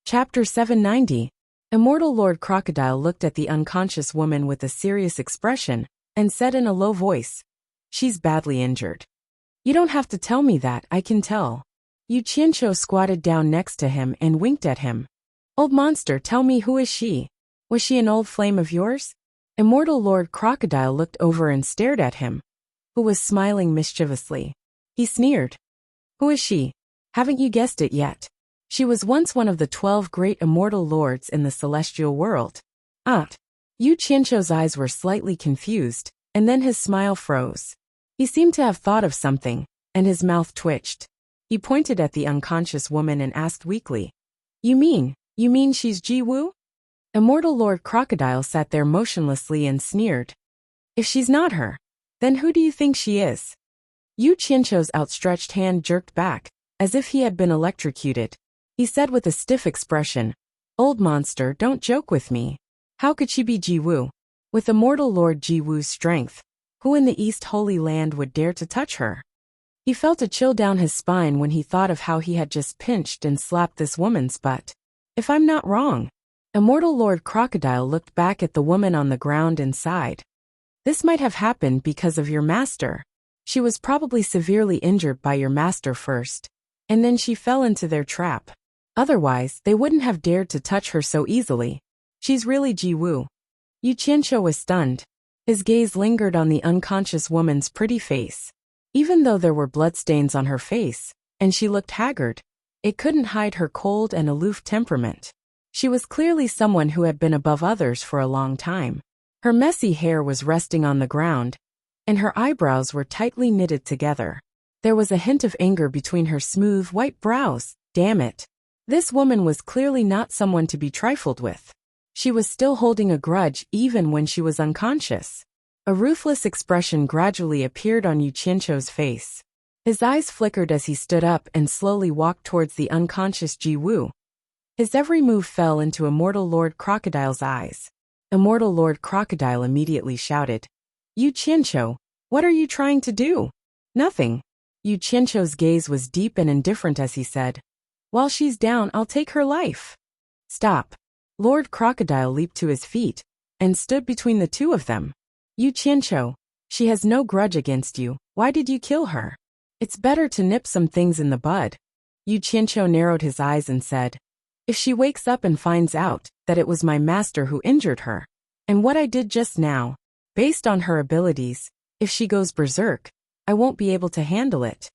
Chapter 790. Immortal Lord Crocodile looked at the unconscious woman with a serious expression and said in a low voice, "She's badly injured." "You don't have to tell me that, I can tell." Yu Qianqiu squatted down next to him and winked at him. "Old monster, tell me, who is she? Was she an old flame of yours?" Immortal Lord Crocodile looked over and stared at him, who was smiling mischievously. He sneered. "Who is she? Haven't you guessed it yet? She was once one of the 12 great immortal lords in the celestial world." Yu Qianqiu's eyes were slightly confused, and then his smile froze. He seemed to have thought of something, and his mouth twitched. He pointed at the unconscious woman and asked weakly, You mean she's Ji Wu?" Immortal Lord Crocodile sat there motionlessly and sneered. "If she's not her, then who do you think she is?" Yu Qianqiu's outstretched hand jerked back, as if he had been electrocuted. He said with a stiff expression, "Old monster, don't joke with me. How could she be Ji Wu? With immortal Lord Ji Wu's strength, who in the East Holy Land would dare to touch her?" He felt a chill down his spine when he thought of how he had just pinched and slapped this woman's butt. "If I'm not wrong." Immortal Lord Crocodile looked back at the woman on the ground and sighed. "This might have happened because of your master. She was probably severely injured by your master first, and then she fell into their trap. Otherwise, they wouldn't have dared to touch her so easily. She's really Ji Wu." Yu Qianqiu was stunned. His gaze lingered on the unconscious woman's pretty face. Even though there were bloodstains on her face, and she looked haggard, it couldn't hide her cold and aloof temperament. She was clearly someone who had been above others for a long time. Her messy hair was resting on the ground, and her eyebrows were tightly knitted together. There was a hint of anger between her smooth white brows. Damn it. This woman was clearly not someone to be trifled with. She was still holding a grudge even when she was unconscious. A ruthless expression gradually appeared on Yu Qianqiu's face. His eyes flickered as he stood up and slowly walked towards the unconscious Ji Wu. His every move fell into Immortal Lord Crocodile's eyes. Immortal Lord Crocodile immediately shouted, "Yu Qianqiu, what are you trying to do?" "Nothing." Yu Qianqiu's gaze was deep and indifferent as he said, "While she's down, I'll take her life." "Stop." Lord Crocodile leaped to his feet and stood between the two of them. "Yu Qianqiu, she has no grudge against you. Why did you kill her? It's better to nip some things in the bud." Yu Qianqiu narrowed his eyes and said, "If she wakes up and finds out that it was my master who injured her, and what I did just now, based on her abilities, if she goes berserk, I won't be able to handle it.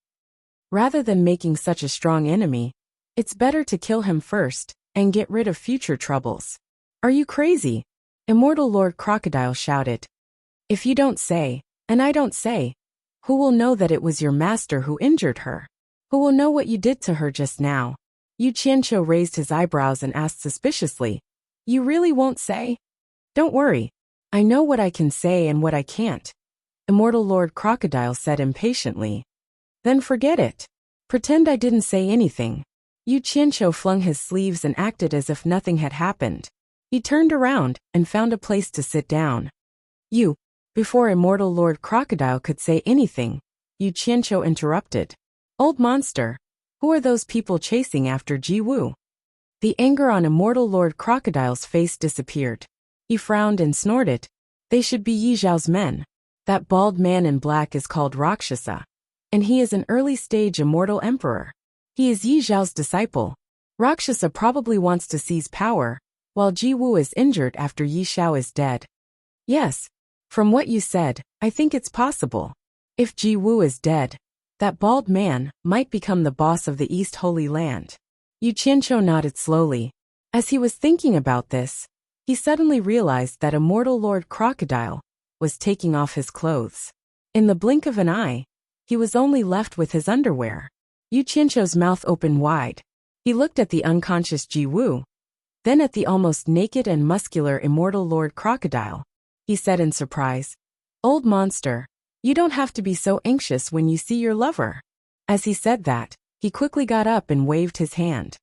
Rather than making such a strong enemy, it's better to kill him first and get rid of future troubles." "Are you crazy?" Immortal Lord Crocodile shouted. "If you don't say, and I don't say, who will know that it was your master who injured her? Who will know what you did to her just now?" Yu Qianqiu raised his eyebrows and asked suspiciously, "You really won't say?" "Don't worry. I know what I can say and what I can't," Immortal Lord Crocodile said impatiently. "Then forget it. Pretend I didn't say anything." Yu Qianqiu flung his sleeves and acted as if nothing had happened. He turned around and found a place to sit down. Before Immortal Lord Crocodile could say anything, Yu Qianqiu interrupted. "Old monster, who are those people chasing after Ji Wu?" The anger on Immortal Lord Crocodile's face disappeared. He frowned and snorted. "They should be Yi Zhao's men. That bald man in black is called Rakshasa, and he is an early-stage immortal emperor. He is Yi Zhao's disciple. Rakshasa probably wants to seize power, while Ji Wu is injured after Yi Zhao is dead." "Yes. From what you said, I think it's possible. If Ji Wu is dead, that bald man might become the boss of the East Holy Land." Yu Qianqiu nodded slowly. As he was thinking about this, he suddenly realized that Immortal Lord Crocodile was taking off his clothes. In the blink of an eye, he was only left with his underwear. Yu Qianqiu's mouth opened wide. He looked at the unconscious Ji Wu, then at the almost naked and muscular Immortal Lord Crocodile. He said in surprise, "Old monster, you don't have to be so anxious when you see your lover." As he said that, he quickly got up and waved his hand.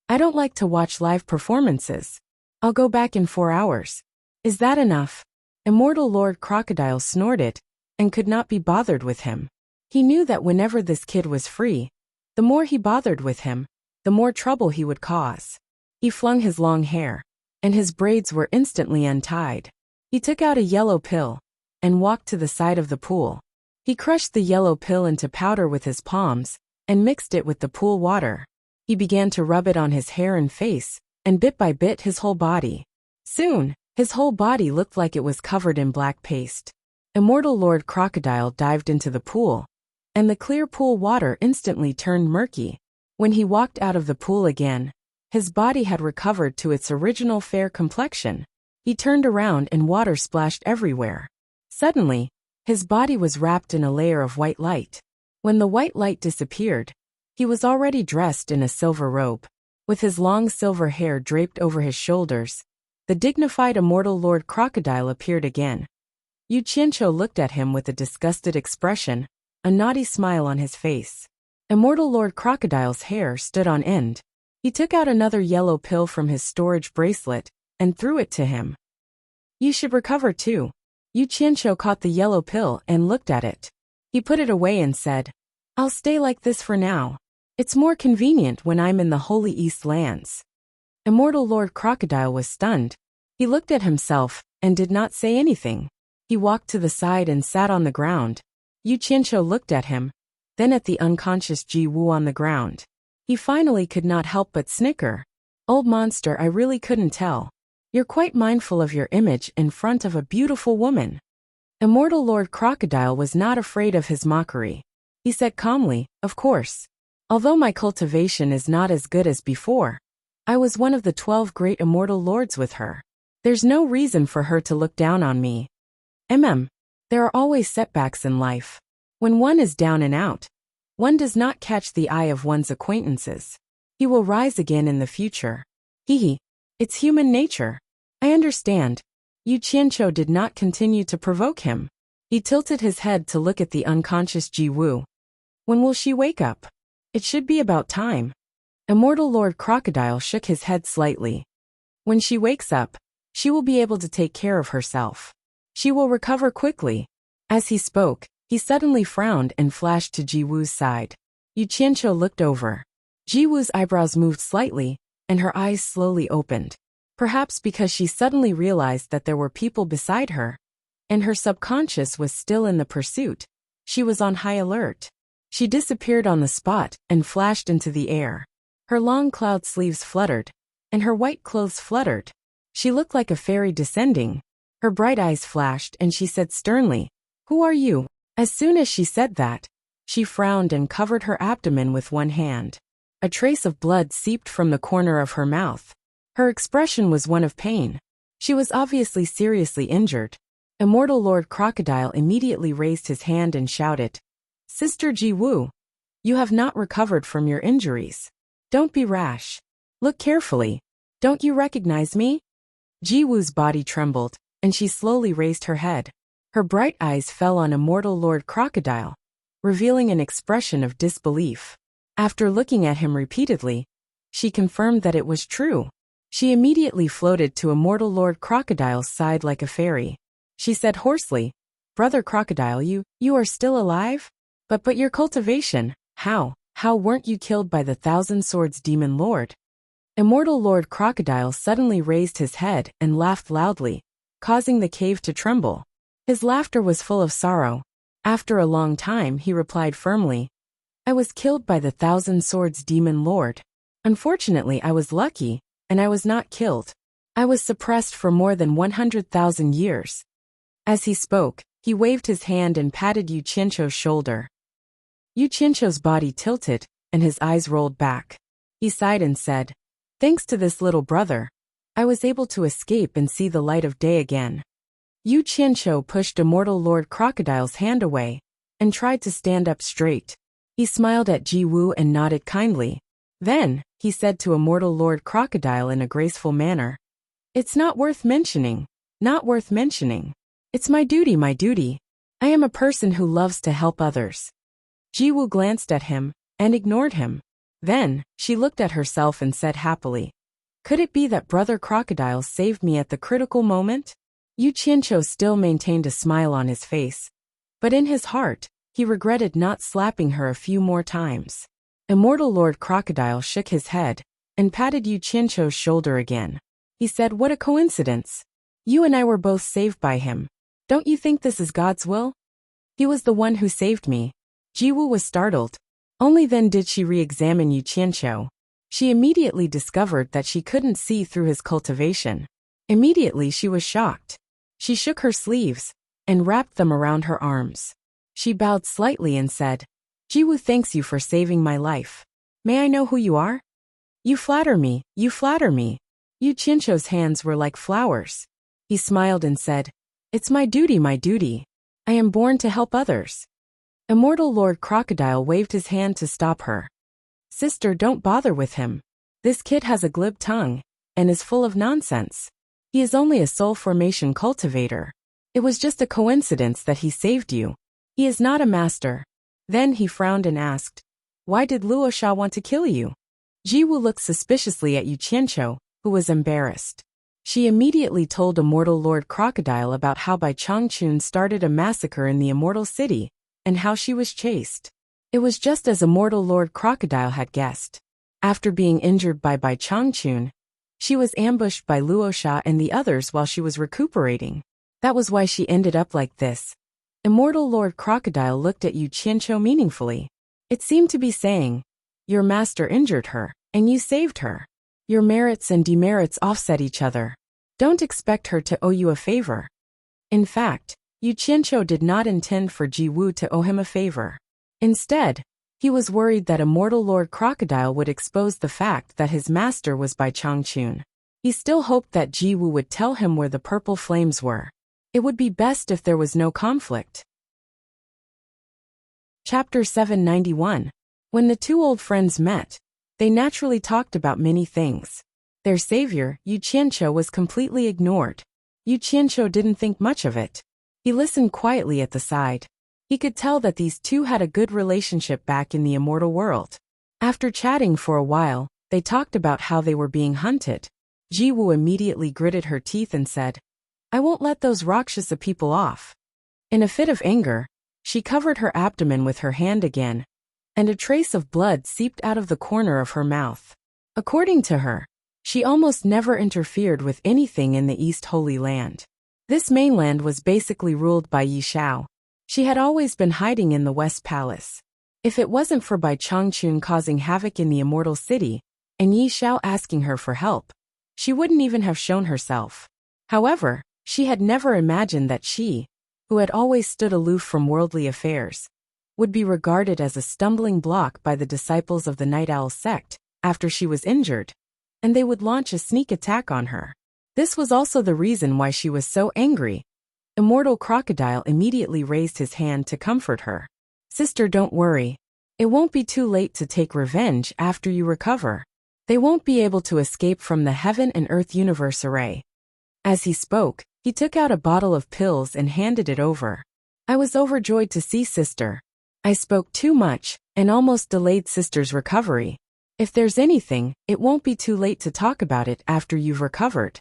"I don't like to watch live performances. I'll go back in 4 hours. Is that enough?" Immortal Lord Crocodile snorted and could not be bothered with him. He knew that whenever this kid was free, the more he bothered with him, the more trouble he would cause. He flung his long hair, and his braids were instantly untied. He took out a yellow pill and walked to the side of the pool. He crushed the yellow pill into powder with his palms and mixed it with the pool water. He began to rub it on his hair and face, and bit by bit his whole body. Soon, his whole body looked like it was covered in black paste. Immortal Lord Crocodile dived into the pool, and the clear pool water instantly turned murky. When he walked out of the pool again, his body had recovered to its original fair complexion. He turned around and water splashed everywhere. Suddenly, his body was wrapped in a layer of white light. When the white light disappeared, he was already dressed in a silver robe. With his long silver hair draped over his shoulders, the dignified Immortal Lord Crocodile appeared again. Yu Qianqiu looked at him with a disgusted expression, a naughty smile on his face. Immortal Lord Crocodile's hair stood on end. He took out another yellow pill from his storage bracelet and threw it to him. You should recover too. Yu Qianqiu caught the yellow pill and looked at it. He put it away and said, I'll stay like this for now. It's more convenient when I'm in the Holy East lands. Immortal Lord Crocodile was stunned. He looked at himself and did not say anything. He walked to the side and sat on the ground. Yu Qianqiu looked at him, then at the unconscious Ji Wu on the ground. He finally could not help but snicker. Old monster, I really couldn't tell. You're quite mindful of your image in front of a beautiful woman. Immortal Lord Crocodile was not afraid of his mockery. He said calmly, of course. Although my cultivation is not as good as before, I was one of the 12 great immortal lords with her. There's no reason for her to look down on me. There are always setbacks in life. When one is down and out, one does not catch the eye of one's acquaintances. He will rise again in the future. It's human nature. I understand. Yu Qianqiu did not continue to provoke him. He tilted his head to look at the unconscious Ji Wu. When will she wake up? It should be about time. Immortal Lord Crocodile shook his head slightly. When she wakes up, she will be able to take care of herself. She will recover quickly. As he spoke, he suddenly frowned and flashed to Ji Wu's side. Yu Qianqiu looked over. Ji Wu's eyebrows moved slightly, and her eyes slowly opened. Perhaps because she suddenly realized that there were people beside her, and her subconscious was still in the pursuit. She was on high alert. She disappeared on the spot and flashed into the air. Her long cloud sleeves fluttered, and her white clothes fluttered. She looked like a fairy descending. Her bright eyes flashed and she said sternly, Who are you? As soon as she said that, she frowned and covered her abdomen with one hand. A trace of blood seeped from the corner of her mouth. Her expression was one of pain. She was obviously seriously injured. Immortal Lord Crocodile immediately raised his hand and shouted, Sister Ji Wu, you have not recovered from your injuries. Don't be rash. Look carefully. Don't you recognize me? Ji Wu's body trembled, and she slowly raised her head. Her bright eyes fell on Immortal Lord Crocodile, revealing an expression of disbelief. After looking at him repeatedly, she confirmed that it was true. She immediately floated to Immortal Lord Crocodile's side like a fairy. She said hoarsely, Brother Crocodile, you are still alive? But your cultivation, how weren't you killed by the Thousand Swords Demon Lord? Immortal Lord Crocodile suddenly raised his head and laughed loudly, causing the cave to tremble. His laughter was full of sorrow. After a long time he replied firmly, I was killed by the Thousand Swords Demon Lord. Unfortunately I was lucky, and I was not killed. I was suppressed for more than 100,000 years. As he spoke, he waved his hand and patted Yu Qianqiu's shoulder. Yu Qianqiu's body tilted, and his eyes rolled back. He sighed and said, Thanks to this little brother, I was able to escape and see the light of day again. Yu Qianqiu pushed Immortal Lord Crocodile's hand away, and tried to stand up straight. He smiled at Ji Wu and nodded kindly. Then, he said to Immortal Lord Crocodile in a graceful manner, It's not worth mentioning. Not worth mentioning. It's my duty. I am a person who loves to help others. Ji Wu glanced at him, and ignored him. Then, she looked at herself and said happily, Could it be that Brother Crocodile saved me at the critical moment? Yu Qianqiu still maintained a smile on his face. But in his heart, he regretted not slapping her a few more times. Immortal Lord Crocodile shook his head, and patted Yu Qianqiu's shoulder again. He said, "What a coincidence. You and I were both saved by him. Don't you think this is God's will?" "He was the one who saved me." Jiwoo was startled. Only then did she re-examine Yu Qianqiu. She immediately discovered that she couldn't see through his cultivation. Immediately she was shocked. She shook her sleeves and wrapped them around her arms. She bowed slightly and said, "Jiwoo thanks you for saving my life. May I know who you are?" "You flatter me, you flatter me." Yu Qianqiu's hands were like flowers. He smiled and said, "It's my duty, my duty. I am born to help others." Immortal Lord Crocodile waved his hand to stop her. "Sister, don't bother with him. This kid has a glib tongue and is full of nonsense. He is only a soul formation cultivator. It was just a coincidence that he saved you. He is not a master." Then he frowned and asked, "Why did Luosha want to kill you?" Jiwoo looked suspiciously at Yu Qianqiu, who was embarrassed. She immediately told Immortal Lord Crocodile about how Bai Changchun started a massacre in the Immortal City, and how she was chased. It was just as Immortal Lord Crocodile had guessed. After being injured by Bai Changchun, she was ambushed by Luosha and the others while she was recuperating. That was why she ended up like this. Immortal Lord Crocodile looked at Yu Qianqiu meaningfully. It seemed to be saying, "Your master injured her, and you saved her. Your merits and demerits offset each other. Don't expect her to owe you a favor." In fact, Yu Qianqiu did not intend for Jiwoo to owe him a favor. Instead, he was worried that Immortal Lord Crocodile would expose the fact that his master was Bai Changchun. He still hoped that Jiwoo would tell him where the purple flames were. It would be best if there was no conflict. Chapter 791. When the two old friends met, they naturally talked about many things. Their savior, Yu Qianqiu, was completely ignored. Yu Qianqiu didn't think much of it. He listened quietly at the side. He could tell that these two had a good relationship back in the immortal world. After chatting for a while, they talked about how they were being hunted. Jiwoo immediately gritted her teeth and said, "I won't let those Rakshasa people off." In a fit of anger, she covered her abdomen with her hand again, and a trace of blood seeped out of the corner of her mouth. According to her, she almost never interfered with anything in the East Holy Land. This mainland was basically ruled by Yi Shao. She had always been hiding in the West Palace. If it wasn't for Bai Changchun causing havoc in the Immortal City, and Yi Shao asking her for help, she wouldn't even have shown herself. However, she had never imagined that she, who had always stood aloof from worldly affairs, would be regarded as a stumbling block by the disciples of the Night Owl sect after she was injured, and they would launch a sneak attack on her. This was also the reason why she was so angry. Immortal Crocodile immediately raised his hand to comfort her. "Sister, don't worry. It won't be too late to take revenge after you recover. They won't be able to escape from the Heaven and Earth Universe Array." As he spoke, he took out a bottle of pills and handed it over. "I was overjoyed to see Sister. I spoke too much and almost delayed Sister's recovery. If there's anything, it won't be too late to talk about it after you've recovered."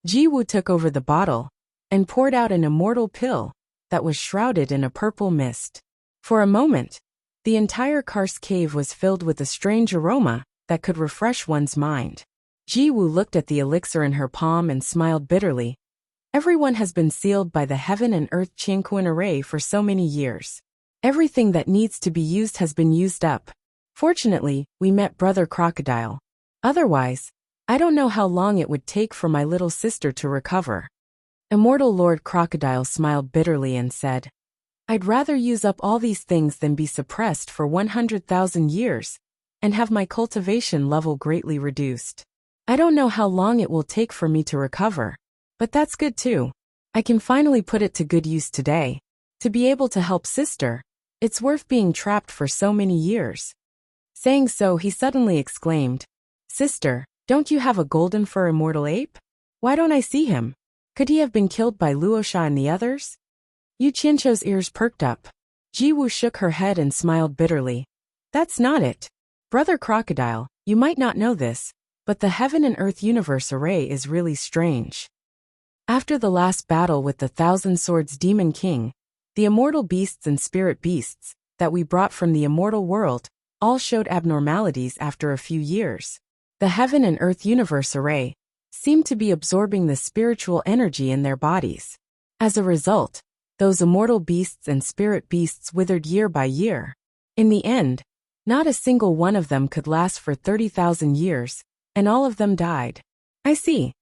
Jiwoo took over the bottle and poured out an immortal pill that was shrouded in a purple mist. For a moment, the entire karst cave was filled with a strange aroma that could refresh one's mind. Jiwoo looked at the elixir in her palm and smiled bitterly. Everyone has been sealed by the Heaven and Earth Qianquan Array for so many years. Everything that needs to be used has been used up. Fortunately, we met Brother Crocodile. Otherwise, I don't know how long it would take for my little sister to recover. Immortal Lord Crocodile smiled bitterly and said, "I'd rather use up all these things than be suppressed for 100,000 years and have my cultivation level greatly reduced. I don't know how long it will take for me to recover, but that's good too. I can finally put it to good use today. To be able to help Sister, it's worth being trapped for so many years." Saying so, he suddenly exclaimed, "Sister, don't you have a golden fur immortal ape? Why don't I see him? Could he have been killed by Luosha and the others?" Yu Qianqiu's ears perked up. Jiwoo shook her head and smiled bitterly. "That's not it. Brother Crocodile, you might not know this, but the Heaven and Earth Universe Array is really strange. After the last battle with the Thousand Swords Demon King, the immortal beasts and spirit beasts that we brought from the immortal world all showed abnormalities after a few years. the heaven and earth universe array, seemed to be absorbing the spiritual energy in their bodies. As a result, those immortal beasts and spirit beasts withered year by year. In the end, not a single one of them could last for 30,000 years, and all of them died. I see.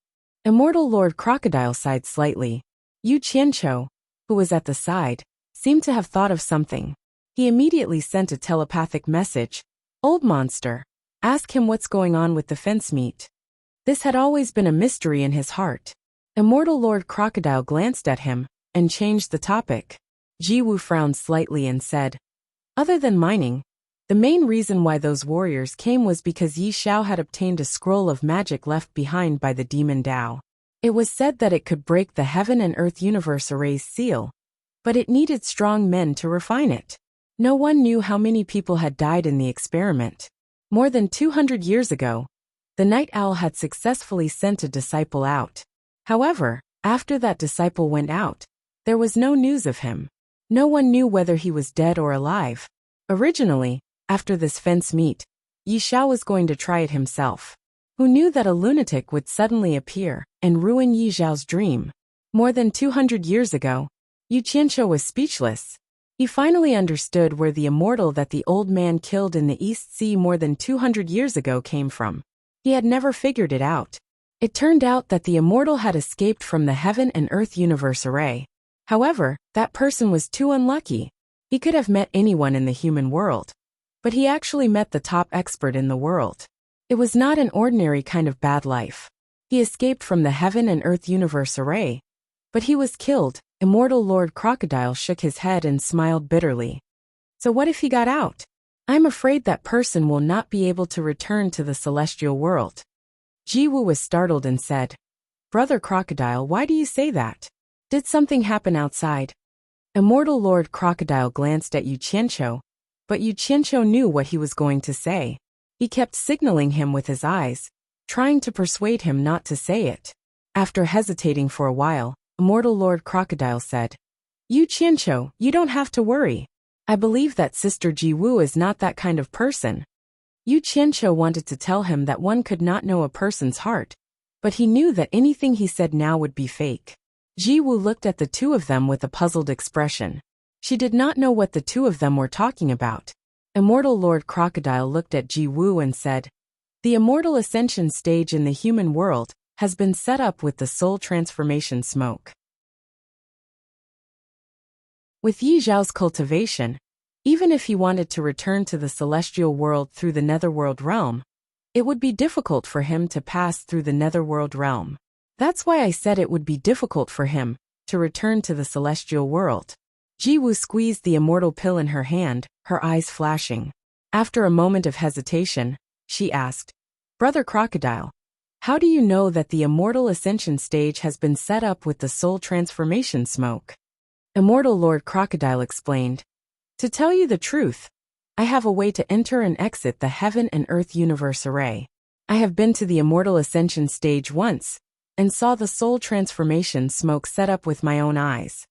Immortal Lord Crocodile sighed slightly. Yu Qianqiu, who was at the side, seemed to have thought of something. He immediately sent a telepathic message. Old monster, ask him what's going on with the fence meat. This had always been a mystery in his heart. Immortal Lord Crocodile glanced at him and changed the topic. Jiwu frowned slightly and said, other than mining, the main reason why those warriors came was because Yi Xiao had obtained a scroll of magic left behind by the demon Dao. It was said that it could break the heaven and earth universe array's seal, but it needed strong men to refine it. No one knew how many people had died in the experiment. More than 200 years ago, the Night Owl had successfully sent a disciple out. However, after that disciple went out, there was no news of him. No one knew whether he was dead or alive. Originally, after this fence meet, Yi Xiao was going to try it himself. Who knew that a lunatic would suddenly appear and ruin Yi Xiao's dream? More than 200 years ago, Yu Qianqiu was speechless. He finally understood where the immortal that the old man killed in the East Sea more than 200 years ago came from. He had never figured it out. It turned out that the immortal had escaped from the heaven and earth universe array. However, that person was too unlucky. He could have met anyone in the human world, but he actually met the top expert in the world. It was not an ordinary kind of bad life. He escaped from the heaven and earth universe array, but he was killed. Immortal Lord Crocodile shook his head and smiled bitterly. So what if he got out? I'm afraid that person will not be able to return to the celestial world. Jiwu was startled and said, Brother Crocodile, why do you say that? Did something happen outside? Immortal Lord Crocodile glanced at Yu Qianqiu, but Yu Qianqiu knew what he was going to say. He kept signaling him with his eyes, trying to persuade him not to say it. After hesitating for a while, Immortal Lord Crocodile said, Yu Qianqiu, you don't have to worry. I believe that Sister Jiwu is not that kind of person. Yu Qianqiu wanted to tell him that one could not know a person's heart, but he knew that anything he said now would be fake. Jiwu looked at the two of them with a puzzled expression. She did not know what the two of them were talking about. Immortal Lord Crocodile looked at Jiwu and said, The immortal ascension stage in the human world has been set up with the soul transformation smoke. With Yi Xiao's cultivation, even if he wanted to return to the celestial world through the netherworld realm, it would be difficult for him to pass through the netherworld realm. That's why I said it would be difficult for him to return to the celestial world. Jiwu squeezed the immortal pill in her hand, her eyes flashing. After a moment of hesitation, she asked, Brother Crocodile, how do you know that the immortal ascension stage has been set up with the soul transformation smoke? Immortal Lord Crocodile explained, To tell you the truth, I have a way to enter and exit the heaven and earth universe array. I have been to the immortal ascension stage once, and saw the soul transformation smoke set up with my own eyes.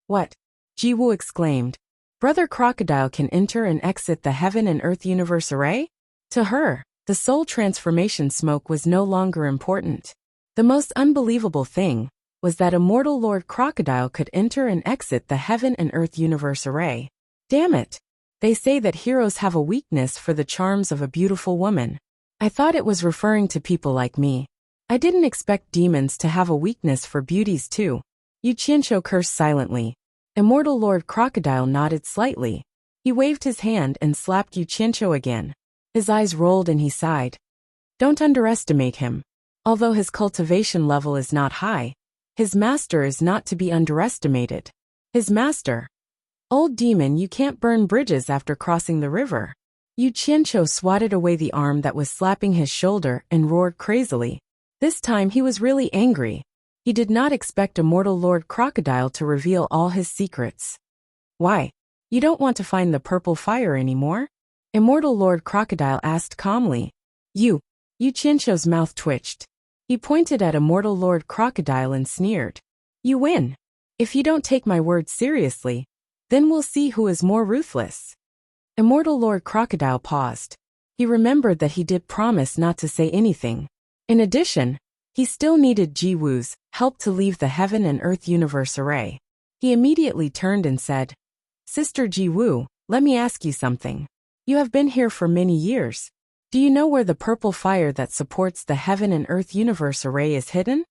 What? Jiwu exclaimed. Brother Crocodile can enter and exit the heaven and earth universe array? To her, the soul transformation smoke was no longer important. The most unbelievable thing was that immortal Lord Crocodile could enter and exit the heaven and earth universe array. Damn it! They say that heroes have a weakness for the charms of a beautiful woman. I thought it was referring to people like me. I didn't expect demons to have a weakness for beauties too. Yu Qianqiu cursed silently. Immortal Lord Crocodile nodded slightly. He waved his hand and slapped Yu Qianqiu again. His eyes rolled and he sighed. Don't underestimate him. Although his cultivation level is not high, his master is not to be underestimated. His master. Old demon, you can't burn bridges after crossing the river. Yu Qianqiu swatted away the arm that was slapping his shoulder and roared crazily. This time he was really angry. He did not expect immortal Lord Crocodile to reveal all his secrets. Why? You don't want to find the purple fire anymore? Immortal Lord Crocodile asked calmly. Yu Qianqiu's mouth twitched. He pointed at immortal Lord Crocodile and sneered. You win. If you don't take my word seriously, then we'll see who is more ruthless. Immortal Lord Crocodile paused. He remembered that he did promise not to say anything. In addition, he still needed Ji-woo's help to leave the Heaven and Earth universe array. He immediately turned and said, "Sister Ji-woo, let me ask you something. You have been here for many years. Do you know where the purple fire that supports the Heaven and Earth universe array is hidden?"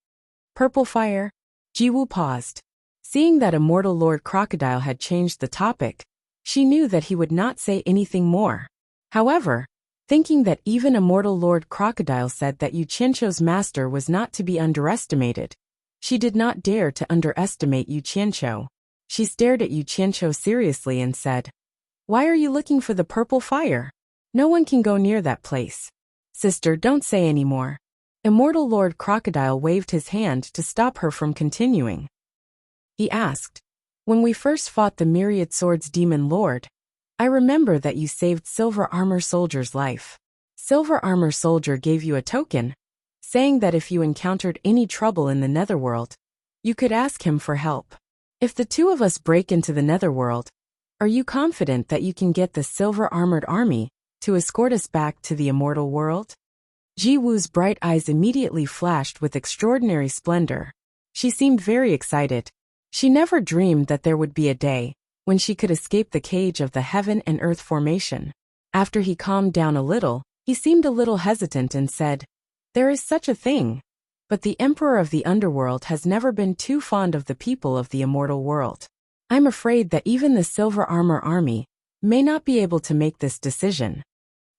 Purple fire? Ji-woo paused. Seeing that Immortal Lord Crocodile had changed the topic, she knew that he would not say anything more. However, thinking that even Immortal Lord Crocodile said that Yu Qianqiu's master was not to be underestimated, she did not dare to underestimate Yu Qianqiu. She stared at Yu Qianqiu seriously and said, "Why are you looking for the purple fire? No one can go near that place." "Sister, don't say any more." Immortal Lord Crocodile waved his hand to stop her from continuing. He asked, "When we first fought the Myriad Swords Demon Lord, I remember that you saved Silver Armor Soldier's life. Silver Armor Soldier gave you a token, saying that if you encountered any trouble in the Netherworld, you could ask him for help. If the two of us break into the Netherworld, are you confident that you can get the Silver Armored Army to escort us back to the immortal world?" Ji-woo's bright eyes immediately flashed with extraordinary splendor. She seemed very excited. She never dreamed that there would be a day when she could escape the cage of the Heaven and Earth formation. After he calmed down a little, he seemed a little hesitant and said, "There is such a thing. But the Emperor of the Underworld has never been too fond of the people of the immortal world. I'm afraid that even the Silver Armor Army may not be able to make this decision."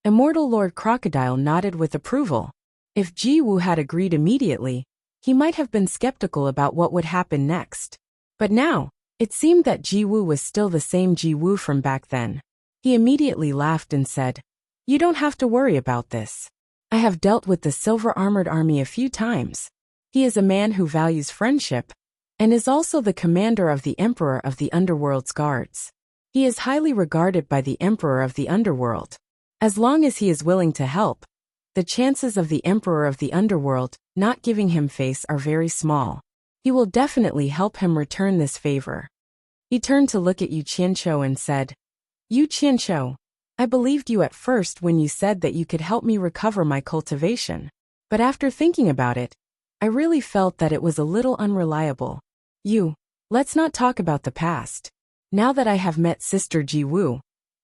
Immortal Lord Crocodile nodded with approval. If Ji-woo had agreed immediately, he might have been skeptical about what would happen next. But now, it seemed that Ji-woo was still the same Ji-woo from back then. He immediately laughed and said, "You don't have to worry about this. I have dealt with the Silver Armored Army a few times. He is a man who values friendship, and is also the commander of the Emperor of the Underworld's guards. He is highly regarded by the Emperor of the Underworld. As long as he is willing to help, the chances of the Emperor of the Underworld not giving him face are very small. He will definitely help him return this favor." He turned to look at Yu Qianqiu and said, "Yu Qianqiu, I believed you at first when you said that you could help me recover my cultivation. But after thinking about it, I really felt that it was a little unreliable. Let's not talk about the past. Now that I have met Sister Ji-woo,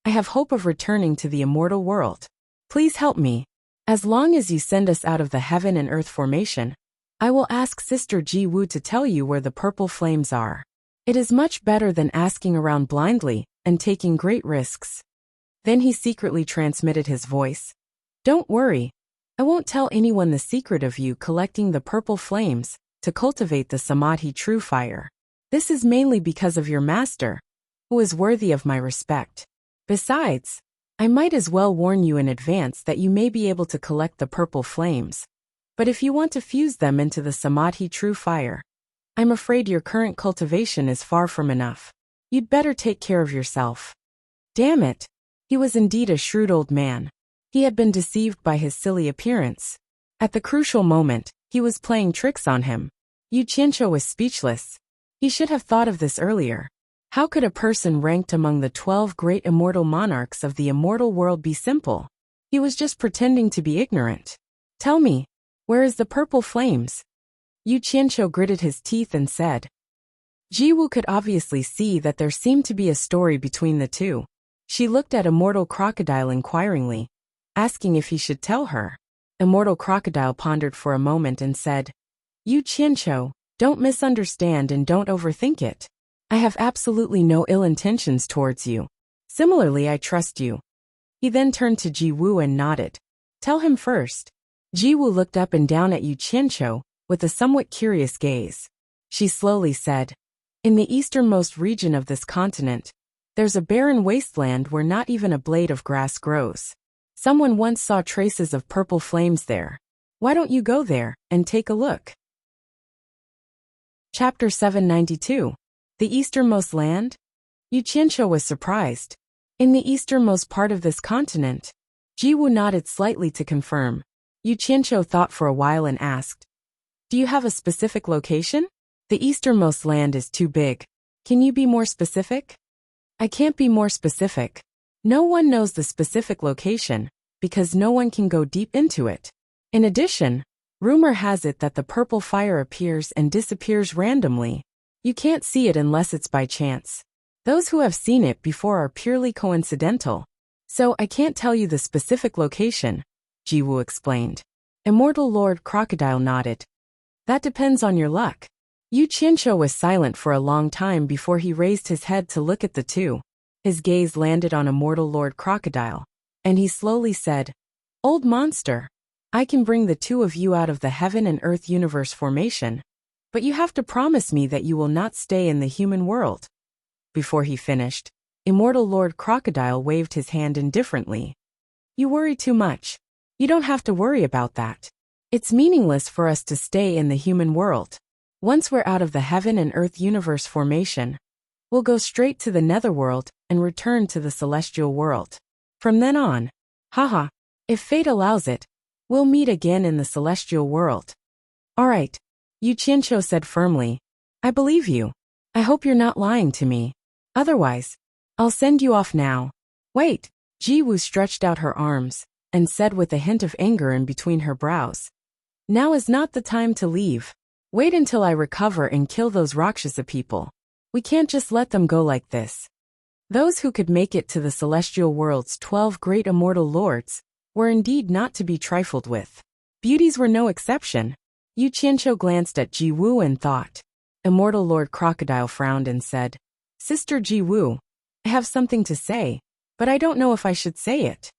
I have hope of returning to the immortal world. Please help me. As long as you send us out of the Heaven and Earth formation, I will ask Sister Ji-woo to tell you where the purple flames are. It is much better than asking around blindly and taking great risks." Then he secretly transmitted his voice. "Don't worry. I won't tell anyone the secret of you collecting the purple flames to cultivate the Samadhi true fire. This is mainly because of your master, who is worthy of my respect. Besides, I might as well warn you in advance that you may be able to collect the purple flames. But if you want to fuse them into the Samadhi true fire, I'm afraid your current cultivation is far from enough. You'd better take care of yourself." Damn it! He was indeed a shrewd old man. He had been deceived by his silly appearance. At the crucial moment, he was playing tricks on him. Yu Qianqiu was speechless. He should have thought of this earlier. How could a person ranked among the 12 great immortal monarchs of the immortal world be simple? He was just pretending to be ignorant. "Tell me, where is the purple flames?" Yu Qianqiu gritted his teeth and said. Ji-woo could obviously see that there seemed to be a story between the two. She looked at Immortal Crocodile inquiringly, asking if he should tell her. Immortal Crocodile pondered for a moment and said, "Yu Qianqiu, don't misunderstand and don't overthink it. I have absolutely no ill intentions towards you. Similarly, I trust you." He then turned to Ji-woo and nodded. "Tell him first." Ji-woo looked up and down at Yu Qianqiu with a somewhat curious gaze. She slowly said, "In the easternmost region of this continent, there's a barren wasteland where not even a blade of grass grows. Someone once saw traces of purple flames there. Why don't you go there and take a look?" Chapter 792. The Easternmost Land? Yu Qianqiu was surprised. In the easternmost part of this continent? Ji-woo nodded slightly to confirm. Yu Qianqiu thought for a while and asked, "Do you have a specific location?" "The easternmost land is too big. Can you be more specific?" "I can't be more specific. No one knows the specific location, because no one can go deep into it. In addition, rumor has it that the purple fire appears and disappears randomly. You can't see it unless it's by chance. Those who have seen it before are purely coincidental. So I can't tell you the specific location, Jiwoo explained. Immortal Lord Crocodile nodded. That depends on your luck. Yu Qianqiu was silent for a long time before he raised his head to look at the two. His gaze landed on Immortal Lord Crocodile, and he slowly said, "Old monster, I can bring the two of you out of the heaven and earth universe formation, but you have to promise me that you will not stay in the human world." Before he finished, Immortal Lord Crocodile waved his hand indifferently. "You worry too much. You don't have to worry about that. It's meaningless for us to stay in the human world. Once we're out of the heaven and earth universe formation, we'll go straight to the netherworld and return to the celestial world. From then on, haha, if fate allows it, we'll meet again in the celestial world." "All right," Yu Qianqiu said firmly. "I believe you. I hope you're not lying to me. Otherwise, I'll send you off now." "Wait," Jiwoo stretched out her arms and said with a hint of anger in between her brows. "Now is not the time to leave. Wait until I recover and kill those Rakshasa people. We can't just let them go like this." Those who could make it to the celestial world's 12 great immortal lords were indeed not to be trifled with. Beauties were no exception. Yu Qianqiu glanced at Jiwoo and thought. Immortal Lord Crocodile frowned and said, "Sister Jiwoo, I have something to say, but I don't know if I should say it."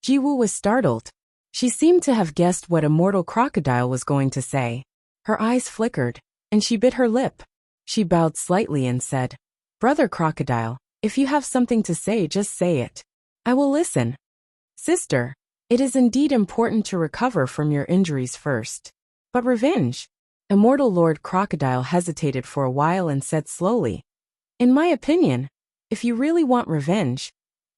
Jiwoo was startled. She seemed to have guessed what Immortal Crocodile was going to say. Her eyes flickered, and she bit her lip. She bowed slightly and said, "Brother Crocodile, if you have something to say, just say it. I will listen." "Sister, it is indeed important to recover from your injuries first. But revenge?" Immortal Lord Crocodile hesitated for a while and said slowly, "In my opinion, if you really want revenge,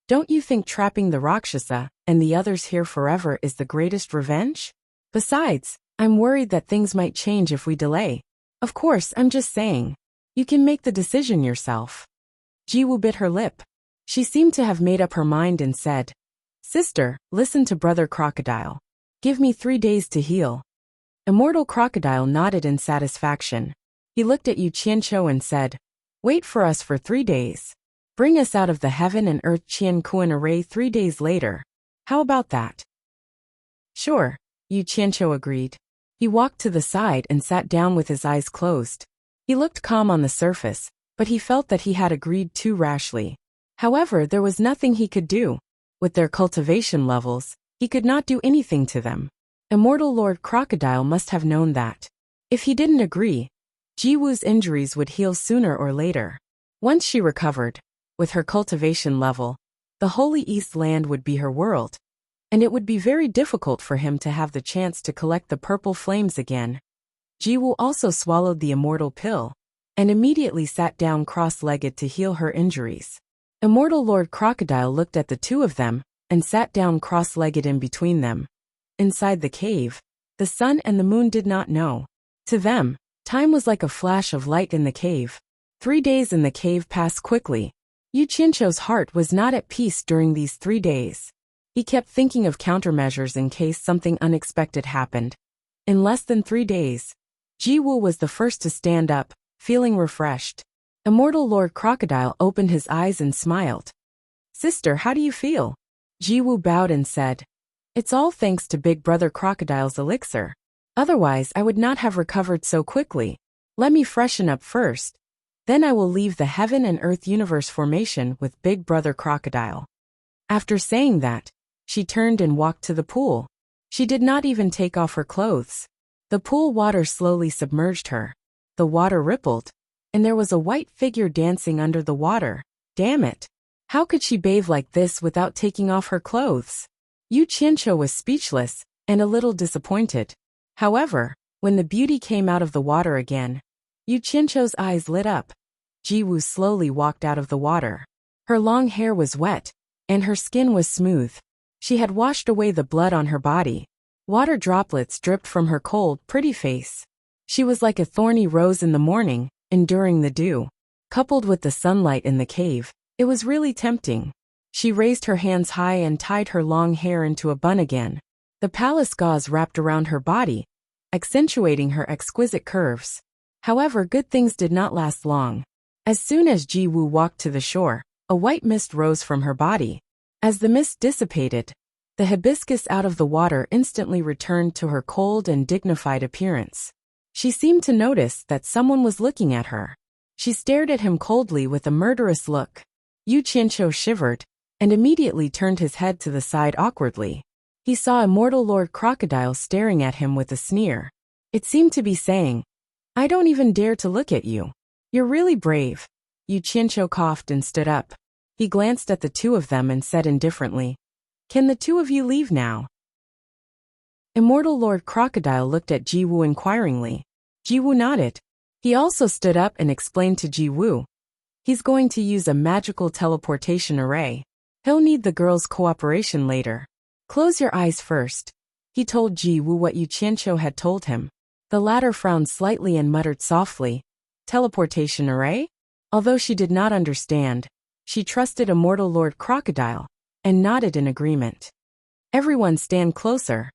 don't you think trapping the Rakshasa and the others here forever is the greatest revenge? Besides, I'm worried that things might change if we delay. Of course, I'm just saying. You can make the decision yourself." Jiwoo bit her lip. She seemed to have made up her mind and said, "Sister, listen to Brother Crocodile. Give me 3 days to heal." Immortal Crocodile nodded in satisfaction. He looked at Yu Qianqiu and said, "Wait for us for 3 days. Bring us out of the heaven and earth Qian Kuan array 3 days later. How about that?" "Sure," Yu Qianqiu agreed. He walked to the side and sat down with his eyes closed. He looked calm on the surface, but he felt that he had agreed too rashly. However, there was nothing he could do. With their cultivation levels, he could not do anything to them. Immortal Lord Crocodile must have known that. If he didn't agree, Jiwoo's injuries would heal sooner or later. Once she recovered, with her cultivation level, the Holy East Land would be her world, and it would be very difficult for him to have the chance to collect the purple flames again. Jiwoo also swallowed the immortal pill, and immediately sat down cross-legged to heal her injuries. Immortal Lord Crocodile looked at the two of them, and sat down cross-legged in between them. Inside the cave, the sun and the moon did not know. To them, time was like a flash of light in the cave. 3 days in the cave passed quickly. Yu Qianqiu's heart was not at peace during these 3 days. He kept thinking of countermeasures in case something unexpected happened. In less than 3 days, Jiwoo was the first to stand up, feeling refreshed. Immortal Lord Crocodile opened his eyes and smiled. "Sister, how do you feel?" Jiwoo bowed and said, "It's all thanks to Big Brother Crocodile's elixir. Otherwise, I would not have recovered so quickly. Let me freshen up first. Then I will leave the heaven and earth universe formation with Big Brother Crocodile." After saying that, she turned and walked to the pool. She did not even take off her clothes. The pool water slowly submerged her. The water rippled, and there was a white figure dancing under the water. Damn it! How could she bathe like this without taking off her clothes? Yu Qianqiu was speechless and a little disappointed. However, when the beauty came out of the water again, Yu Qianqiu's eyes lit up. Jiwoo slowly walked out of the water. Her long hair was wet, and her skin was smooth. She had washed away the blood on her body. Water droplets dripped from her cold, pretty face. She was like a thorny rose in the morning, enduring the dew. Coupled with the sunlight in the cave, it was really tempting. She raised her hands high and tied her long hair into a bun again. The palace gauze wrapped around her body, accentuating her exquisite curves. However, good things did not last long. As soon as Ji Woo walked to the shore, a white mist rose from her body. As the mist dissipated, the hibiscus out of the water instantly returned to her cold and dignified appearance. She seemed to notice that someone was looking at her. She stared at him coldly with a murderous look. Yu Qianqiu shivered and immediately turned his head to the side awkwardly. He saw Immortal Lord Crocodile staring at him with a sneer. It seemed to be saying, "I don't even dare to look at you. You're really brave." Yu Qianqiu coughed and stood up. He glanced at the two of them and said indifferently, "Can the two of you leave now?" Immortal Lord Crocodile looked at Ji Woo inquiringly. Ji Woo nodded. He also stood up and explained to Ji Woo. He's going to use a magical teleportation array. He'll need the girls' cooperation later. Close your eyes first. He told Ji Woo what Yu Qianqiu had told him. The latter frowned slightly and muttered softly, "Teleportation array?" Although she did not understand, she trusted Immortal Lord Crocodile and nodded in agreement. Everyone stand closer.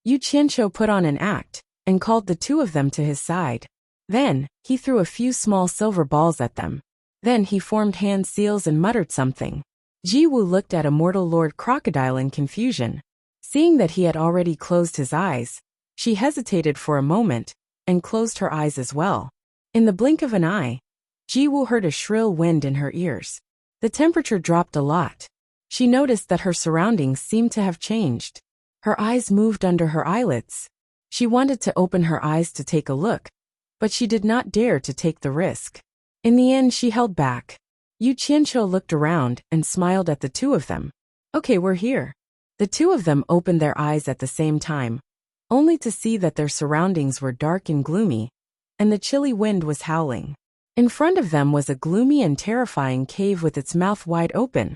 Yu Qianqiu put on an act and called the two of them to his side. Then, he threw a few small silver balls at them. Then he formed hand seals and muttered something. Ji Woo looked at Immortal Lord Crocodile in confusion. Seeing that he had already closed his eyes, she hesitated for a moment and closed her eyes as well. In the blink of an eye, Ji Woo heard a shrill wind in her ears. The temperature dropped a lot. She noticed that her surroundings seemed to have changed. Her eyes moved under her eyelids. She wanted to open her eyes to take a look, but she did not dare to take the risk. In the end, she held back. Yu Qianqiu looked around and smiled at the two of them. "Okay, we're here." The two of them opened their eyes at the same time, only to see that their surroundings were dark and gloomy, and the chilly wind was howling. In front of them was a gloomy and terrifying cave with its mouth wide open,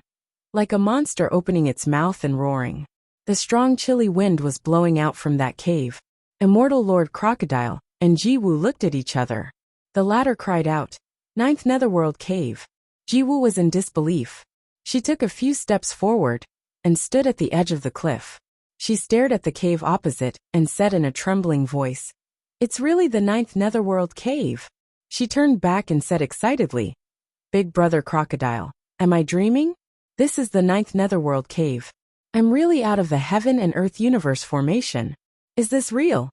like a monster opening its mouth and roaring. The strong chilly wind was blowing out from that cave. Immortal Lord Crocodile and Ji Woo looked at each other. The latter cried out, "Ninth Netherworld Cave." Ji Woo was in disbelief. She took a few steps forward and stood at the edge of the cliff. She stared at the cave opposite and said in a trembling voice, "It's really the Ninth Netherworld Cave." She turned back and said excitedly, "Big Brother Crocodile, am I dreaming? This is the Ninth Netherworld Cave. I'm really out of the Heaven and Earth universe formation. Is this real?"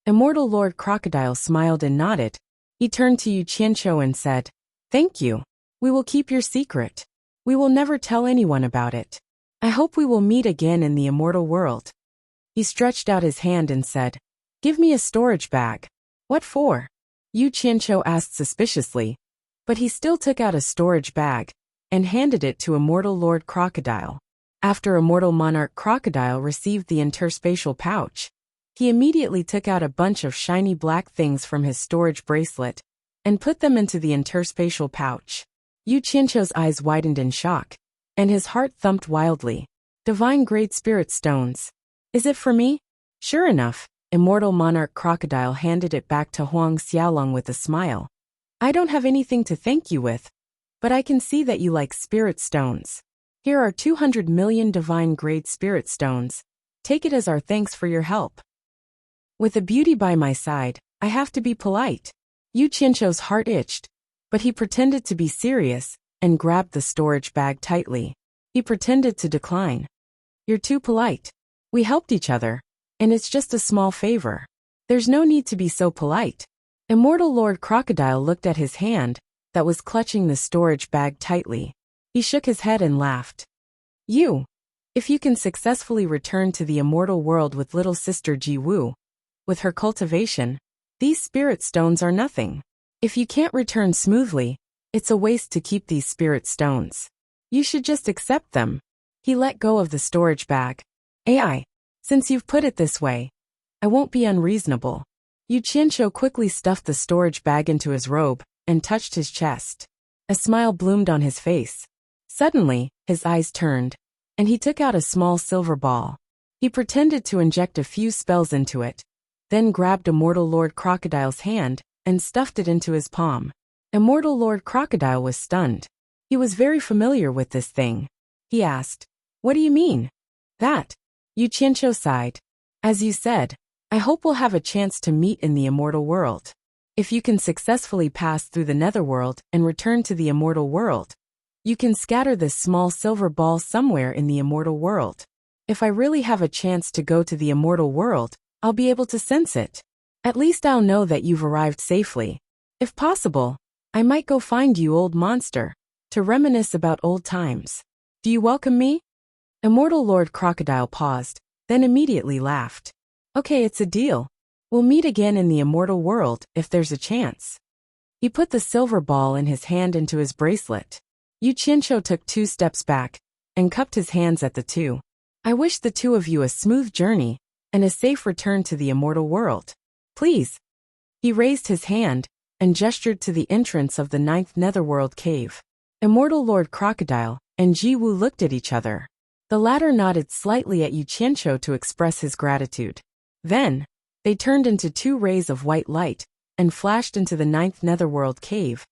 Immortal Lord Crocodile smiled and nodded. He turned to Yu Qianqiu and said, "Thank you. We will keep your secret. We will never tell anyone about it. I hope we will meet again in the immortal world." He stretched out his hand and said, "Give me a storage bag." "What for?" Yu Qianqiu asked suspiciously, but he still took out a storage bag and handed it to Immortal Lord Crocodile. After Immortal Monarch Crocodile received the interspatial pouch, he immediately took out a bunch of shiny black things from his storage bracelet and put them into the interspatial pouch. Yu Qianqiu's eyes widened in shock, and his heart thumped wildly. "Divine Great Spirit Stones. Is it for me?" Sure enough, Immortal Monarch Crocodile handed it back to Huang Xiaolong with a smile. "I don't have anything to thank you with, but I can see that you like spirit stones. Here are 200 million Divine Grade Spirit Stones. Take it as our thanks for your help." With a beauty by my side, I have to be polite. Yu Qianqiu's heart itched, but he pretended to be serious and grabbed the storage bag tightly. He pretended to decline. "You're too polite. We helped each other, and it's just a small favor. There's no need to be so polite." Immortal Lord Crocodile looked at his hand that was clutching the storage bag tightly. He shook his head and laughed. If you can successfully return to the immortal world with little sister Ji Woo, with her cultivation, these spirit stones are nothing. If you can't return smoothly, it's a waste to keep these spirit stones. You should just accept them." He let go of the storage bag. Since you've put it this way, I won't be unreasonable." Yu Qianqiu quickly stuffed the storage bag into his robe and touched his chest. A smile bloomed on his face. Suddenly, his eyes turned, and he took out a small silver ball. He pretended to inject a few spells into it, then grabbed Immortal Lord Crocodile's hand and stuffed it into his palm. Immortal Lord Crocodile was stunned. He was very familiar with this thing. he asked. What do you mean? That. Yu Qianqiu sighed. As you said, I hope we'll have a chance to meet in the immortal world. If you can successfully pass through the netherworld and return to the immortal world, you can scatter this small silver ball somewhere in the immortal world. If I really have a chance to go to the immortal world, I'll be able to sense it. At least I'll know that you've arrived safely. If possible, I might go find you, old monster, to reminisce about old times. Do you welcome me? Immortal Lord Crocodile paused, then immediately laughed. Okay, it's a deal. We'll meet again in the immortal world if there's a chance. He put the silver ball in his hand into his bracelet. Yu Qianqiu took 2 steps back and cupped his hands at the two. I wish the two of you a smooth journey and a safe return to the immortal world. Please. He raised his hand and gestured to the entrance of the 9th netherworld cave. Immortal Lord Crocodile and Ji Wu looked at each other. The latter nodded slightly at Yu Qianqiu to express his gratitude. Then, they turned into 2 rays of white light and flashed into the 9th netherworld cave.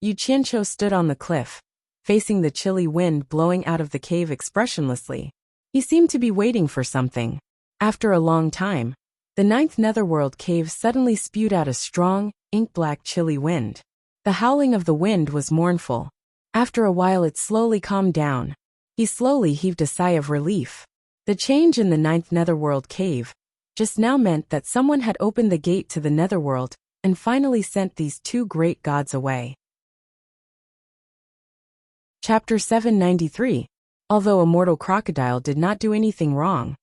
Yu Qianqiu stood on the cliff, facing the chilly wind blowing out of the cave expressionlessly. He seemed to be waiting for something. After a long time, the 9th netherworld cave suddenly spewed out a strong, ink-black chilly wind. The howling of the wind was mournful. After a while it slowly calmed down. He slowly heaved a sigh of relief. The change in the 9th netherworld cave just now meant that someone had opened the gate to the netherworld and finally sent these 2 great gods away. Chapter 793. Although Immortal Crocodile did not do anything wrong,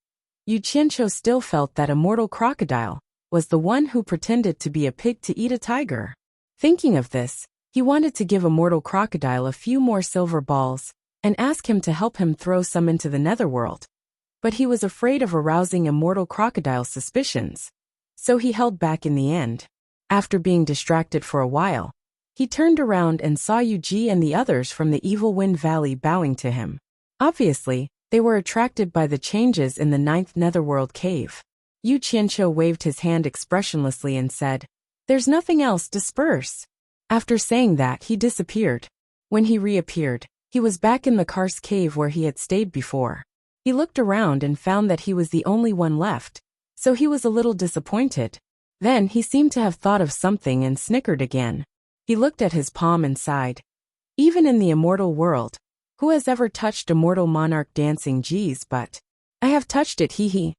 Yu Qianqiu still felt that Immortal Crocodile was the one who pretended to be a pig to eat a tiger. Thinking of this, he wanted to give Immortal Crocodile a few more silver balls and ask him to help him throw some into the netherworld. But he was afraid of arousing Immortal Crocodile's suspicions, so he held back in the end. After being distracted for a while, he turned around and saw Yu Ji and the others from the Evil Wind Valley bowing to him. Obviously, they were attracted by the changes in the 9th netherworld cave. Yu Qianqiu waved his hand expressionlessly and said, "There's nothing else, disperse." After saying that, he disappeared. When he reappeared, he was back in the karst cave where he had stayed before. He looked around and found that he was the only one left, so he was a little disappointed. Then he seemed to have thought of something and snickered again. He looked at his palm and sighed. Even in the immortal world, who has ever touched immortal monarch dancing? Geez, but I have touched it, hee.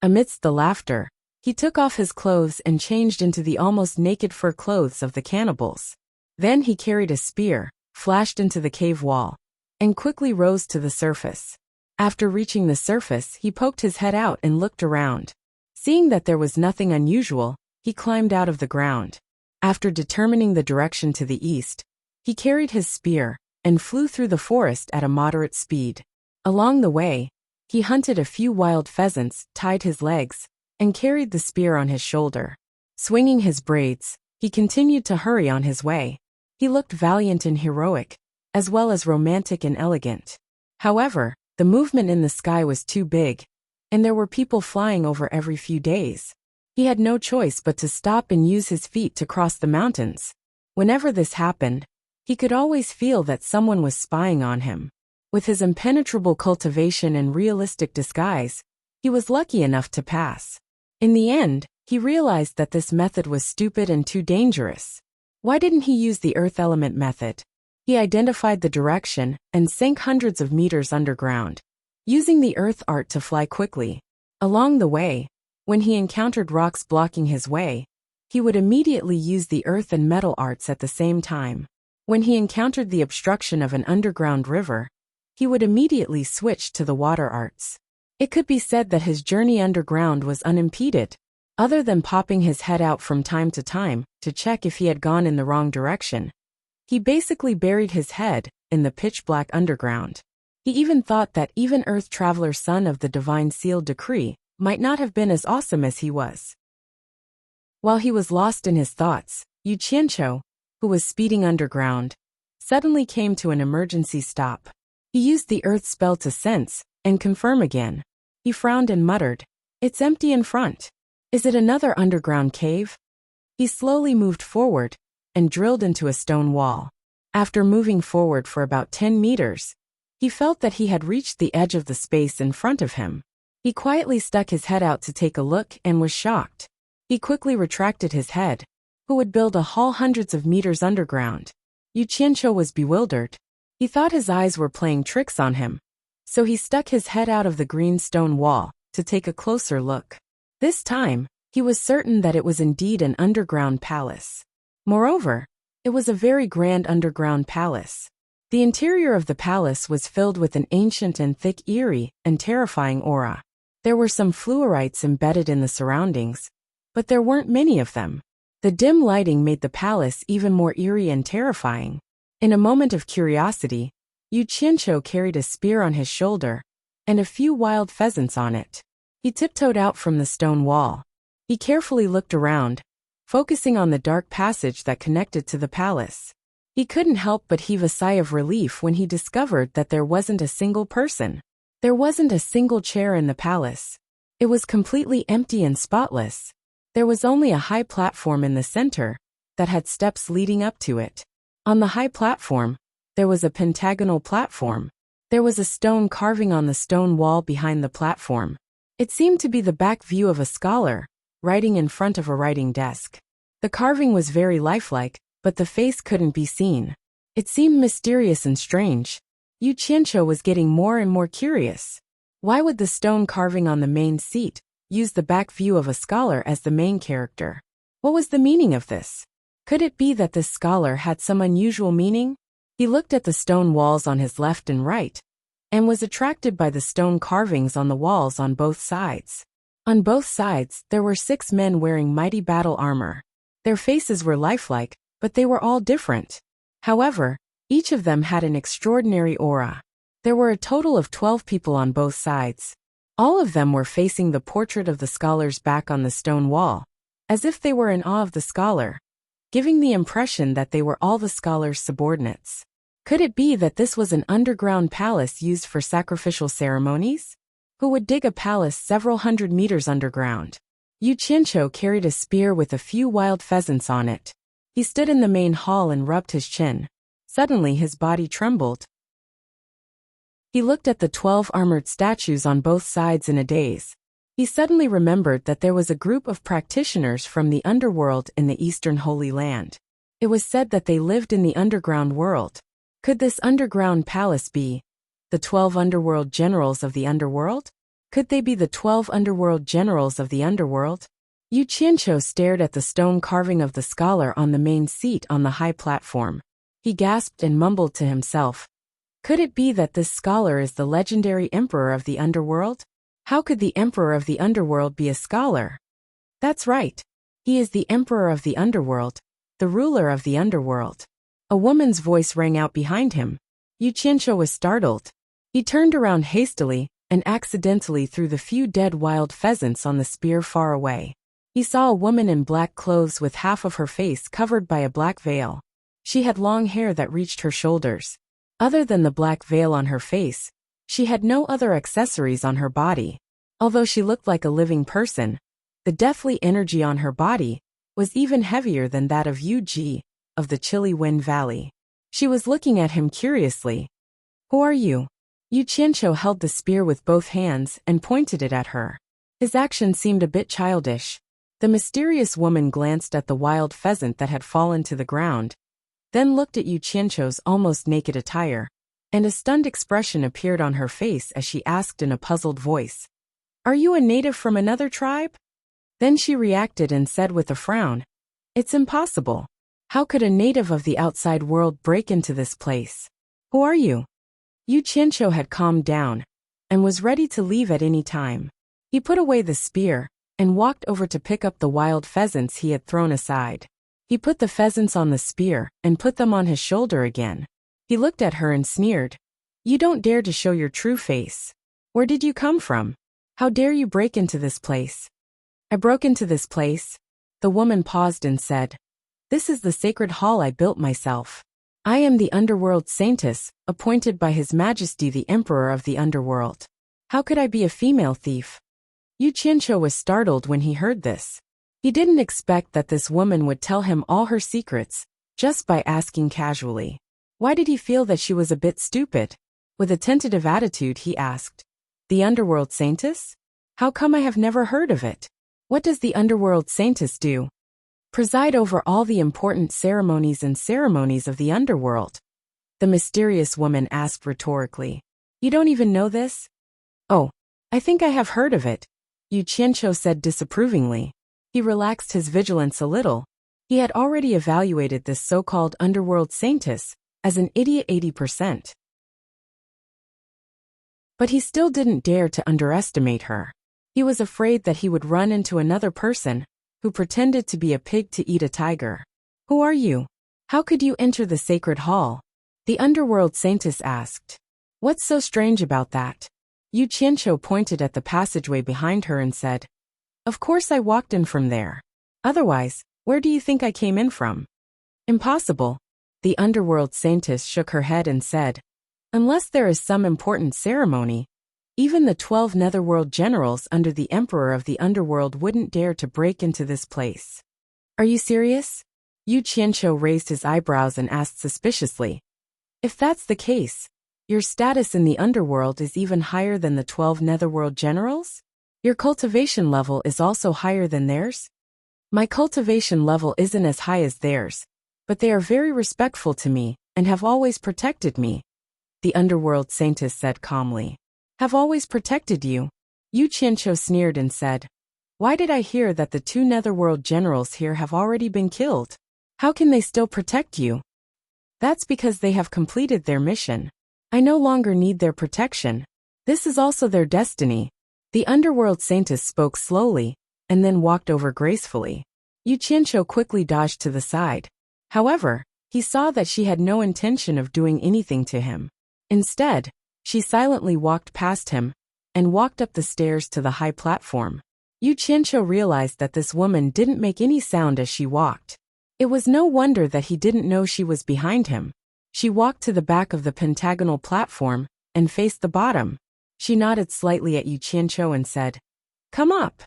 Amidst the laughter, he took off his clothes and changed into the almost naked fur clothes of the cannibals. Then he carried a spear, flashed into the cave wall, and quickly rose to the surface. After reaching the surface, he poked his head out and looked around. Seeing that there was nothing unusual, he climbed out of the ground. After determining the direction to the east, he carried his spear and flew through the forest at a moderate speed. Along the way, he hunted a few wild pheasants, tied his legs, and carried the spear on his shoulder. Swinging his braids, he continued to hurry on his way. He looked valiant and heroic, as well as romantic and elegant. However, the movement in the sky was too big, and there were people flying over every few days. He had no choice but to stop and use his feet to cross the mountains. Whenever this happened, he could always feel that someone was spying on him. With his impenetrable cultivation and realistic disguise, he was lucky enough to pass. In the end, he realized that this method was stupid and too dangerous. Why didn't he use the earth element method? He identified the direction and sank hundreds of meters underground, using the earth art to fly quickly. Along the way, when he encountered rocks blocking his way, he would immediately use the earth and metal arts at the same time. When he encountered the obstruction of an underground river, he would immediately switch to the water arts. It could be said that his journey underground was unimpeded, other than popping his head out from time to check if he had gone in the wrong direction. He basically buried his head in the pitch-black underground. He even thought that even Earth Traveler, son of the divine sealed decree, might not have been as awesome as he was. While he was lost in his thoughts, Yu Qianqiu, who was speeding underground, suddenly came to an emergency stop. He used the earth spell to sense and confirm again. He frowned and muttered, "It's empty in front. Is it another underground cave?" He slowly moved forward and drilled into a stone wall. After moving forward for about 10 meters, He felt that he had reached the edge of the space in front of him. He quietly stuck his head out to take a look and was shocked. He quickly retracted his head. Who would build a hall hundreds of meters underground? Yu Qianqiu was bewildered. He thought his eyes were playing tricks on him. So he stuck his head out of the green stone wall to take a closer look. This time, he was certain that it was indeed an underground palace. Moreover, it was a very grand underground palace. The interior of the palace was filled with an ancient and thick, eerie, and terrifying aura. There were some fluorites embedded in the surroundings, but there weren't many of them. The dim lighting made the palace even more eerie and terrifying. In a moment of curiosity, Yu Qianqiu carried a spear on his shoulder and a few wild pheasants on it. He tiptoed out from the stone wall. He carefully looked around, focusing on the dark passage that connected to the palace. He couldn't help but heave a sigh of relief when he discovered that there wasn't a single person. There wasn't a single chair in the palace. It was completely empty and spotless. There was only a high platform in the center that had steps leading up to it. On the high platform, there was a pentagonal platform. There was a stone carving on the stone wall behind the platform. It seemed to be the back view of a scholar, writing in front of a writing desk. The carving was very lifelike, but the face couldn't be seen. It seemed mysterious and strange. Yu Qianqiu was getting more and more curious. Why would the stone carving on the main seat use the back view of a scholar as the main character? What was the meaning of this? Could it be that this scholar had some unusual meaning? He looked at the stone walls on his left and right, and was attracted by the stone carvings on the walls on both sides. On both sides, there were 6 men wearing mighty battle armor. Their faces were lifelike, but they were all different. However, each of them had an extraordinary aura. There were a total of 12 people on both sides. All of them were facing the portrait of the scholar's back on the stone wall, as if they were in awe of the scholar, giving the impression that they were all the scholar's subordinates. Could it be that this was an underground palace used for sacrificial ceremonies? Who would dig a palace several hundred meters underground? Yu Qianqiu carried a spear with a few wild pheasants on it. He stood in the main hall and rubbed his chin. Suddenly his body trembled. He looked at the 12 armored statues on both sides in a daze. He suddenly remembered that there was a group of practitioners from the underworld in the Eastern Holy Land. It was said that they lived in the underground world. Could this underground palace be the 12 underworld generals of the underworld? Could they be the 12 underworld generals of the underworld? Yu Qianqiu stared at the stone carving of the scholar on the main seat on the high platform. He gasped and mumbled to himself. Could it be that this scholar is the legendary emperor of the underworld? How could the emperor of the underworld be a scholar? That's right. He is the emperor of the underworld, the ruler of the underworld. A woman's voice rang out behind him. Yu Qianqiu was startled. He turned around hastily and accidentally threw the few dead wild pheasants on the spear far away. He saw a woman in black clothes with half of her face covered by a black veil. She had long hair that reached her shoulders. Other than the black veil on her face, she had no other accessories on her body. Although she looked like a living person, the deathly energy on her body was even heavier than that of Yu Ji of the Chilly Wind Valley. She was looking at him curiously. Who are you? Yu Qianqiu held the spear with both hands and pointed it at her. His action seemed a bit childish. The mysterious woman glanced at the wild pheasant that had fallen to the ground, then looked at Yu Qianqiu's almost naked attire, and a stunned expression appeared on her face as she asked in a puzzled voice, "Are you a native from another tribe?" Then she reacted and said with a frown, "It's impossible. How could a native of the outside world break into this place? Who are you?" Yu Qianqiu had calmed down and was ready to leave at any time. He put away the spear and walked over to pick up the wild pheasants he had thrown aside. He put the pheasants on the spear and put them on his shoulder again. He looked at her and sneered, "You don't dare to show your true face. Where did you come from? How dare you break into this place?" "I broke into this place." The woman paused and said, "This is the sacred hall I built myself. I am the underworld saintess, appointed by His Majesty the Emperor of the underworld. How could I be a female thief?" Yu Qianqiu was startled when he heard this. He didn't expect that this woman would tell him all her secrets, just by asking casually. Why did he feel that she was a bit stupid? With a tentative attitude, he asked, "The underworld saintess? How come I have never heard of it? What does the underworld saintess do?" "Preside over all the important ceremonies of the underworld," the mysterious woman asked rhetorically. "You don't even know this?" "Oh, I think I have heard of it," Yu Qianqiu said disapprovingly. He relaxed his vigilance a little. He had already evaluated this so-called underworld saintess as an idiot 80%. But he still didn't dare to underestimate her. He was afraid that he would run into another person who pretended to be a pig to eat a tiger. "Who are you? How could you enter the sacred hall?" the underworld saintess asked. "What's so strange about that?" Yu Qianqiu pointed at the passageway behind her and said, "Of course I walked in from there. Otherwise, where do you think I came in from?" "Impossible." The underworld saintess shook her head and said, "Unless there is some important ceremony, even the 12 netherworld generals under the emperor of the underworld wouldn't dare to break into this place." "Are you serious?" Yu Qianqiu raised his eyebrows and asked suspiciously. "If that's the case, your status in the underworld is even higher than the 12 netherworld generals? Your cultivation level is also higher than theirs?" "My cultivation level isn't as high as theirs, but they are very respectful to me and have always protected me," the underworld saintess said calmly. "Have always protected you?" Yu Qianqiu sneered and said, "Why did I hear that the 2 netherworld generals here have already been killed? How can they still protect you?" "That's because they have completed their mission. I no longer need their protection. This is also their destiny." The underworld saintess spoke slowly and then walked over gracefully. Yu Qianqiu quickly dodged to the side. However, he saw that she had no intention of doing anything to him. Instead, she silently walked past him and walked up the stairs to the high platform. Yu Qianqiu realized that this woman didn't make any sound as she walked. It was no wonder that he didn't know she was behind him. She walked to the back of the pentagonal platform and faced the bottom. She nodded slightly at Yu Qianqiu and said, "Come up."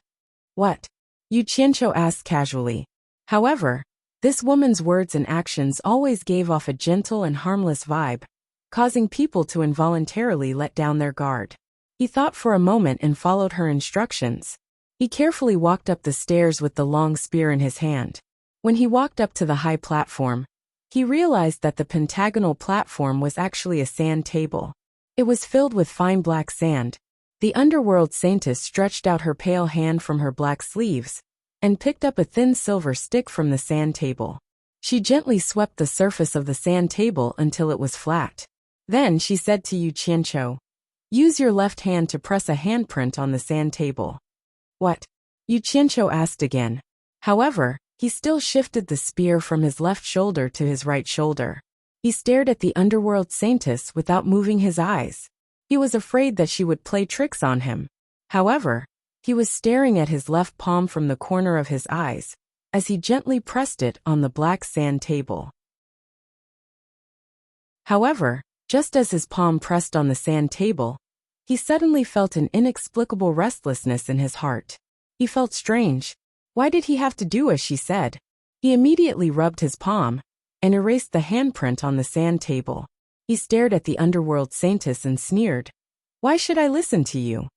"What?" Yu Qianqiu asked casually. However, this woman's words and actions always gave off a gentle and harmless vibe, causing people to involuntarily let down their guard. He thought for a moment and followed her instructions. He carefully walked up the stairs with the long spear in his hand. When he walked up to the high platform, he realized that the pentagonal platform was actually a sand table. It was filled with fine black sand. The underworld saintess stretched out her pale hand from her black sleeves and picked up a thin silver stick from the sand table. She gently swept the surface of the sand table until it was flat. Then she said to Yu Qianqiu, "Use your left hand to press a handprint on the sand table." "What?" Yu Qianqiu asked again. However, he still shifted the spear from his left shoulder to his right shoulder. He stared at the underworld saintess without moving his eyes. He was afraid that she would play tricks on him. However, he was staring at his left palm from the corner of his eyes as he gently pressed it on the black sand table. However, just as his palm pressed on the sand table, he suddenly felt an inexplicable restlessness in his heart. He felt strange. Why did he have to do as she said? He immediately rubbed his palm and erased the handprint on the sand table. He stared at the underworld saintess and sneered, "Why should I listen to you?"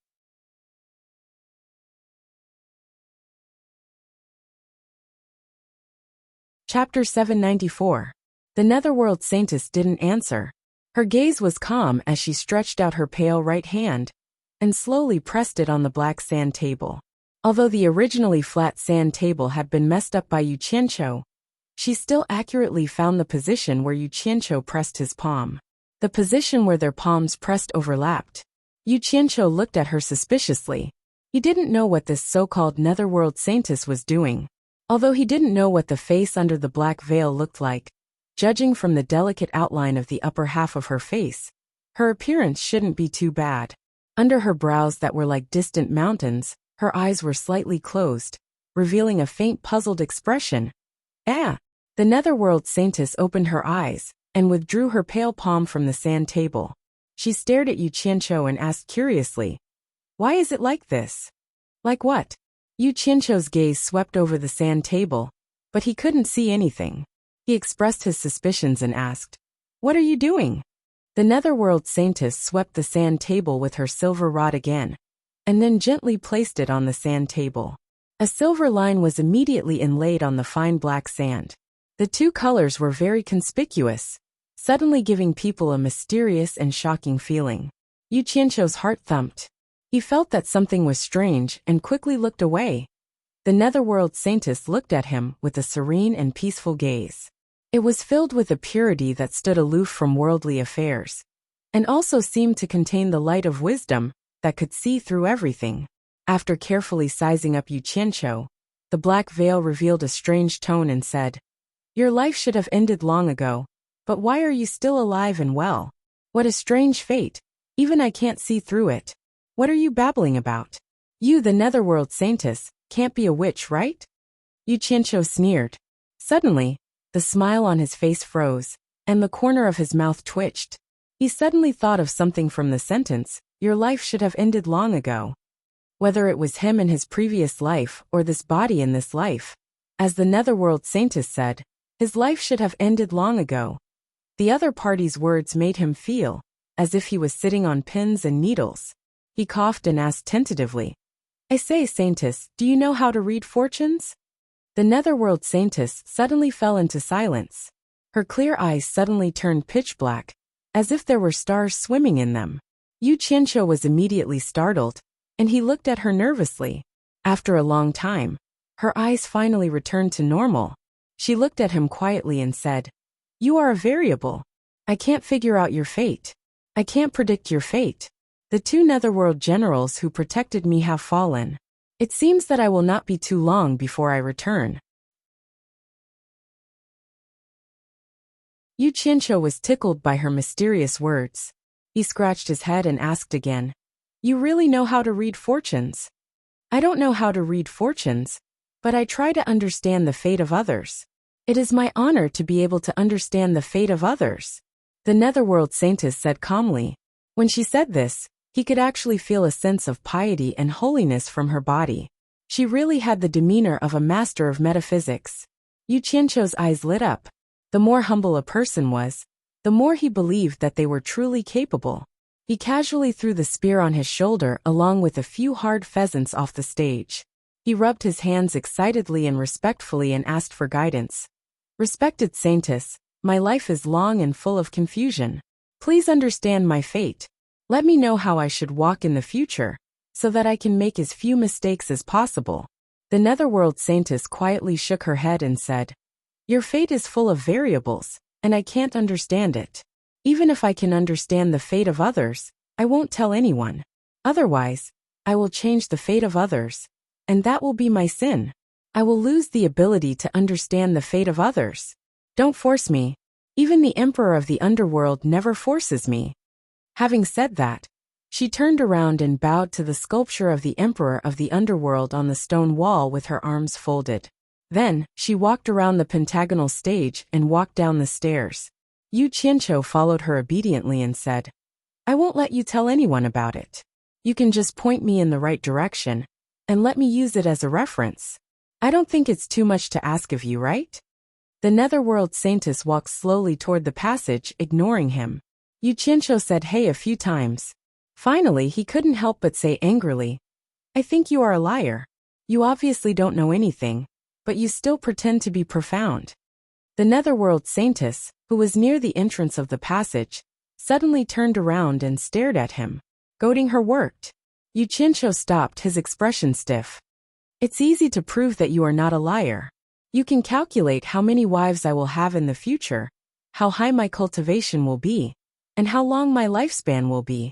Chapter 794. The netherworld saintess didn't answer. Her gaze was calm as she stretched out her pale right hand and slowly pressed it on the black sand table. Although the originally flat sand table had been messed up by Yu Qianqiu, she still accurately found the position where Yu Qianqiu pressed his palm. The position where their palms pressed overlapped. Yu Qianqiu looked at her suspiciously. He didn't know what this so-called netherworld saintess was doing. Although he didn't know what the face under the black veil looked like, judging from the delicate outline of the upper half of her face, her appearance shouldn't be too bad. Under her brows that were like distant mountains, her eyes were slightly closed, revealing a faint puzzled expression. "Ah!" The netherworld saintess opened her eyes and withdrew her pale palm from the sand table. She stared at Yu Qianqiu and asked curiously, "Why is it like this?" "Like what?" Yu Qianqiu's gaze swept over the sand table, but he couldn't see anything. He expressed his suspicions and asked, "What are you doing?" The netherworld saintess swept the sand table with her silver rod again, and then gently placed it on the sand table. A silver line was immediately inlaid on the fine black sand. The two colors were very conspicuous, suddenly giving people a mysterious and shocking feeling. Yu Qianqiu's heart thumped. He felt that something was strange and quickly looked away. The netherworld saintess looked at him with a serene and peaceful gaze. It was filled with a purity that stood aloof from worldly affairs, and also seemed to contain the light of wisdom that could see through everything. After carefully sizing up Yu Qianqiu, the black veil revealed a strange tone and said, "Your life should have ended long ago, but why are you still alive and well? What a strange fate. Even I can't see through it. What are you babbling about? You, the netherworld saintess, can't be a witch, right?" Yu Qianqiu sneered. Suddenly, the smile on his face froze, and the corner of his mouth twitched. He suddenly thought of something from the sentence, "Your life should have ended long ago." Whether it was him in his previous life or this body in this life, as the netherworld saintess said, his life should have ended long ago. The other party's words made him feel as if he was sitting on pins and needles. He coughed and asked tentatively, "I say, saintess, do you know how to read fortunes?" The netherworld saintess suddenly fell into silence. Her clear eyes suddenly turned pitch black, as if there were stars swimming in them. Yu Qianqiu was immediately startled, and he looked at her nervously. After a long time, her eyes finally returned to normal. She looked at him quietly and said, "You are a variable. I can't figure out your fate. I can't predict your fate. The two netherworld generals who protected me have fallen. It seems that I will not be too long before I return." Yu Qianqiu was tickled by her mysterious words. He scratched his head and asked again, "You really know how to read fortunes?" "I don't know how to read fortunes, but I try to understand the fate of others. It is my honor to be able to understand the fate of others," the netherworld saintess said calmly. When she said this, he could actually feel a sense of piety and holiness from her body. She really had the demeanor of a master of metaphysics. Yu Qianqiu's eyes lit up. The more humble a person was, the more he believed that they were truly capable. He casually threw the spear on his shoulder along with a few hard pheasants off the stage. He rubbed his hands excitedly and respectfully and asked for guidance. "Respected saintess, my life is long and full of confusion. Please understand my fate. Let me know how I should walk in the future, so that I can make as few mistakes as possible." The netherworld saintess quietly shook her head and said, "Your fate is full of variables, and I can't understand it. Even if I can understand the fate of others, I won't tell anyone. Otherwise, I will change the fate of others, and that will be my sin. I will lose the ability to understand the fate of others. Don't force me. Even the emperor of the underworld never forces me." Having said that, she turned around and bowed to the sculpture of the emperor of the underworld on the stone wall with her arms folded. Then, she walked around the pentagonal stage and walked down the stairs. Yu Qianqiu followed her obediently and said, "I won't let you tell anyone about it. You can just point me in the right direction, and let me use it as a reference. I don't think it's too much to ask of you, right?" The netherworld saintess walked slowly toward the passage, ignoring him. Yu Qianqiu said hey a few times. Finally, he couldn't help but say angrily, "I think you are a liar. You obviously don't know anything, but you still pretend to be profound." The netherworld saintess, who was near the entrance of the passage, suddenly turned around and stared at him. Goading her worked. Yu Qianqiu stopped, his expression stiff. "It's easy to prove that you are not a liar. You can calculate how many wives I will have in the future, how high my cultivation will be, and how long my lifespan will be."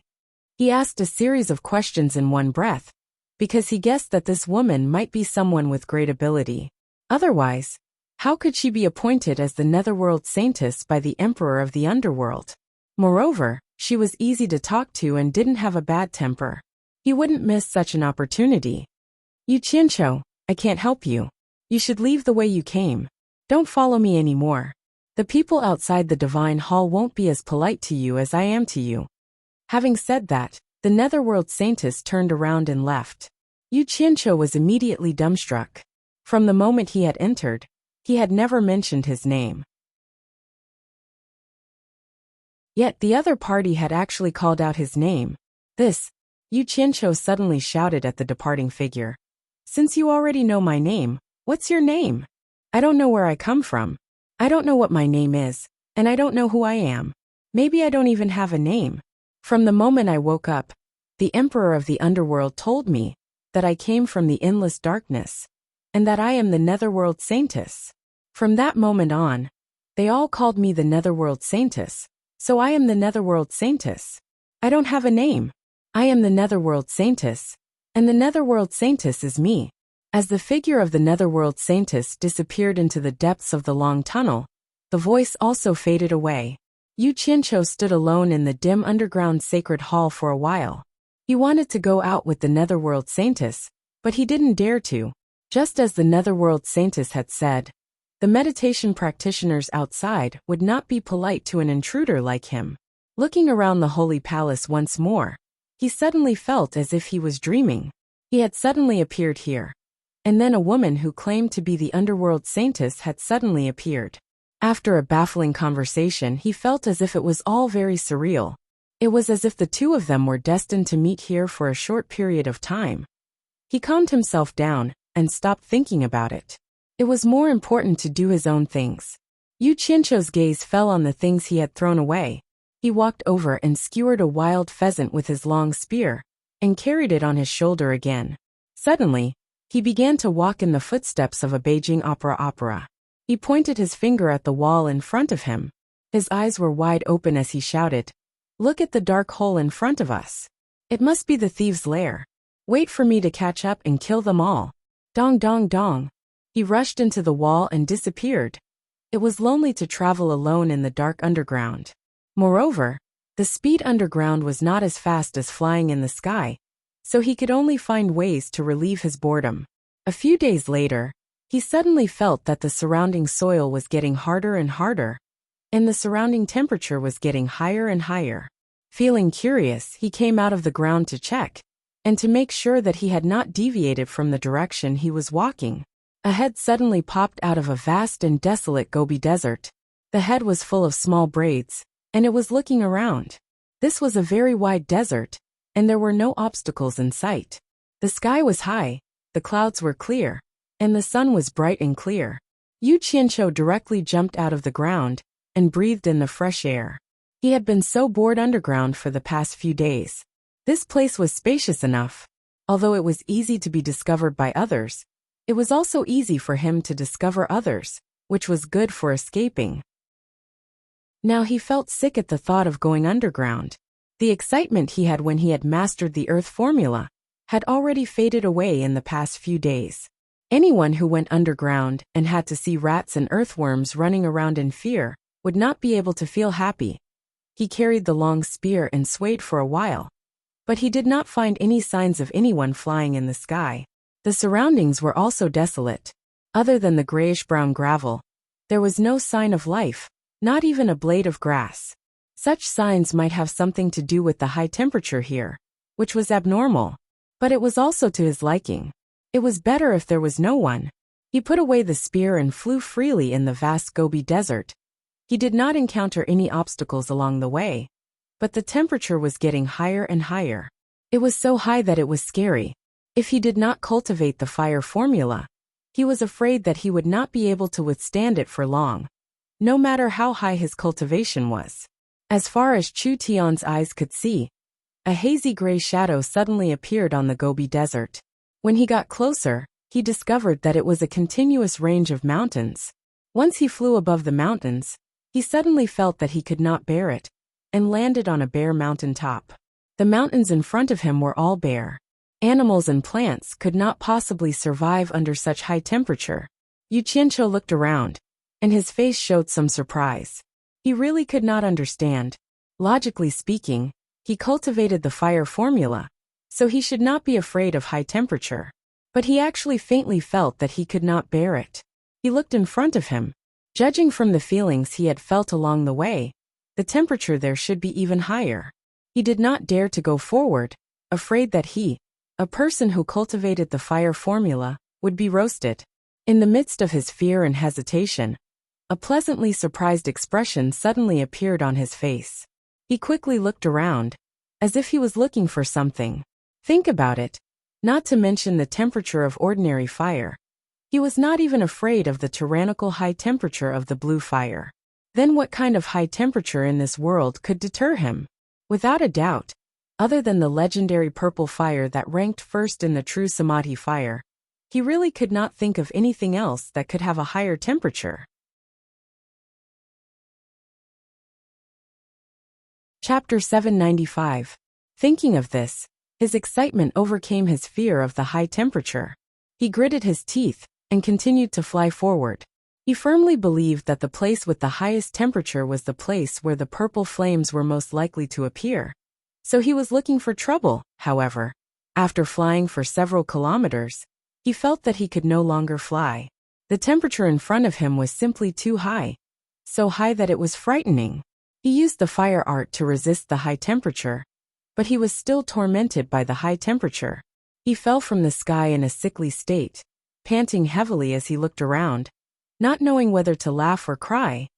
He asked a series of questions in one breath, because he guessed that this woman might be someone with great ability. Otherwise, how could she be appointed as the netherworld saintess by the emperor of the underworld? Moreover, she was easy to talk to and didn't have a bad temper. He wouldn't miss such an opportunity. "Yu Qianqiu, I can't help you. You should leave the way you came. Don't follow me anymore. The people outside the divine hall won't be as polite to you as I am to you." Having said that, the netherworld saintess turned around and left. Yu Qianqiu was immediately dumbstruck. From the moment he had entered, he had never mentioned his name. Yet the other party had actually called out his name. This, Yu Qianqiu suddenly shouted at the departing figure. Since you already know my name, what's your name? I don't know where I come from. I don't know what my name is, and I don't know who I am. Maybe I don't even have a name. From the moment I woke up, the Emperor of the Underworld told me that I came from the endless darkness, and that I am the Netherworld Saintess. From that moment on, they all called me the Netherworld Saintess, so I am the Netherworld Saintess. I don't have a name. I am the Netherworld Saintess, and the Netherworld Saintess is me. As the figure of the Netherworld Saintess disappeared into the depths of the long tunnel, the voice also faded away. Yu Qianqiu stood alone in the dim underground sacred hall for a while. He wanted to go out with the Netherworld Saintess, but he didn't dare to. Just as the Netherworld Saintess had said, the meditation practitioners outside would not be polite to an intruder like him. Looking around the holy palace once more, he suddenly felt as if he was dreaming. He had suddenly appeared here. And then a woman who claimed to be the Underworld Saintess had suddenly appeared. After a baffling conversation, he felt as if it was all very surreal. It was as if the two of them were destined to meet here for a short period of time. He calmed himself down and stopped thinking about it. It was more important to do his own things. Yu Qianqiu's gaze fell on the things he had thrown away. He walked over and skewered a wild pheasant with his long spear, and carried it on his shoulder again. Suddenly, he began to walk in the footsteps of a Beijing opera. He pointed his finger at the wall in front of him. His eyes were wide open as he shouted, "Look at the dark hole in front of us. It must be the thieves' lair. Wait for me to catch up and kill them all." Dong dong dong. He rushed into the wall and disappeared. It was lonely to travel alone in the dark underground. Moreover, the speed underground was not as fast as flying in the sky, so he could only find ways to relieve his boredom. A few days later, he suddenly felt that the surrounding soil was getting harder and harder, and the surrounding temperature was getting higher and higher. Feeling curious, he came out of the ground to check, and to make sure that he had not deviated from the direction he was walking. A head suddenly popped out of a vast and desolate Gobi Desert. The head was full of small braids, and it was looking around. This was a very wide desert, and there were no obstacles in sight. The sky was high, the clouds were clear, and the sun was bright and clear. Yu Qianqiu directly jumped out of the ground and breathed in the fresh air. He had been so bored underground for the past few days. This place was spacious enough. Although it was easy to be discovered by others, it was also easy for him to discover others, which was good for escaping. Now he felt sick at the thought of going underground. The excitement he had when he had mastered the Earth formula had already faded away in the past few days. Anyone who went underground and had to see rats and earthworms running around in fear would not be able to feel happy. He carried the long spear and swayed for a while, but he did not find any signs of anyone flying in the sky. The surroundings were also desolate. Other than the grayish-brown gravel, there was no sign of life, not even a blade of grass. Such signs might have something to do with the high temperature here, which was abnormal, but it was also to his liking. It was better if there was no one. He put away the spear and flew freely in the vast Gobi Desert. He did not encounter any obstacles along the way, but the temperature was getting higher and higher. It was so high that it was scary. If he did not cultivate the fire formula, he was afraid that he would not be able to withstand it for long, no matter how high his cultivation was. As far as Chu Tian's eyes could see, a hazy gray shadow suddenly appeared on the Gobi Desert. When he got closer, he discovered that it was a continuous range of mountains. Once he flew above the mountains, he suddenly felt that he could not bear it, and landed on a bare mountain top. The mountains in front of him were all bare. Animals and plants could not possibly survive under such high temperature. Yu Qianqiu looked around, and his face showed some surprise. He really could not understand. Logically speaking, he cultivated the fire formula, so he should not be afraid of high temperature. But he actually faintly felt that he could not bear it. He looked in front of him. Judging from the feelings he had felt along the way, the temperature there should be even higher. He did not dare to go forward, afraid that he, a person who cultivated the fire formula, would be roasted. In the midst of his fear and hesitation, a pleasantly surprised expression suddenly appeared on his face. He quickly looked around, as if he was looking for something. Think about it. Not to mention the temperature of ordinary fire. He was not even afraid of the tyrannical high temperature of the blue fire. Then what kind of high temperature in this world could deter him? Without a doubt, other than the legendary purple fire that ranked first in the true Samadhi fire, he really could not think of anything else that could have a higher temperature. Chapter 795. Thinking of this, his excitement overcame his fear of the high temperature. He gritted his teeth and continued to fly forward. He firmly believed that the place with the highest temperature was the place where the purple flames were most likely to appear. So he was looking for trouble. However, after flying for several kilometers, he felt that he could no longer fly. The temperature in front of him was simply too high, so high that it was frightening. He used the fire art to resist the high temperature, but he was still tormented by the high temperature. He fell from the sky in a sickly state, panting heavily as he looked around, not knowing whether to laugh or cry.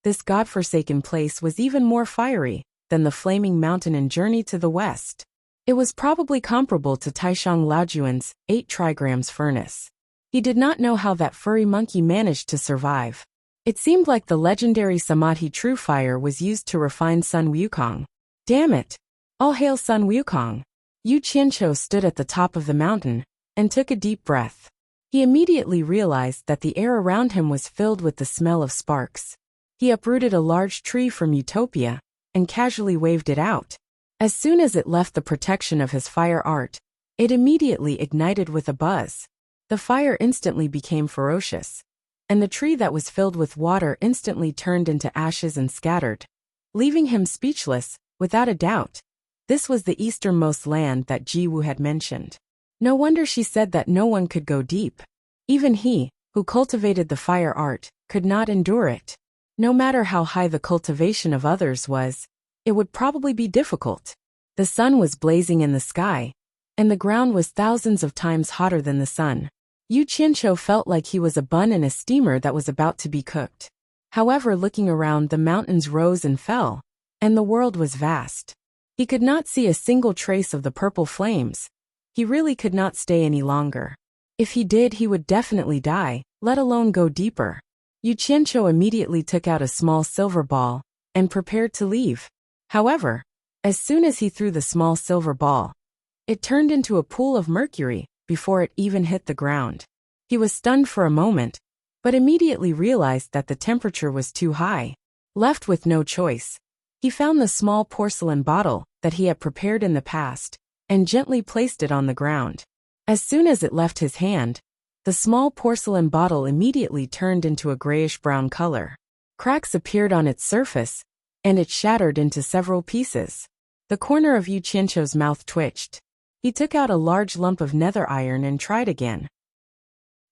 This godforsaken place was even more fiery than the flaming mountain in Journey to the West. It was probably comparable to Taishang Laojuan's 8 trigrams furnace. He did not know how that furry monkey managed to survive. It seemed like the legendary Samadhi true fire was used to refine Sun Wukong. Damn it! All hail Sun Wukong! Yu Qianqiu stood at the top of the mountain and took a deep breath. He immediately realized that the air around him was filled with the smell of sparks. He uprooted a large tree from Utopia and casually waved it out. As soon as it left the protection of his fire art, it immediately ignited with a buzz. The fire instantly became ferocious, and the tree that was filled with water instantly turned into ashes and scattered, leaving him speechless. Without a doubt, this was the easternmost land that Ji Wu had mentioned. No wonder she said that no one could go deep. Even he, who cultivated the fire art, could not endure it. No matter how high the cultivation of others was, it would probably be difficult. The sun was blazing in the sky, and the ground was thousands of times hotter than the sun. Yu Qianqiu felt like he was a bun in a steamer that was about to be cooked. However, looking around, the mountains rose and fell, and the world was vast. He could not see a single trace of the purple flames. He really could not stay any longer. If he did, he would definitely die, let alone go deeper. Yu Qianqiu immediately took out a small silver ball and prepared to leave. However, as soon as he threw the small silver ball, it turned into a pool of mercury before it even hit the ground. He was stunned for a moment, but immediately realized that the temperature was too high. Left with no choice, he found the small porcelain bottle that he had prepared in the past and gently placed it on the ground. As soon as it left his hand, the small porcelain bottle immediately turned into a grayish-brown color. Cracks appeared on its surface, and it shattered into several pieces. The corner of Yu Qianqiu's mouth twitched. He took out a large lump of nether iron and tried again.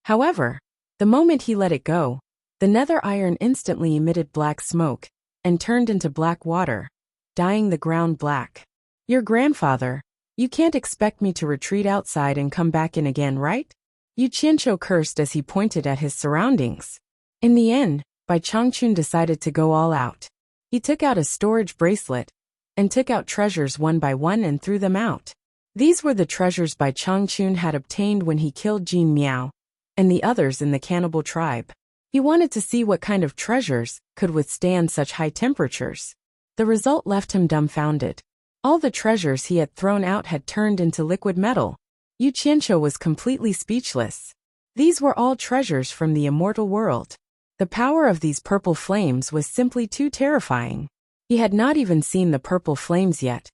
However, the moment he let it go, the nether iron instantly emitted black smoke and turned into black water, dyeing the ground black. Your grandfather, you can't expect me to retreat outside and come back in again, right? Yu Qianqiu cursed as he pointed at his surroundings. In the end, Bai Changchun decided to go all out. He took out a storage bracelet and took out treasures one by one and threw them out. These were the treasures Bai Changchun had obtained when he killed Jin Miao and the others in the cannibal tribe. He wanted to see what kind of treasures could withstand such high temperatures. The result left him dumbfounded. All the treasures he had thrown out had turned into liquid metal. Yu Qianqiu was completely speechless. These were all treasures from the immortal world. The power of these purple flames was simply too terrifying. He had not even seen the purple flames yet,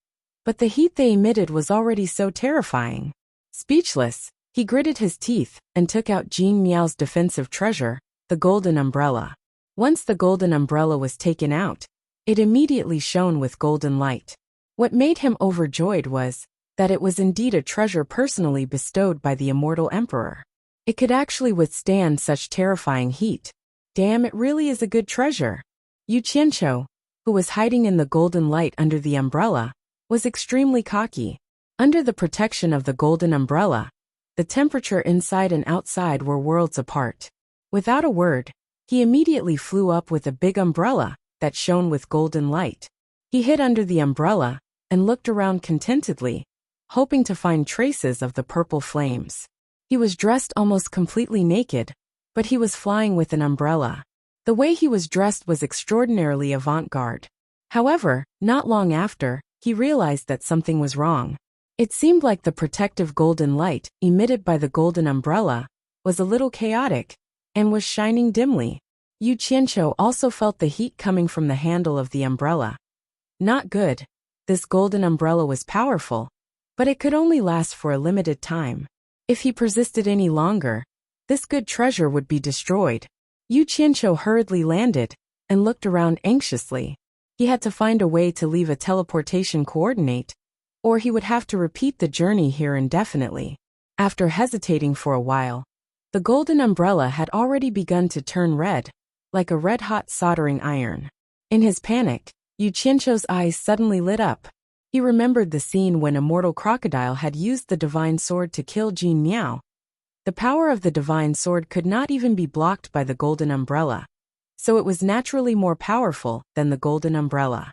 but the heat they emitted was already so terrifying. Speechless, he gritted his teeth and took out Jin Miao's defensive treasure, the golden umbrella. Once the golden umbrella was taken out, it immediately shone with golden light. What made him overjoyed was that it was indeed a treasure personally bestowed by the immortal emperor. It could actually withstand such terrifying heat. Damn, it really is a good treasure. Yu Qianqiu, who was hiding in the golden light under the umbrella, was extremely cocky. Under the protection of the golden umbrella, the temperature inside and outside were worlds apart. Without a word, he immediately flew up with a big umbrella that shone with golden light. He He hid under the umbrella and looked around contentedly, hoping to find traces of the purple flames. He was dressed almost completely naked, but he was flying with an umbrella. The way he was dressed was extraordinarily avant-garde. However, not long after, he realized that something was wrong. It seemed like the protective golden light, emitted by the golden umbrella, was a little chaotic, and was shining dimly. Yu Qianqiu also felt the heat coming from the handle of the umbrella. Not good. This golden umbrella was powerful, but it could only last for a limited time. If he persisted any longer, this good treasure would be destroyed. Yu Qianqiu hurriedly landed and looked around anxiously. He had to find a way to leave a teleportation coordinate, or he would have to repeat the journey here indefinitely. After hesitating for a while, the golden umbrella had already begun to turn red, like a red-hot soldering iron. In his panic, Yu Qianqiu's eyes suddenly lit up. He remembered the scene when immortal crocodile had used the divine sword to kill Jin Miao. The power of the divine sword could not even be blocked by the golden umbrella, so it was naturally more powerful than the golden umbrella.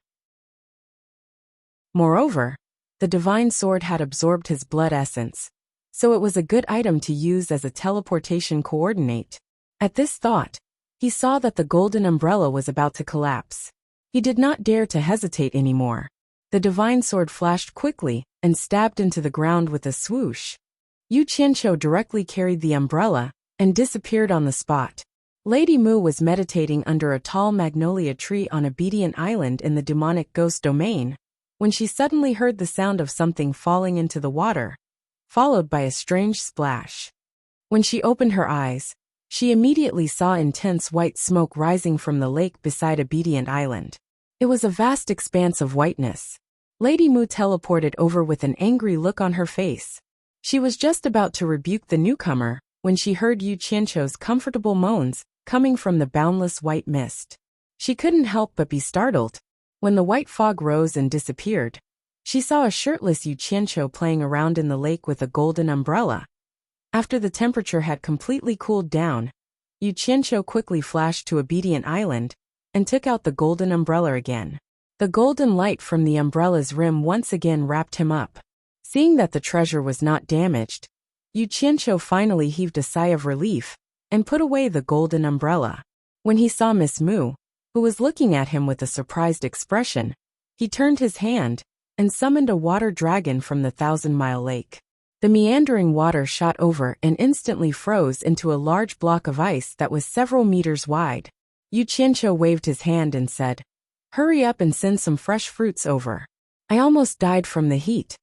Moreover, the divine sword had absorbed his blood essence, so it was a good item to use as a teleportation coordinate. At this thought, he saw that the golden umbrella was about to collapse. He did not dare to hesitate anymore. The divine sword flashed quickly and stabbed into the ground with a swoosh. Yu Qianqiu directly carried the umbrella and disappeared on the spot. Lady Mu was meditating under a tall magnolia tree on Obedient Island in the demonic ghost domain, when she suddenly heard the sound of something falling into the water, followed by a strange splash. When she opened her eyes, she immediately saw intense white smoke rising from the lake beside Obedient Island. It was a vast expanse of whiteness. Lady Mu teleported over with an angry look on her face. She was just about to rebuke the newcomer when she heard Yu Qianqiu's comfortable moans coming from the boundless white mist. She couldn't help but be startled. When the white fog rose and disappeared, she saw a shirtless Yu Qianqiu playing around in the lake with a golden umbrella. After the temperature had completely cooled down, Yu Qianqiu quickly flashed to Obedient Island and took out the golden umbrella again. The golden light from the umbrella's rim once again wrapped him up. Seeing that the treasure was not damaged, Yu Qianqiu finally heaved a sigh of relief and put away the golden umbrella. When he saw Miss Mu, who was looking at him with a surprised expression, he turned his hand and summoned a water dragon from the 1,000-mile lake. The meandering water shot over and instantly froze into a large block of ice that was several meters wide. Yu Qianqiu waved his hand and said, "Hurry up and send some fresh fruits over. I almost died from the heat."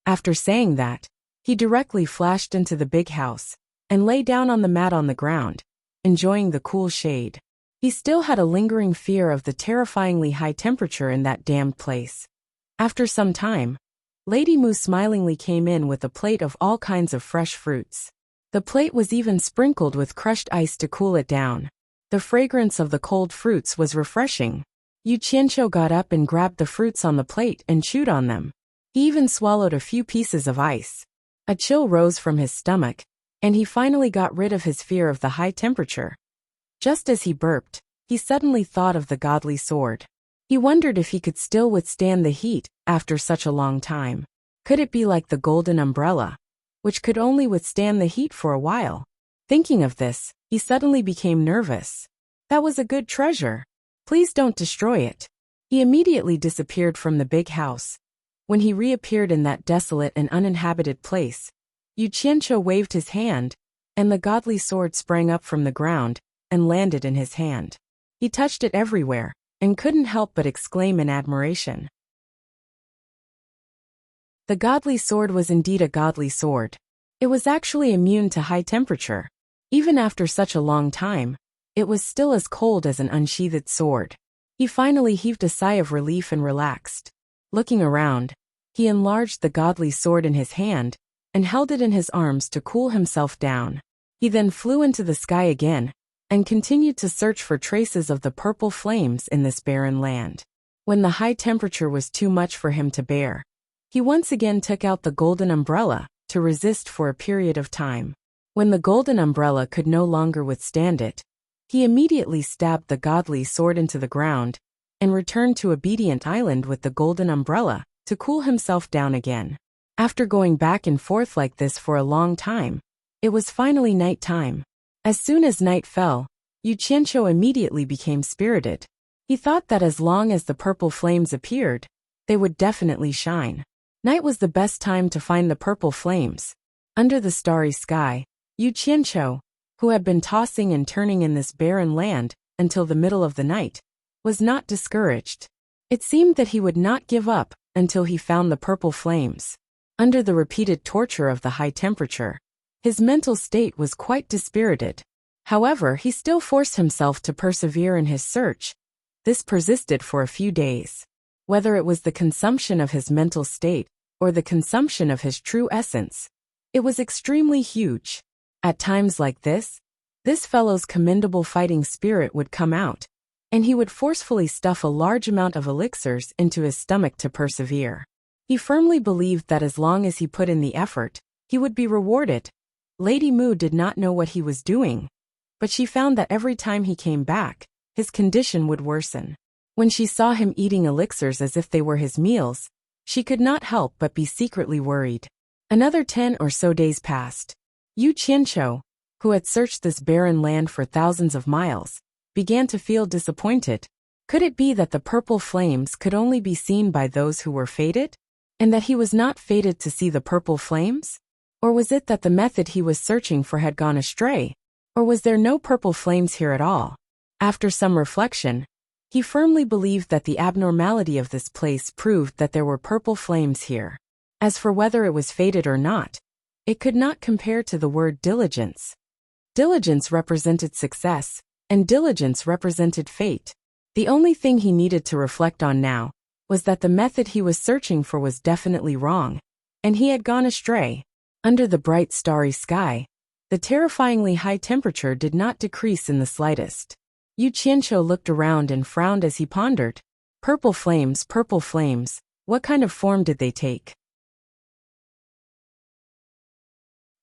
After saying that, he directly flashed into the big house and lay down on the mat on the ground, enjoying the cool shade. He still had a lingering fear of the terrifyingly high temperature in that damned place. After some time, Lady Mu smilingly came in with a plate of all kinds of fresh fruits. The plate was even sprinkled with crushed ice to cool it down. The fragrance of the cold fruits was refreshing. Yu Qianqiu got up and grabbed the fruits on the plate and chewed on them. He even swallowed a few pieces of ice. A chill rose from his stomach, and he finally got rid of his fear of the high temperature. Just as he burped, he suddenly thought of the godly sword. He wondered if he could still withstand the heat after such a long time. Could it be like the golden umbrella, which could only withstand the heat for a while? Thinking of this, he suddenly became nervous. That was a good treasure. Please don't destroy it. He immediately disappeared from the big house. When he reappeared in that desolate and uninhabited place, Yu Qianqiu waved his hand, and the godly sword sprang up from the ground and landed in his hand. He touched it everywhere and couldn't help but exclaim in admiration. The godly sword was indeed a godly sword. It was actually immune to high temperature. Even after such a long time, it was still as cold as an unsheathed sword. He finally heaved a sigh of relief and relaxed. Looking around, he enlarged the godly sword in his hand and held it in his arms to cool himself down. He then flew into the sky again and continued to search for traces of the purple flames in this barren land. When the high temperature was too much for him to bear, he once again took out the golden umbrella to resist for a period of time. When the golden umbrella could no longer withstand it, he immediately stabbed the godly sword into the ground and returned to Obedient Island with the golden umbrella to cool himself down again. After going back and forth like this for a long time, it was finally night time. As soon as night fell, Yu Qianqiu immediately became spirited. He thought that as long as the purple flames appeared, they would definitely shine. Night was the best time to find the purple flames. Under the starry sky, Yu Qianqiu, who had been tossing and turning in this barren land until the middle of the night, was not discouraged. It seemed that he would not give up until he found the purple flames. Under the repeated torture of the high temperature, his mental state was quite dispirited. However, he still forced himself to persevere in his search. This persisted for a few days. Whether it was the consumption of his mental state or the consumption of his true essence, it was extremely huge. At times like this fellow's commendable fighting spirit would come out, and he would forcefully stuff a large amount of elixirs into his stomach to persevere. He firmly believed that as long as he put in the effort, he would be rewarded. Lady Mu did not know what he was doing, but she found that every time he came back, his condition would worsen. When she saw him eating elixirs as if they were his meals, she could not help but be secretly worried. Another 10 or so days passed. Yu Qianqiu, who had searched this barren land for thousands of miles, began to feel disappointed. Could it be that the purple flames could only be seen by those who were fated, and that he was not fated to see the purple flames? Or was it that the method he was searching for had gone astray? Or was there no purple flames here at all? After some reflection, he firmly believed that the abnormality of this place proved that there were purple flames here. As for whether it was fated or not, it could not compare to the word diligence. Diligence represented success, and diligence represented fate. The only thing he needed to reflect on now was that the method he was searching for was definitely wrong, and he had gone astray. Under the bright starry sky, the terrifyingly high temperature did not decrease in the slightest. Yu Qianqiu looked around and frowned as he pondered. Purple flames, what kind of form did they take?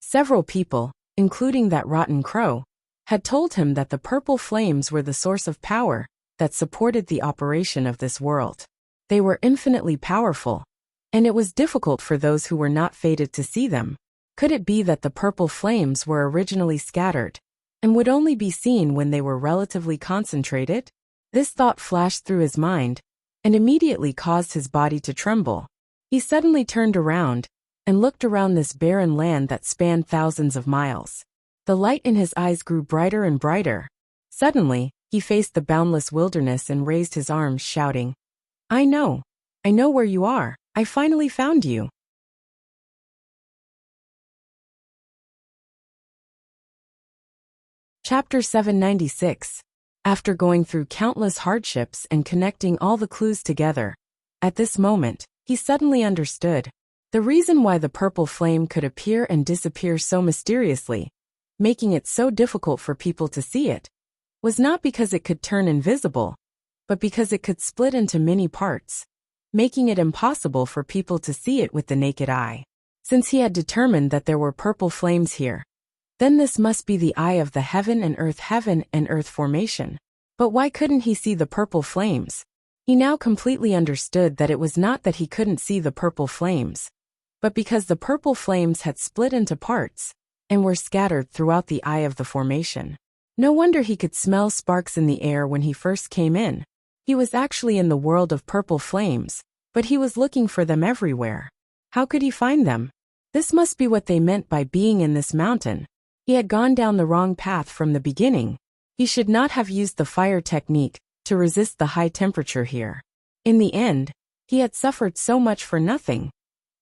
Several people, including that rotten crow, had told him that the purple flames were the source of power that supported the operation of this world. They were infinitely powerful, and it was difficult for those who were not fated to see them. Could it be that the purple flames were originally scattered, and would only be seen when they were relatively concentrated? This thought flashed through his mind, and immediately caused his body to tremble. He suddenly turned around, and looked around this barren land that spanned thousands of miles. The light in his eyes grew brighter and brighter. Suddenly, he faced the boundless wilderness and raised his arms, shouting, I know where you are. I finally found you. Chapter 796. After going through countless hardships and connecting all the clues together, at this moment, he suddenly understood the reason why the purple flame could appear and disappear so mysteriously, making it so difficult for people to see it, was not because it could turn invisible, but because it could split into many parts, making it impossible for people to see it with the naked eye. Since he had determined that there were purple flames here, then this must be the eye of the heaven and earth formation. But why couldn't he see the purple flames? He now completely understood that it was not that he couldn't see the purple flames, but because the purple flames had split into parts and were scattered throughout the eye of the formation. No wonder he could smell sparks in the air when he first came in. He was actually in the world of purple flames, but he was looking for them everywhere. How could he find them? This must be what they meant by being in this mountain. He had gone down the wrong path from the beginning. He should not have used the fire technique to resist the high temperature here. In the end, he had suffered so much for nothing.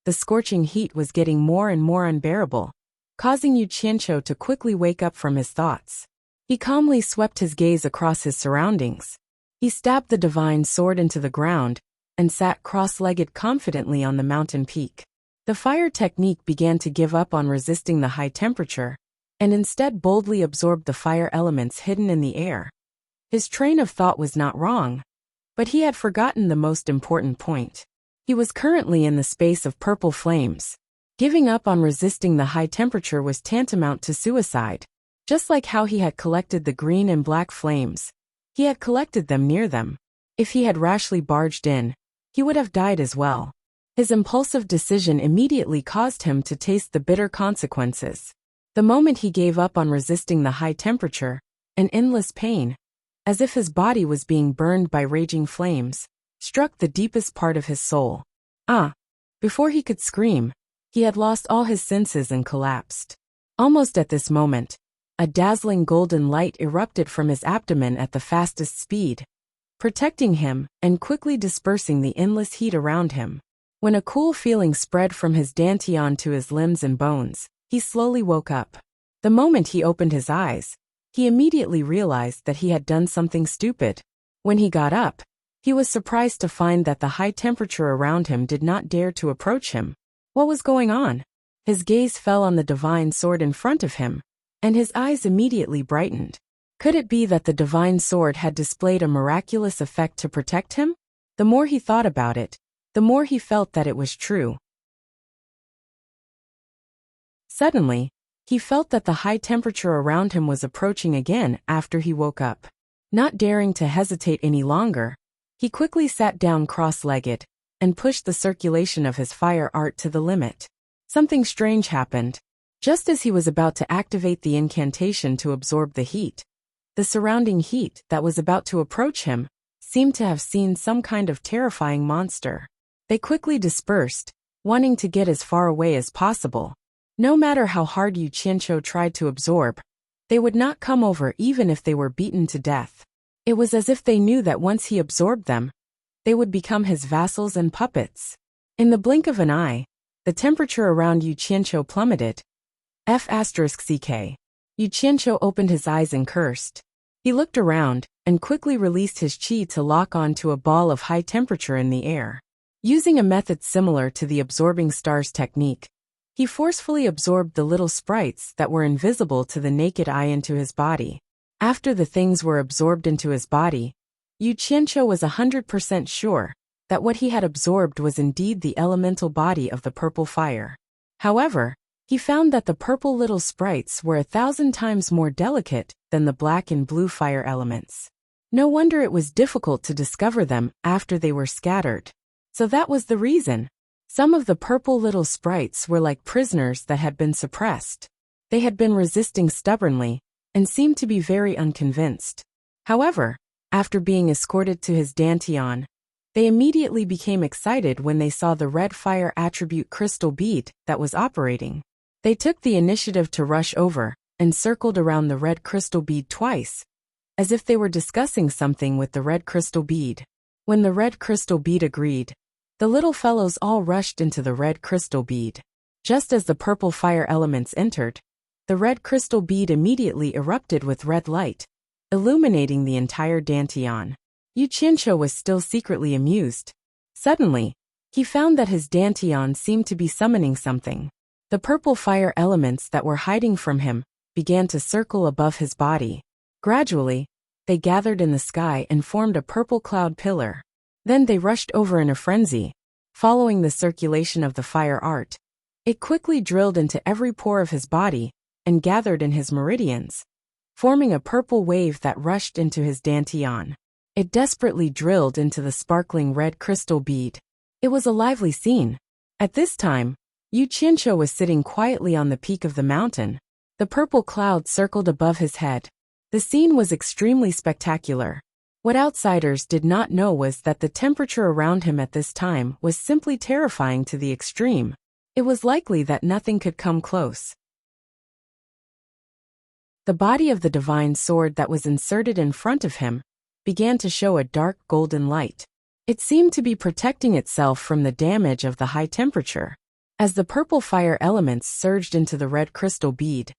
The scorching heat was getting more and more unbearable, causing Yu Qianqiu to quickly wake up from his thoughts. He calmly swept his gaze across his surroundings. He stabbed the divine sword into the ground and sat cross-legged confidently on the mountain peak. The fire technique began to give up on resisting the high temperature, and instead boldly absorbed the fire elements hidden in the air. His train of thought was not wrong, but he had forgotten the most important point. He was currently in the space of purple flames. Giving up on resisting the high temperature was tantamount to suicide. Just like how he had collected the green and black flames, he had collected them near them. If he had rashly barged in, he would have died as well. His impulsive decision immediately caused him to taste the bitter consequences. The moment he gave up on resisting the high temperature, an endless pain, as if his body was being burned by raging flames, struck the deepest part of his soul. Before he could scream, he had lost all his senses and collapsed. Almost at this moment, a dazzling golden light erupted from his abdomen at the fastest speed, protecting him and quickly dispersing the endless heat around him. When a cool feeling spread from his dantian to his limbs and bones, he slowly woke up. The moment he opened his eyes, he immediately realized that he had done something stupid. When he got up, he was surprised to find that the high temperature around him did not dare to approach him. What was going on? His gaze fell on the divine sword in front of him, and his eyes immediately brightened. Could it be that the divine sword had displayed a miraculous effect to protect him? The more he thought about it, the more he felt that it was true. Suddenly, he felt that the high temperature around him was approaching again after he woke up. Not daring to hesitate any longer, he quickly sat down cross-legged and pushed the circulation of his fire art to the limit. Something strange happened. Just as he was about to activate the incantation to absorb the heat, the surrounding heat that was about to approach him seemed to have seen some kind of terrifying monster. They quickly dispersed, wanting to get as far away as possible. No matter how hard Yu Qianqiu tried to absorb, they would not come over even if they were beaten to death. It was as if they knew that once he absorbed them, they would become his vassals and puppets. In the blink of an eye, the temperature around Yu Qianqiu plummeted. F***ck. Yu Qianqiu opened his eyes and cursed. He looked around and quickly released his qi to lock onto a ball of high temperature in the air. Using a method similar to the absorbing stars technique, he forcefully absorbed the little sprites that were invisible to the naked eye into his body. After the things were absorbed into his body, Yu Qianqiu was 100% sure that what he had absorbed was indeed the elemental body of the purple fire. However, he found that the purple little sprites were 1,000 times more delicate than the black and blue fire elements. No wonder it was difficult to discover them after they were scattered. So that was the reason. Some of the purple little sprites were like prisoners that had been suppressed. They had been resisting stubbornly and seemed to be very unconvinced. However, after being escorted to his dantian, they immediately became excited when they saw the red fire attribute crystal bead that was operating. They took the initiative to rush over and circled around the red crystal bead twice, as if they were discussing something with the red crystal bead. When the red crystal bead agreed, the little fellows all rushed into the red crystal bead. Just as the purple fire elements entered, the red crystal bead immediately erupted with red light, illuminating the entire dantian. Yu Qianqiu was still secretly amused. Suddenly, he found that his dantian seemed to be summoning something. The purple fire elements that were hiding from him began to circle above his body. Gradually, they gathered in the sky and formed a purple cloud pillar. Then they rushed over in a frenzy, following the circulation of the fire art. It quickly drilled into every pore of his body and gathered in his meridians, forming a purple wave that rushed into his dantian. It desperately drilled into the sparkling red crystal bead. It was a lively scene. At this time, Yu Qianqiu was sitting quietly on the peak of the mountain. The purple cloud circled above his head. The scene was extremely spectacular. What outsiders did not know was that the temperature around him at this time was simply terrifying to the extreme. It was likely that nothing could come close. The body of the divine sword that was inserted in front of him began to show a dark golden light. It seemed to be protecting itself from the damage of the high temperature. As the purple fire elements surged into the red crystal bead,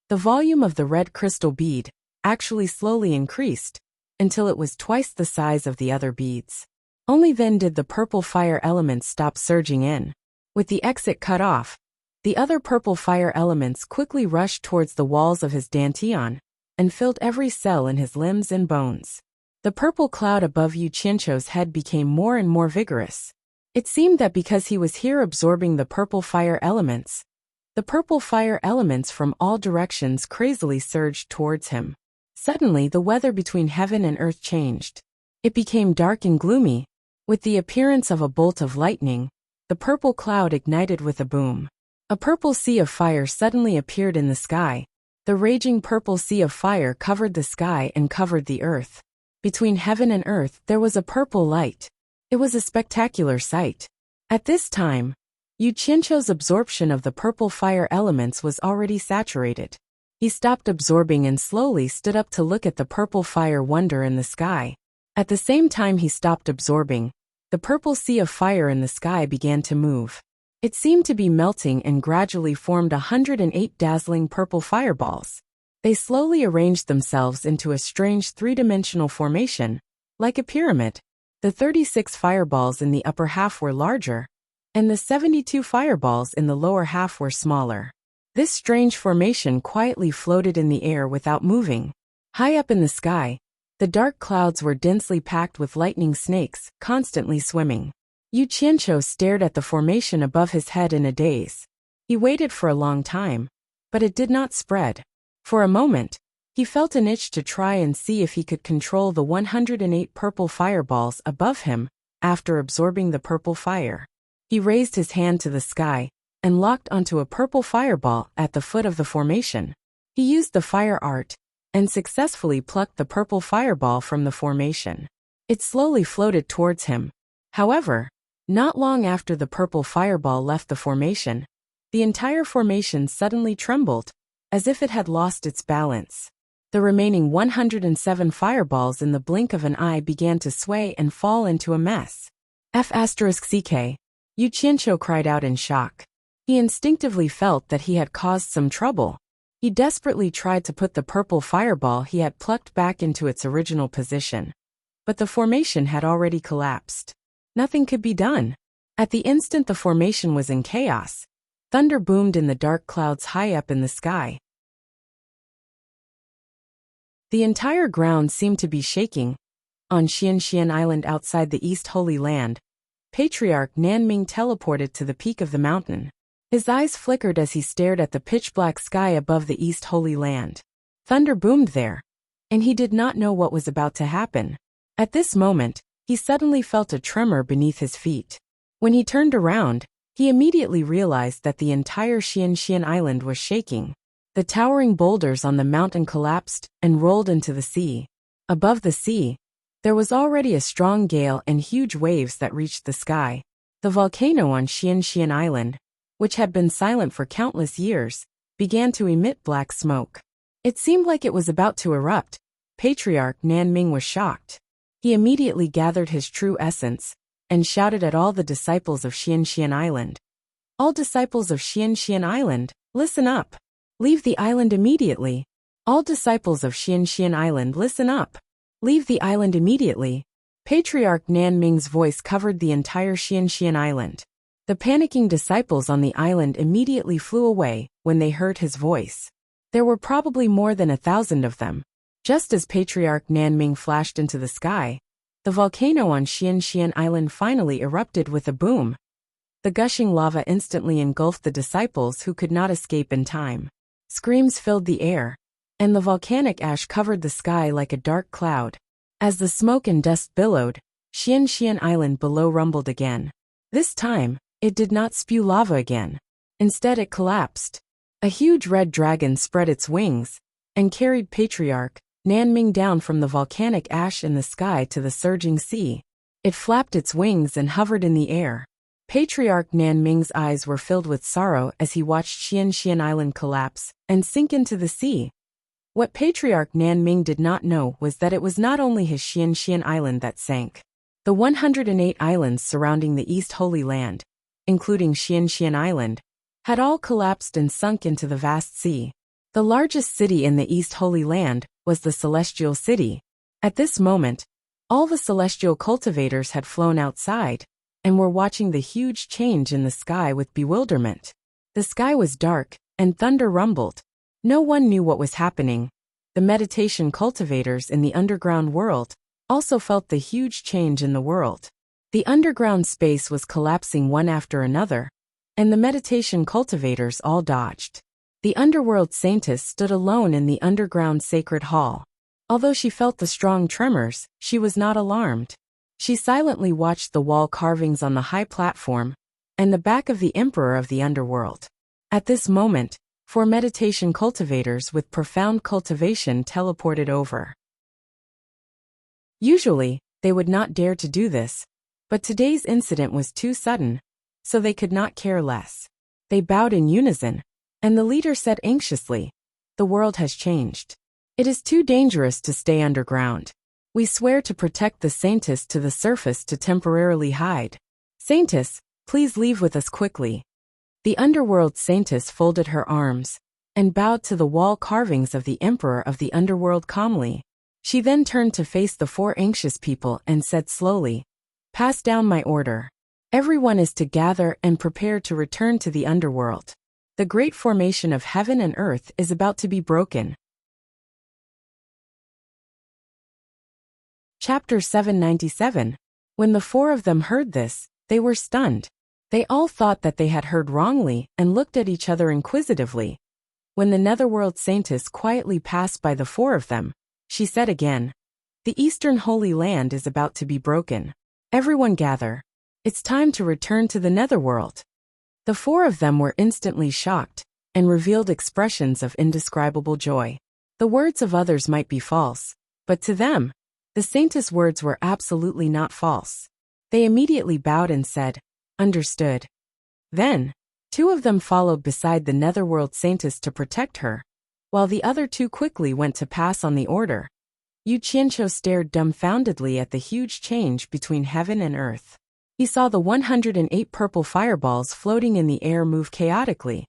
the volume of the red crystal bead actually slowly increased until it was twice the size of the other beads. Only then did the purple fire elements stop surging in. With the exit cut off, the other purple fire elements quickly rushed towards the walls of his dantian and filled every cell in his limbs and bones. The purple cloud above Yu Qianqiu's head became more and more vigorous. It seemed that because he was here absorbing the purple fire elements from all directions crazily surged towards him. Suddenly the weather between heaven and earth changed. It became dark and gloomy. With the appearance of a bolt of lightning, the purple cloud ignited with a boom. A purple sea of fire suddenly appeared in the sky. The raging purple sea of fire covered the sky and covered the earth. Between heaven and earth there was a purple light. It was a spectacular sight. At this time, Yu Qianqiu's absorption of the purple fire elements was already saturated. He stopped absorbing and slowly stood up to look at the purple fire wonder in the sky. At the same time he stopped absorbing, the purple sea of fire in the sky began to move. It seemed to be melting and gradually formed 108 dazzling purple fireballs. They slowly arranged themselves into a strange three-dimensional formation, like a pyramid. The 36 fireballs in the upper half were larger, and the 72 fireballs in the lower half were smaller. This strange formation quietly floated in the air without moving. High up in the sky, the dark clouds were densely packed with lightning snakes, constantly swimming. Yu Qianqiu stared at the formation above his head in a daze. He waited for a long time, but it did not spread. For a moment, he felt an itch to try and see if he could control the 108 purple fireballs above him after absorbing the purple fire. He raised his hand to the sky and locked onto a purple fireball at the foot of the formation. He used the fire art and successfully plucked the purple fireball from the formation. It slowly floated towards him. However, not long after the purple fireball left the formation, the entire formation suddenly trembled, as if it had lost its balance. The remaining 107 fireballs in the blink of an eye began to sway and fall into a mess. F***ck. Yu Qianqiu cried out in shock. He instinctively felt that he had caused some trouble. He desperately tried to put the purple fireball he had plucked back into its original position. But the formation had already collapsed. Nothing could be done. At the instant the formation was in chaos, thunder boomed in the dark clouds high up in the sky. The entire ground seemed to be shaking. On Xianxian Island outside the East Holy Land, Patriarch Nanming teleported to the peak of the mountain. His eyes flickered as he stared at the pitch-black sky above the East Holy Land. Thunder boomed there, and he did not know what was about to happen. At this moment, he suddenly felt a tremor beneath his feet. When he turned around, he immediately realized that the entire Xianxian Island was shaking. The towering boulders on the mountain collapsed and rolled into the sea. Above the sea, there was already a strong gale and huge waves that reached the sky. The volcano on Xianxian Island, which had been silent for countless years, began to emit black smoke. It seemed like it was about to erupt. Patriarch Nanming was shocked. He immediately gathered his true essence and shouted at all the disciples of Xianxian Island. All disciples of Xianxian Island, listen up. Leave the island immediately. All disciples of Xianxian Island, listen up. Leave the island immediately. Patriarch Nanming's voice covered the entire Xianxian Island. The panicking disciples on the island immediately flew away when they heard his voice. There were probably more than 1,000 of them. Just as Patriarch Nanming flashed into the sky, the volcano on Xianxian Island finally erupted with a boom. The gushing lava instantly engulfed the disciples who could not escape in time. Screams filled the air, and the volcanic ash covered the sky like a dark cloud. As the smoke and dust billowed, Xianxian Island below rumbled again. This time, it did not spew lava again. Instead it collapsed. A huge red dragon spread its wings and carried Patriarch Nanming down from the volcanic ash in the sky to the surging sea. It flapped its wings and hovered in the air. Patriarch Nanming's eyes were filled with sorrow as he watched Xianxian Island collapse and sink into the sea. What Patriarch Nanming did not know was that it was not only his Xianxian Island that sank. The 108 islands surrounding the East Holy Land, including Xianxian Island, had all collapsed and sunk into the vast sea. The largest city in the East Holy Land was the Celestial City. At this moment, all the celestial cultivators had flown outside and were watching the huge change in the sky with bewilderment. The sky was dark, and thunder rumbled. No one knew what was happening. The meditation cultivators in the underground world also felt the huge change in the world. The underground space was collapsing one after another, and the meditation cultivators all dodged. The underworld saintess stood alone in the underground sacred hall. Although she felt the strong tremors, she was not alarmed. She silently watched the wall carvings on the high platform and the back of the Emperor of the Underworld. At this moment, 4 meditation cultivators with profound cultivation teleported over. Usually, they would not dare to do this, but today's incident was too sudden, so they could not care less. They bowed in unison, and the leader said anxiously, "The world has changed. It is too dangerous to stay underground. We swear to protect the Saintess to the surface to temporarily hide. Saintess, please leave with us quickly." The Underworld Saintess folded her arms and bowed to the wall carvings of the Emperor of the Underworld calmly. She then turned to face the 4 anxious people and said slowly, "Pass down my order. Everyone is to gather and prepare to return to the Underworld. The great formation of heaven and earth is about to be broken." Chapter 797. When the 4 of them heard this, they were stunned. They all thought that they had heard wrongly and looked at each other inquisitively. When the Netherworld Saintess quietly passed by the 4 of them, she said again, "The Eastern Holy Land is about to be broken. Everyone gather. It's time to return to the Netherworld." The 4 of them were instantly shocked and revealed expressions of indescribable joy. The words of others might be false, but to them, the Saintess' words were absolutely not false. They immediately bowed and said, "Understood." Then, 2 of them followed beside the Netherworld Saintess to protect her, while the other 2 quickly went to pass on the order. Yu Qianqiu stared dumbfoundedly at the huge change between heaven and earth. He saw the 108 purple fireballs floating in the air move chaotically,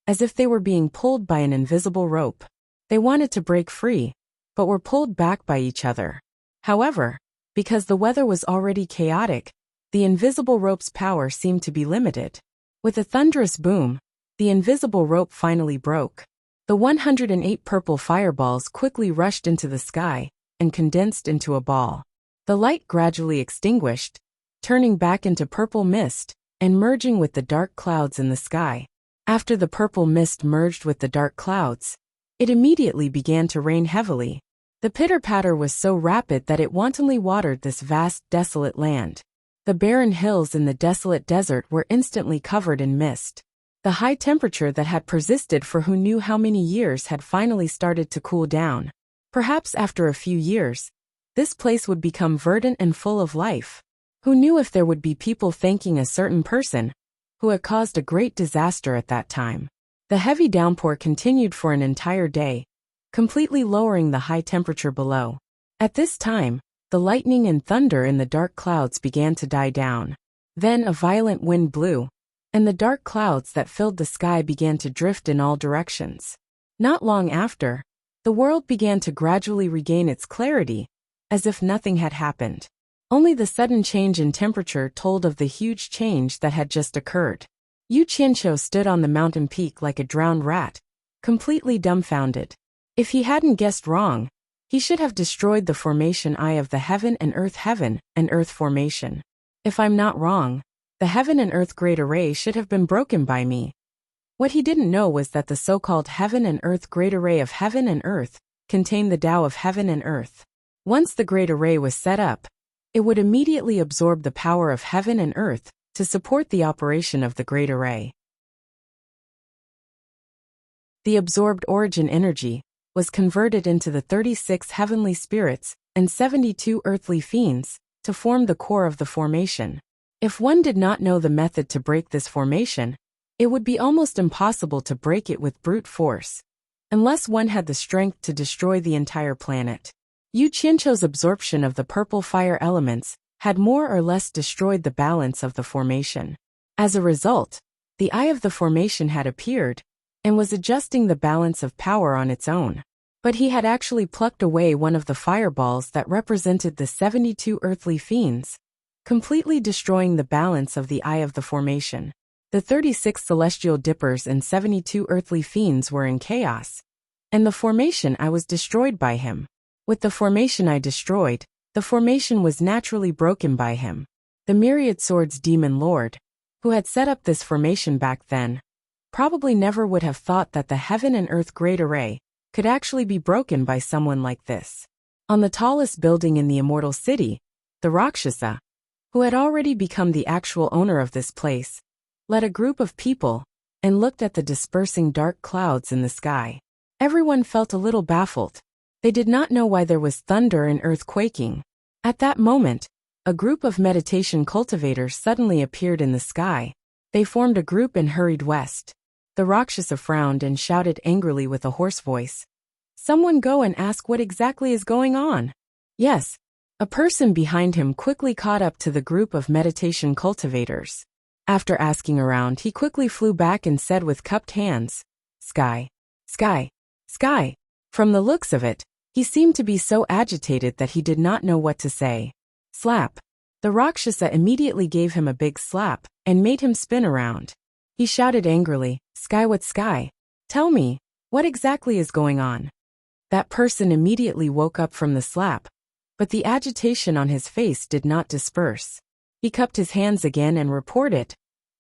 as if they were being pulled by an invisible rope. They wanted to break free, but were pulled back by each other. However, because the weather was already chaotic, the invisible rope's power seemed to be limited. With a thunderous boom, the invisible rope finally broke. The 108 purple fireballs quickly rushed into the sky and condensed into a ball. The light gradually extinguished, turning back into purple mist and merging with the dark clouds in the sky. After the purple mist merged with the dark clouds, it immediately began to rain heavily. The pitter-patter was so rapid that it wantonly watered this vast, desolate land. The barren hills in the desolate desert were instantly covered in mist. The high temperature that had persisted for who knew how many years had finally started to cool down. Perhaps after a few years, this place would become verdant and full of life. Who knew if there would be people thanking a certain person who had caused a great disaster at that time. The heavy downpour continued for an entire day, completely lowering the high temperature below. At this time, the lightning and thunder in the dark clouds began to die down. Then a violent wind blew, and the dark clouds that filled the sky began to drift in all directions. Not long after, the world began to gradually regain its clarity, as if nothing had happened. Only the sudden change in temperature told of the huge change that had just occurred. Yu Qianqiu stood on the mountain peak like a drowned rat, completely dumbfounded. If he hadn't guessed wrong, he should have destroyed the formation Eye of the heaven and earth formation. If I'm not wrong, the heaven and earth great array should have been broken by me. What he didn't know was that the so-called heaven and earth great array of heaven and earth contained the Tao of heaven and earth. Once the great array was set up, it would immediately absorb the power of heaven and earth to support the operation of the great array. The absorbed origin energy was converted into the 36 heavenly spirits and 72 earthly fiends to form the core of the formation. If one did not know the method to break this formation, it would be almost impossible to break it with brute force, unless one had the strength to destroy the entire planet. Yu Qianqiu's absorption of the purple fire elements had more or less destroyed the balance of the formation. As a result, the eye of the formation had appeared and was adjusting the balance of power on its own. But he had actually plucked away one of the fireballs that represented the 72 earthly fiends, completely destroying the balance of the eye of the formation. The 36 celestial dippers and 72 earthly fiends were in chaos, and the formation I was destroyed by him. With the formation I destroyed, the formation was naturally broken by him. The Myriad Swords Demon Lord, who had set up this formation back then, probably never would have thought that the heaven and earth great array could actually be broken by someone like this. On the tallest building in the immortal city, the Rakshasa, who had already become the actual owner of this place, led a group of people and looked at the dispersing dark clouds in the sky. Everyone felt a little baffled. They did not know why there was thunder and earth quaking. At that moment, a group of meditation cultivators suddenly appeared in the sky. They formed a group and hurried west. The Rakshasa frowned and shouted angrily with a hoarse voice, "Someone go and ask what exactly is going on." Yes, a person behind him quickly caught up to the group of meditation cultivators. After asking around, he quickly flew back and said with cupped hands, "Sky, sky, sky." From the looks of it, he seemed to be so agitated that he did not know what to say. Slap. The Rakshasa immediately gave him a big slap and made him spin around. He shouted angrily, "Sky, what sky? Tell me, what exactly is going on?" That person immediately woke up from the slap, but the agitation on his face did not disperse. He cupped his hands again and reported,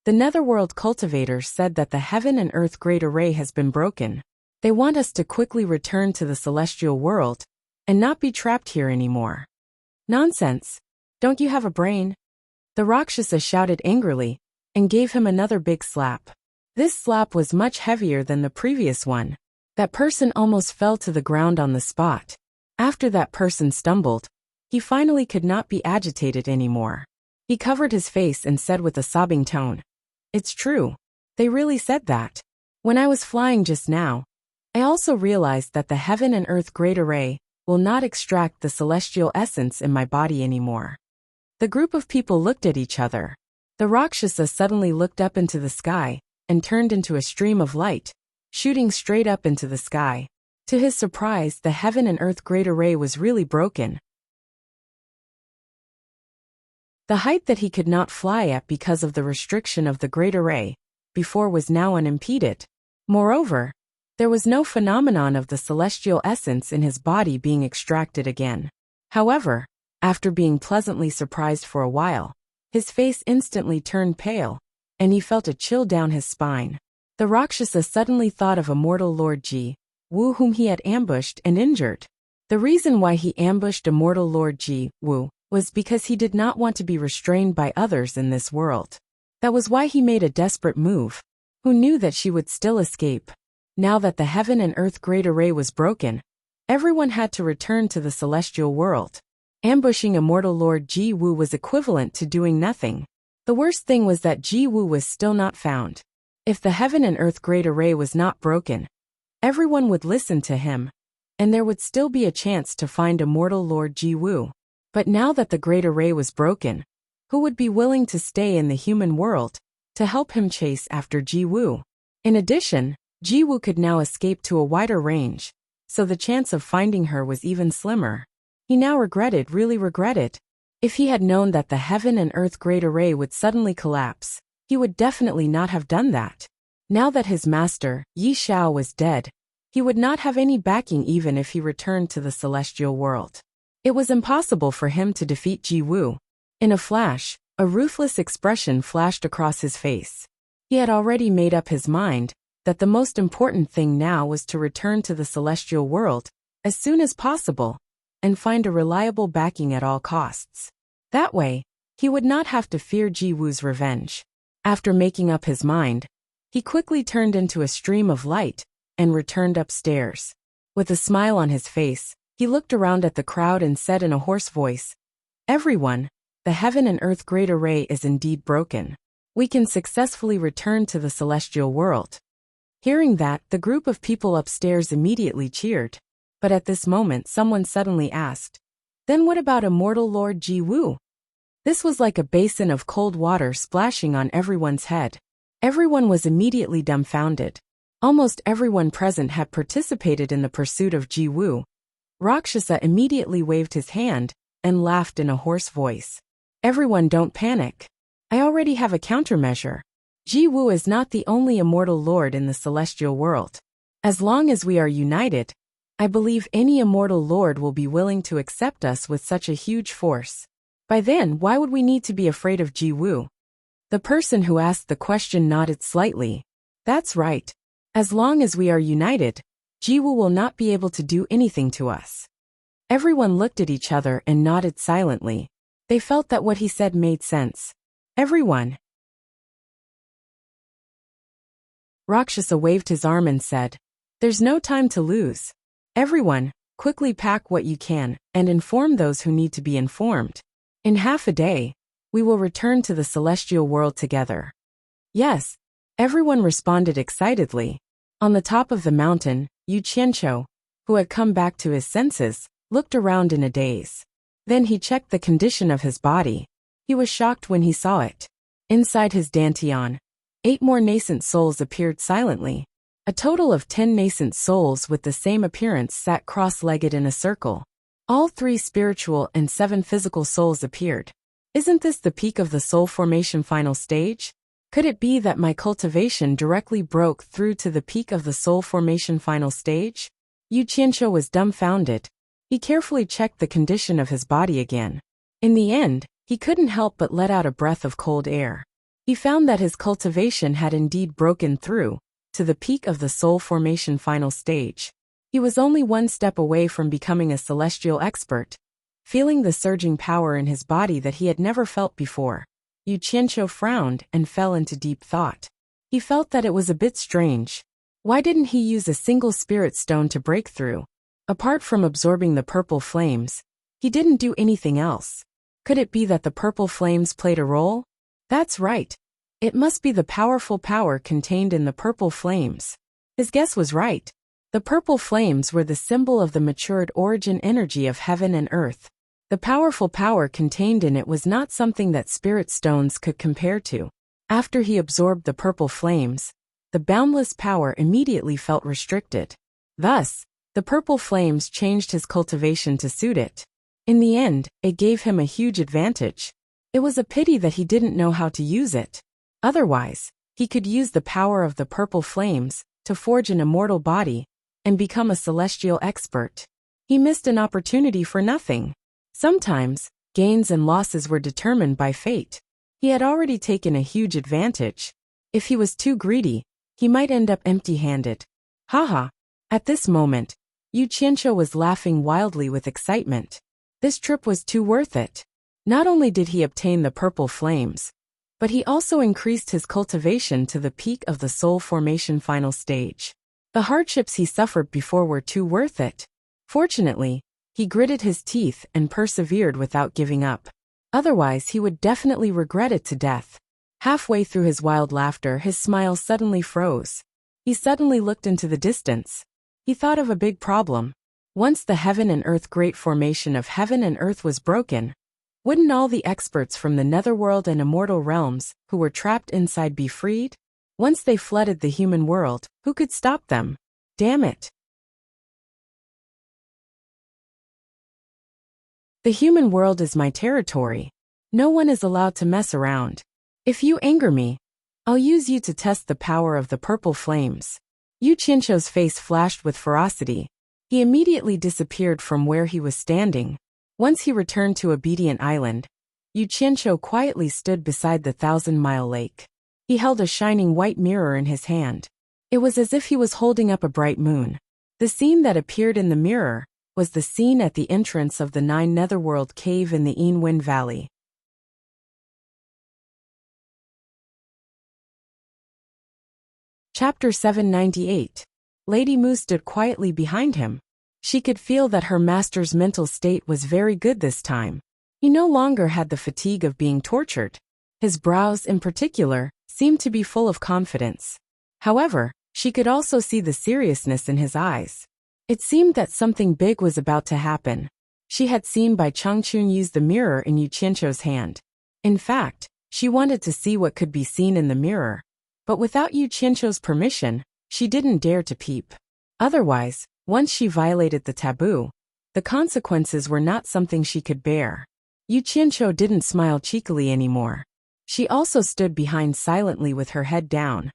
"The netherworld cultivators said that the heaven and earth great array has been broken. They want us to quickly return to the celestial world and not be trapped here anymore." "Nonsense. Don't you have a brain?" The Rakshasa shouted angrily and gave him another big slap. This slap was much heavier than the previous one. That person almost fell to the ground on the spot. After that person stumbled, he finally could not be agitated anymore. He covered his face and said with a sobbing tone, "It's true. They really said that. When I was flying just now, I also realized that the heaven and earth great array will not extract the celestial essence in my body anymore." The group of people looked at each other. The Rakshasa suddenly looked up into the sky and turned into a stream of light, shooting straight up into the sky. To his surprise, the heaven and earth great array was really broken. The height that he could not fly at because of the restriction of the great array before was now unimpeded. Moreover, there was no phenomenon of the celestial essence in his body being extracted again. However, after being pleasantly surprised for a while, his face instantly turned pale, and he felt a chill down his spine. The Rakshasa suddenly thought of immortal Lord Ji Wu, whom he had ambushed and injured. The reason why he ambushed immortal Lord Ji Wu was because he did not want to be restrained by others in this world. That was why he made a desperate move. Who knew that she would still escape? Now that the heaven and earth great array was broken, everyone had to return to the celestial world. Ambushing immortal Lord Ji Wu was equivalent to doing nothing. The worst thing was that Ji Wu was still not found. If the heaven and earth great array was not broken, everyone would listen to him, and there would still be a chance to find immortal Lord Ji Wu. But now that the great array was broken, who would be willing to stay in the human world to help him chase after Ji Wu? In addition, Ji Wu could now escape to a wider range, so the chance of finding her was even slimmer. He now really regretted. If he had known that the heaven and earth great array would suddenly collapse, he would definitely not have done that. Now that his master, Yi Xiao, was dead, he would not have any backing even if he returned to the celestial world. It was impossible for him to defeat Ji Wu. In a flash, a ruthless expression flashed across his face. He had already made up his mind that the most important thing now was to return to the celestial world as soon as possible and find a reliable backing at all costs. That way, he would not have to fear Ji Wu's revenge. After making up his mind, he quickly turned into a stream of light and returned upstairs. With a smile on his face, he looked around at the crowd and said in a hoarse voice, "Everyone, the heaven and earth great array is indeed broken. We can successfully return to the celestial world." Hearing that, the group of people upstairs immediately cheered. But at this moment someone suddenly asked, "Then what about immortal Lord Ji Wu?" This was like a basin of cold water splashing on everyone's head. Everyone was immediately dumbfounded. Almost everyone present had participated in the pursuit of Ji Wu. Rakshasa immediately waved his hand and laughed in a hoarse voice. "Everyone, don't panic. I already have a countermeasure. Ji Wu is not the only immortal lord in the celestial world. As long as we are united, I believe any immortal lord will be willing to accept us with such a huge force. By then, why would we need to be afraid of Ji Wu?" The person who asked the question nodded slightly. "That's right. As long as we are united, Ji Wu will not be able to do anything to us." Everyone looked at each other and nodded silently. They felt that what he said made sense. Everyone. Rakshasa waved his arm and said, "There's no time to lose. Everyone, quickly pack what you can, and inform those who need to be informed. In half a day, we will return to the celestial world together." Yes, everyone responded excitedly. On the top of the mountain, Yu Qianqiu, who had come back to his senses, looked around in a daze. Then he checked the condition of his body. He was shocked when he saw it. Inside his dantian, 8 more nascent souls appeared silently. A total of 10 nascent souls with the same appearance sat cross-legged in a circle. All 3 spiritual and 7 physical souls appeared. Isn't this the peak of the soul formation final stage? Could it be that my cultivation directly broke through to the peak of the soul formation final stage? Yu Qianqiu was dumbfounded. He carefully checked the condition of his body again. In the end, he couldn't help but let out a breath of cold air. He found that his cultivation had indeed broken through to the peak of the soul formation final stage. He was only 1 step away from becoming a celestial expert. Feeling the surging power in his body that he had never felt before, Yu Qianqiu frowned and fell into deep thought. He felt that it was a bit strange. Why didn't he use a single spirit stone to break through? Apart from absorbing the purple flames, he didn't do anything else. Could it be that the purple flames played a role? That's right. It must be the powerful power contained in the purple flames. His guess was right. The purple flames were the symbol of the matured origin energy of heaven and earth. The powerful power contained in it was not something that spirit stones could compare to. After he absorbed the purple flames, the boundless power immediately felt restricted. Thus, the purple flames changed his cultivation to suit it. In the end, it gave him a huge advantage. It was a pity that he didn't know how to use it. Otherwise, he could use the power of the purple flames to forge an immortal body and become a celestial expert. He missed an opportunity for nothing. Sometimes, gains and losses were determined by fate. He had already taken a huge advantage. If he was too greedy, he might end up empty-handed. Haha. At this moment, Yu Qianqiu was laughing wildly with excitement. This trip was too worth it. Not only did he obtain the purple flames, but he also increased his cultivation to the peak of the soul formation final stage. The hardships he suffered before were too worth it. Fortunately, he gritted his teeth and persevered without giving up. Otherwise, he would definitely regret it to death. Halfway through his wild laughter, his smile suddenly froze. He suddenly looked into the distance. He thought of a big problem. Once the heaven and earth great formation of heaven and earth was broken, wouldn't all the experts from the netherworld and immortal realms who were trapped inside be freed? Once they flooded the human world, who could stop them? Damn it. The human world is my territory. No one is allowed to mess around. If you anger me, I'll use you to test the power of the purple flames. Yu Qianqiu's face flashed with ferocity. He immediately disappeared from where he was standing. Once he returned to Obedient Island, Yu Qianqiu quietly stood beside the 1,000-mile lake. He held a shining white mirror in his hand. It was as if he was holding up a bright moon. The scene that appeared in the mirror was the scene at the entrance of the 9 Netherworld cave in the Yiwen Valley. Chapter 798. Lady Mu stood quietly behind him. She could feel that her master's mental state was very good this time. He no longer had the fatigue of being tortured. His brows, in particular, seemed to be full of confidence. However, she could also see the seriousness in his eyes. It seemed that something big was about to happen. She had seen Bai Changchun use the mirror in Yu Qianqiu's hand. In fact, she wanted to see what could be seen in the mirror. But without Yu Qianqiu's permission, she didn't dare to peep. Otherwise, once she violated the taboo, the consequences were not something she could bear. Yu Qianqiu didn't smile cheekily anymore. She also stood behind silently with her head down.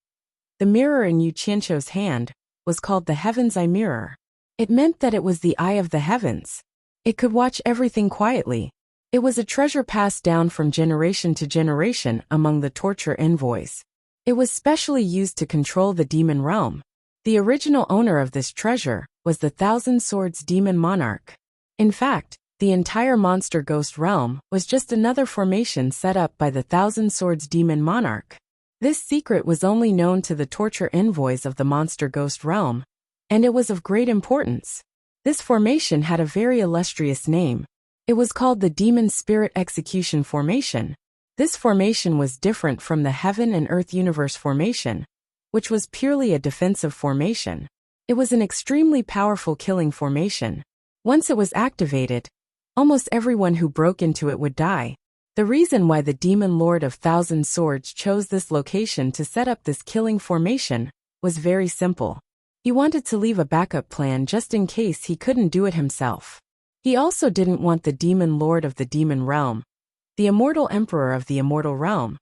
The mirror in Yu Qianqiu's hand was called the Heaven's Eye Mirror. It meant that it was the eye of the heavens. It could watch everything quietly. It was a treasure passed down from generation to generation among the torture envoys. It was specially used to control the demon realm. The original owner of this treasure was the Thousand Swords Demon Monarch. In fact, the entire monster ghost realm was just another formation set up by the Thousand Swords demon monarch. This secret was only known to the torture envoys of the monster ghost realm, and it was of great importance. This formation had a very illustrious name. It was called the Demon Spirit Execution Formation. This formation was different from the Heaven and Earth Universe formation, which was purely a defensive formation. It was an extremely powerful killing formation. Once it was activated, almost everyone who broke into it would die. The reason why the Demon Lord of Thousand Swords chose this location to set up this killing formation was very simple. He wanted to leave a backup plan just in case he couldn't do it himself. He also didn't want the Demon Lord of the Demon Realm, the Immortal Emperor of the Immortal Realm,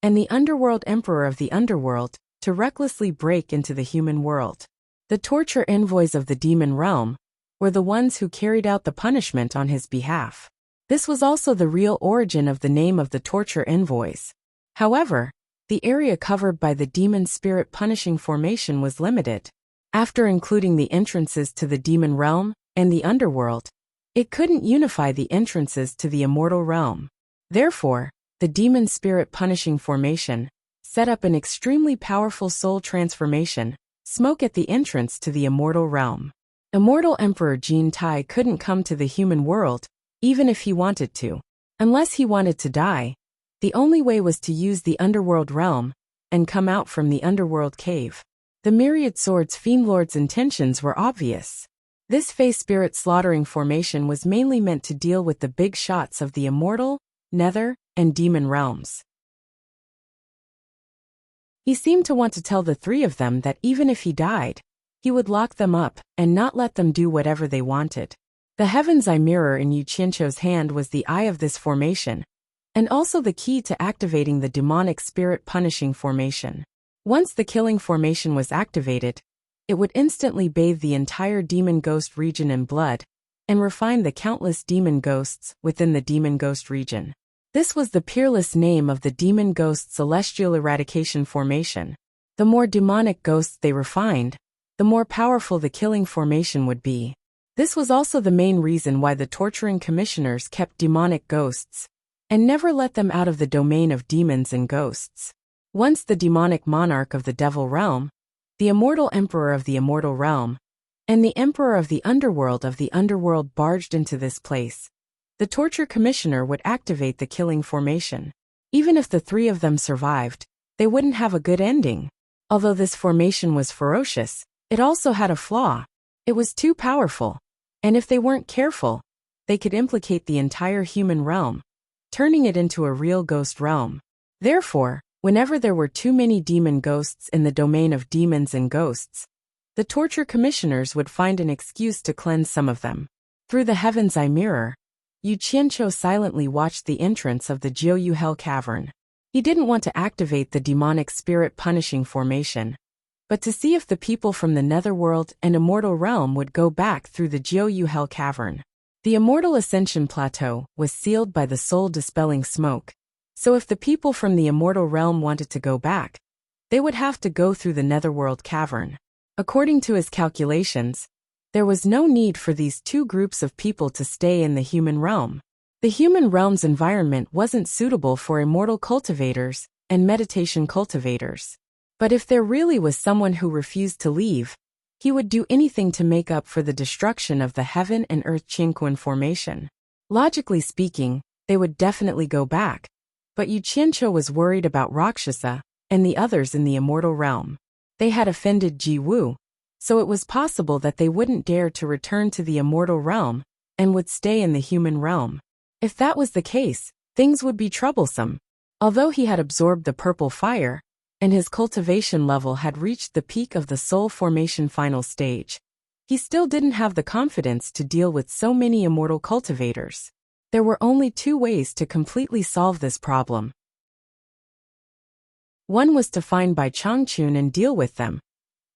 and the Underworld Emperor of the Underworld to recklessly break into the human world. The torture envoys of the Demon Realm were the ones who carried out the punishment on his behalf. This was also the real origin of the name of the torture envoys. However, the area covered by the Demon Spirit Punishing Formation was limited. After including the entrances to the Demon Realm and the Underworld, it couldn't unify the entrances to the Immortal Realm. Therefore, the Demon Spirit Punishing Formation set up an extremely powerful soul transformation, smoke at the entrance to the Immortal Realm. Immortal Emperor Jin Tai couldn't come to the human world, even if he wanted to. Unless he wanted to die, the only way was to use the Underworld Realm and come out from the Underworld Cave. The Myriad Swords Fiend Lord's intentions were obvious. This Face Spirit Slaughtering Formation was mainly meant to deal with the big shots of the Immortal, Nether, and Demon realms. He seemed to want to tell the three of them that even if he died, he would lock them up and not let them do whatever they wanted. The Heaven's Eye mirror in Yu Qianqiu's hand was the eye of this formation, and also the key to activating the Demonic Spirit Punishing Formation. Once the Killing Formation was activated, it would instantly bathe the entire Demon Ghost region in blood and refine the countless demon ghosts within the Demon Ghost region. This was the peerless name of the Demon Ghost Celestial Eradication Formation. The more demonic ghosts they refined, the more powerful the Killing Formation would be. This was also the main reason why the torturing commissioners kept demonic ghosts and never let them out of the domain of demons and ghosts. Once the demonic monarch of the Devil Realm, the Immortal Emperor of the Immortal Realm, and the Emperor of the Underworld barged into this place, the torture commissioner would activate the Killing Formation. Even if the three of them survived, they wouldn't have a good ending. Although this formation was ferocious, it also had a flaw. It was too powerful, and if they weren't careful, they could implicate the entire human realm, turning it into a real ghost realm. Therefore, whenever there were too many demon ghosts in the domain of demons and ghosts, the torture commissioners would find an excuse to cleanse some of them. Through the Heaven's Eye mirror, Yu Qianqiu silently watched the entrance of the Jiuyu Hell Cavern. He didn't want to activate the Demonic Spirit Punishing Formation, but to see if the people from the Netherworld and Immortal Realm would go back through the Jiuyu Hell Cavern. The Immortal Ascension Plateau was sealed by the soul-dispelling smoke, so if the people from the Immortal Realm wanted to go back, they would have to go through the Netherworld Cavern. According to his calculations, there was no need for these two groups of people to stay in the human realm. The human realm's environment wasn't suitable for immortal cultivators and meditation cultivators. But if there really was someone who refused to leave, he would do anything to make up for the destruction of the Heaven and Earth Qingquan Formation. Logically speaking, they would definitely go back. But Yu Qianqiu was worried about Rakshasa and the others in the Immortal Realm. They had offended Ji Wu, so it was possible that they wouldn't dare to return to the Immortal Realm and would stay in the human realm. If that was the case, things would be troublesome. Although he had absorbed the purple fire, and his cultivation level had reached the peak of the soul formation final stage, he still didn't have the confidence to deal with so many immortal cultivators. There were only two ways to completely solve this problem. One was to find Bai Changchun and deal with them.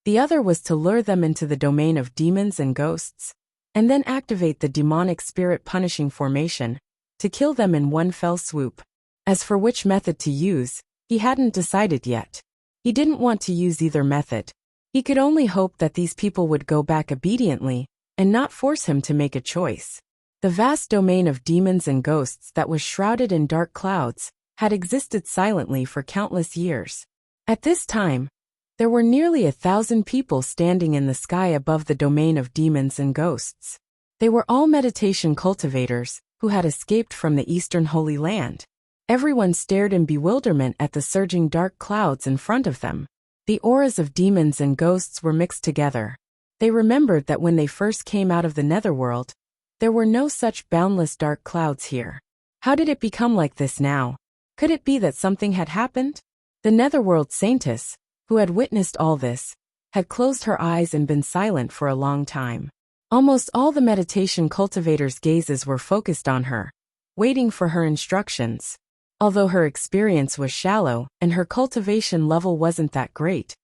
The other was to lure them into the domain of demons and ghosts, and then activate the Demonic Spirit Punishing Formation to kill them in one fell swoop. As for which method to use, he hadn't decided yet. He didn't want to use either method. He could only hope that these people would go back obediently and not force him to make a choice. The vast domain of demons and ghosts that was shrouded in dark clouds had existed silently for countless years. At this time, there were nearly 1,000 people standing in the sky above the domain of demons and ghosts. They were all meditation cultivators who had escaped from the Eastern Holy Land. Everyone stared in bewilderment at the surging dark clouds in front of them. The auras of demons and ghosts were mixed together. They remembered that when they first came out of the netherworld, there were no such boundless dark clouds here. How did it become like this now? Could it be that something had happened? The netherworld saintess, who had witnessed all this, had closed her eyes and been silent for a long time. Almost all the meditation cultivators' gazes were focused on her, waiting for her instructions. Although her experience was shallow and her cultivation level wasn't that great,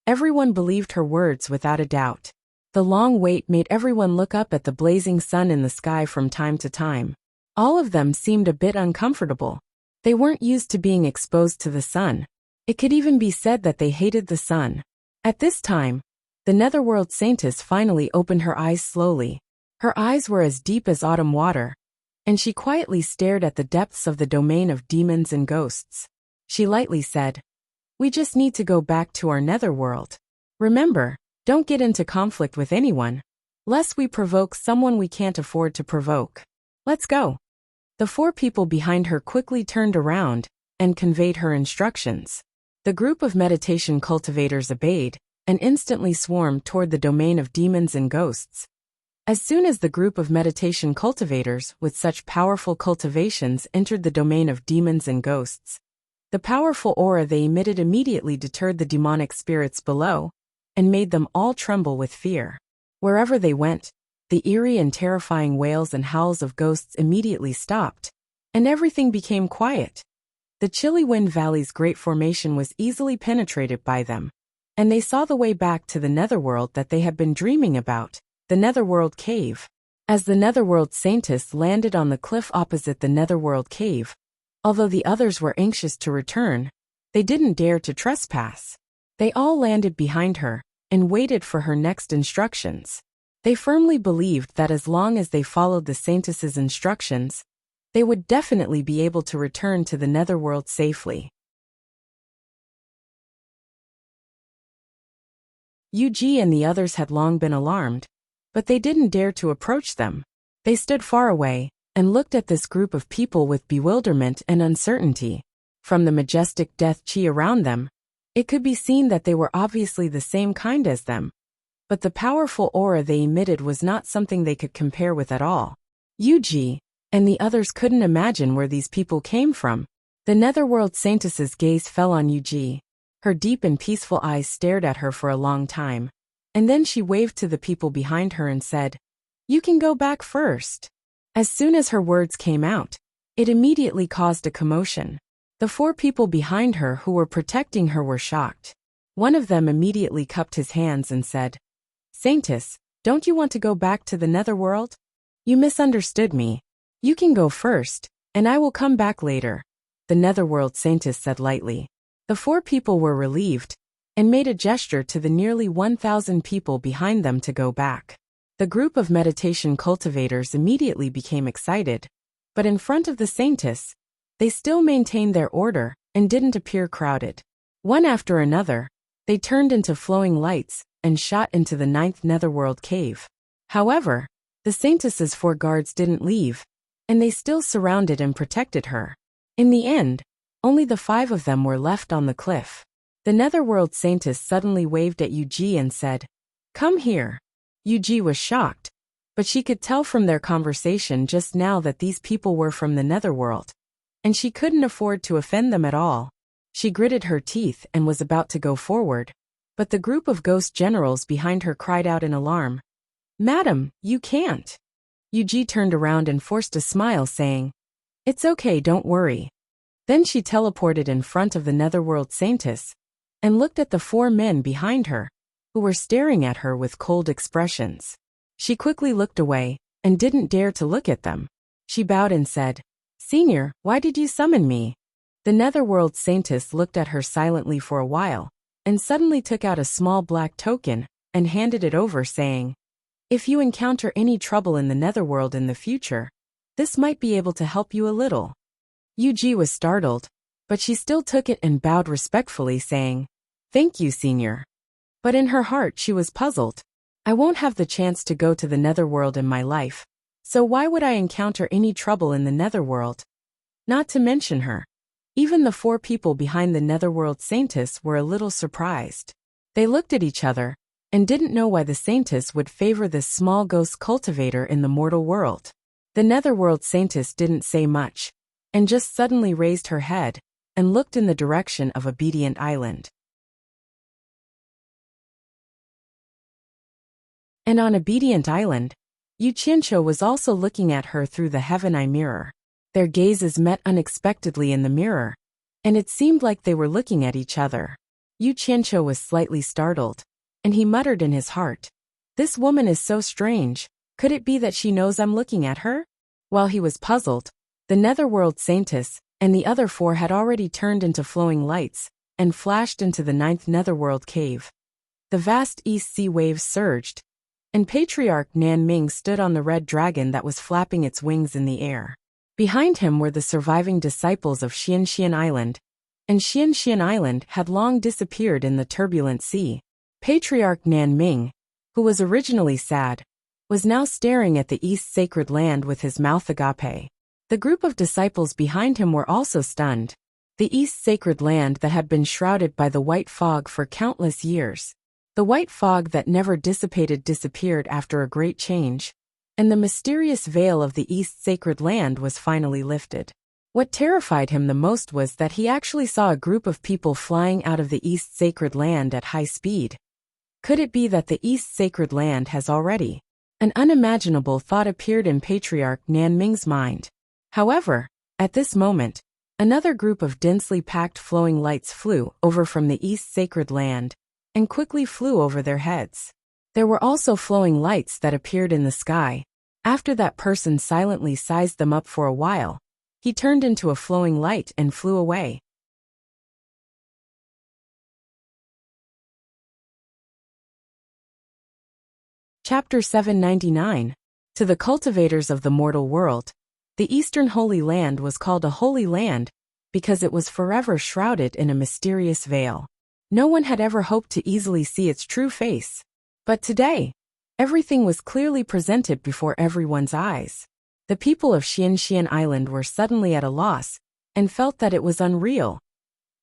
everyone believed her words without a doubt. The long wait made everyone look up at the blazing sun in the sky from time to time. All of them seemed a bit uncomfortable. They weren't used to being exposed to the sun. It could even be said that they hated the sun. At this time, the netherworld saintess finally opened her eyes slowly. Her eyes were as deep as autumn water, and she quietly stared at the depths of the domain of demons and ghosts. She lightly said, "We just need to go back to our netherworld. Remember, don't get into conflict with anyone, lest we provoke someone we can't afford to provoke. Let's go." The 4 people behind her quickly turned around and conveyed her instructions. The group of meditation cultivators obeyed and instantly swarmed toward the domain of demons and ghosts. As soon as the group of meditation cultivators with such powerful cultivations entered the domain of demons and ghosts, the powerful aura they emitted immediately deterred the demonic spirits below and made them all tremble with fear. Wherever they went, the eerie and terrifying wails and howls of ghosts immediately stopped, and everything became quiet. The chilly Wind Valley's great formation was easily penetrated by them, and they saw the way back to the netherworld that they had been dreaming about. The Netherworld Cave. As the Netherworld Saintess landed on the cliff opposite the Netherworld Cave, although the others were anxious to return, they didn't dare to trespass. They all landed behind her and waited for her next instructions. They firmly believed that as long as they followed the Saintess's instructions, they would definitely be able to return to the Netherworld safely. Yuji and the others had long been alarmed, but they didn't dare to approach them. They stood far away and looked at this group of people with bewilderment and uncertainty. From the majestic death chi around them, it could be seen that they were obviously the same kind as them, but the powerful aura they emitted was not something they could compare with at all. Yuji and the others couldn't imagine where these people came from. The Netherworld Saintess's gaze fell on Yuji. Her deep and peaceful eyes stared at her for a long time. And then she waved to the people behind her and said, "You can go back first." As soon as her words came out, it immediately caused a commotion. The 4 people behind her who were protecting her were shocked. One of them immediately cupped his hands and said, "Saintess, don't you want to go back to the netherworld? You misunderstood me. You can go first, and I will come back later," the Netherworld Saintess said lightly. The 4 people were relieved and made a gesture to the nearly 1,000 people behind them to go back. The group of meditation cultivators immediately became excited, but in front of the Saintess, they still maintained their order and didn't appear crowded. One after another, they turned into flowing lights and shot into the 9th Netherworld Cave. However, the Saintess's 4 guards didn't leave, and they still surrounded and protected her. In the end, only the 5 of them were left on the cliff. The Netherworld Saintess suddenly waved at Yuji and said, "Come here." Yuji was shocked, but she could tell from their conversation just now that these people were from the netherworld, and she couldn't afford to offend them at all. She gritted her teeth and was about to go forward, but the group of ghost generals behind her cried out in alarm, "Madam, you can't." Yuji turned around and forced a smile, saying, "It's okay, don't worry." Then she teleported in front of the Netherworld Saintess and looked at the 4 men behind her, who were staring at her with cold expressions. She quickly looked away and didn't dare to look at them. She bowed and said, "Senior, why did you summon me?" The Netherworld Saintess looked at her silently for a while, and suddenly took out a small black token and handed it over, saying, If you encounter any trouble in the netherworld in the future, this might be able to help you a little. Yuji was startled, but she still took it and bowed respectfully, saying, "Thank you, senior." But in her heart she was puzzled. I won't have the chance to go to the netherworld in my life, so why would I encounter any trouble in the netherworld? Not to mention her. Even the 4 people behind the netherworld saintess were a little surprised. They looked at each other, and didn't know why the saintess would favor this small ghost cultivator in the mortal world. The netherworld saintess didn't say much, and just suddenly raised her head, and looked in the direction of Obedient Island. And on Obedient Island, Yu Qianqiu was also looking at her through the Heaven Eye mirror. Their gazes met unexpectedly in the mirror, and it seemed like they were looking at each other. Yu Qianqiu was slightly startled, and he muttered in his heart, "This woman is so strange, could it be that she knows I'm looking at her?" While he was puzzled, the netherworld saintess and the other 4 had already turned into flowing lights, and flashed into the 9th netherworld cave. The vast East Sea waves surged, and Patriarch Nanming stood on the red dragon that was flapping its wings in the air. Behind him were the surviving disciples of Xianxian Island, and Xianxian Island had long disappeared in the turbulent sea. Patriarch Nanming, who was originally sad, was now staring at the East Sacred Land with his mouth agape. The group of disciples behind him were also stunned. The East Sacred Land that had been shrouded by the white fog for countless years. The white fog that never dissipated disappeared after a great change, and the mysterious veil of the East Sacred Land was finally lifted. What terrified him the most was that he actually saw a group of people flying out of the East Sacred Land at high speed. Could it be that the East Sacred Land has already? An unimaginable thought appeared in Patriarch Nanming's mind. However, at this moment, another group of densely packed flowing lights flew over from the East Sacred Land, and quickly flew over their heads. There were also flowing lights that appeared in the sky. After that person silently sized them up for a while, he turned into a flowing light and flew away. Chapter 799. To the cultivators of the mortal world, the Eastern Holy Land was called a holy land because it was forever shrouded in a mysterious veil. No one had ever hoped to easily see its true face. But today, everything was clearly presented before everyone's eyes. The people of Xianxian Island were suddenly at a loss, and felt that it was unreal.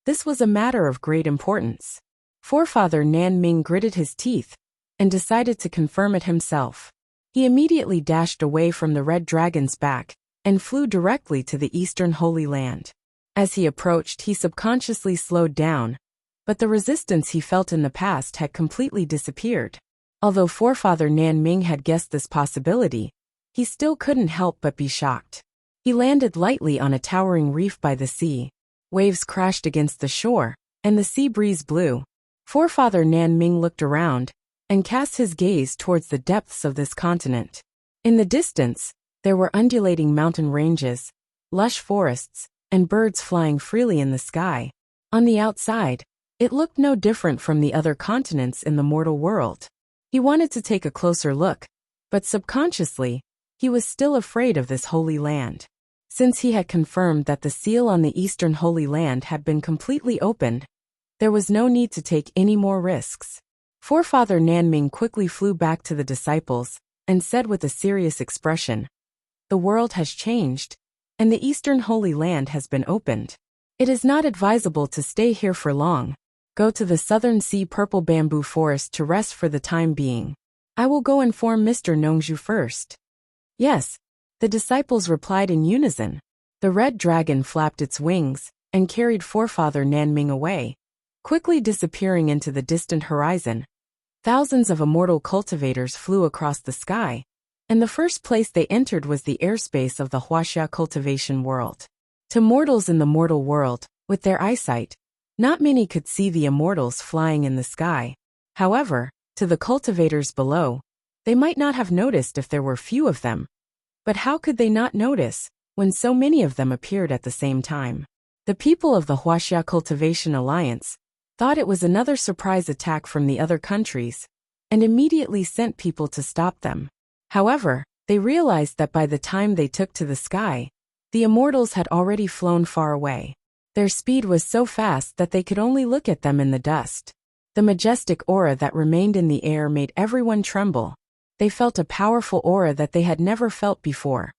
This was a matter of great importance. Forefather Nanming gritted his teeth, and decided to confirm it himself. He immediately dashed away from the red dragon's back, and flew directly to the Eastern Holy Land. As he approached, he subconsciously slowed down, but the resistance he felt in the past had completely disappeared. Although Forefather Nanming had guessed this possibility, he still couldn't help but be shocked. He landed lightly on a towering reef by the sea. Waves crashed against the shore, and the sea breeze blew. Forefather Nanming looked around, and cast his gaze towards the depths of this continent. In the distance, there were undulating mountain ranges, lush forests, and birds flying freely in the sky. On the outside, it looked no different from the other continents in the mortal world. He wanted to take a closer look, but subconsciously, he was still afraid of this holy land. Since he had confirmed that the seal on the Eastern Holy Land had been completely opened, there was no need to take any more risks. Forefather Nanming quickly flew back to the disciples, and said with a serious expression, "The world has changed, and the Eastern Holy Land has been opened. It is not advisable to stay here for long. Go to the Southern Sea Purple Bamboo Forest to rest for the time being. I will go inform Mr. Nongzhu first." "Yes," the disciples replied in unison. The red dragon flapped its wings, and carried Forefather Nanming away, quickly disappearing into the distant horizon. Thousands of immortal cultivators flew across the sky, and the first place they entered was the airspace of the Huaxia cultivation world. To mortals in the mortal world, with their eyesight, not many could see the immortals flying in the sky. However, to the cultivators below, they might not have noticed if there were few of them. But how could they not notice, when so many of them appeared at the same time? The people of the Huaxia Cultivation Alliance thought it was another surprise attack from the other countries, and immediately sent people to stop them. However, they realized that by the time they took to the sky, the immortals had already flown far away. Their speed was so fast that they could only look at them in the dust. The majestic aura that remained in the air made everyone tremble. They felt a powerful aura that they had never felt before.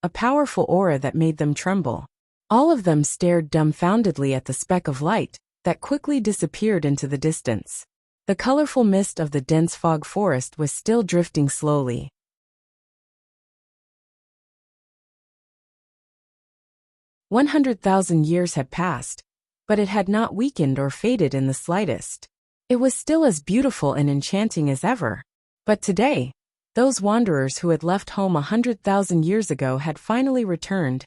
A powerful aura that made them tremble. All of them stared dumbfoundedly at the speck of light that quickly disappeared into the distance. The colorful mist of the dense fog forest was still drifting slowly. "100,000 years had passed, but it had not weakened or faded in the slightest. It was still as beautiful and enchanting as ever. But today, those wanderers who had left home 100,000 years ago had finally returned.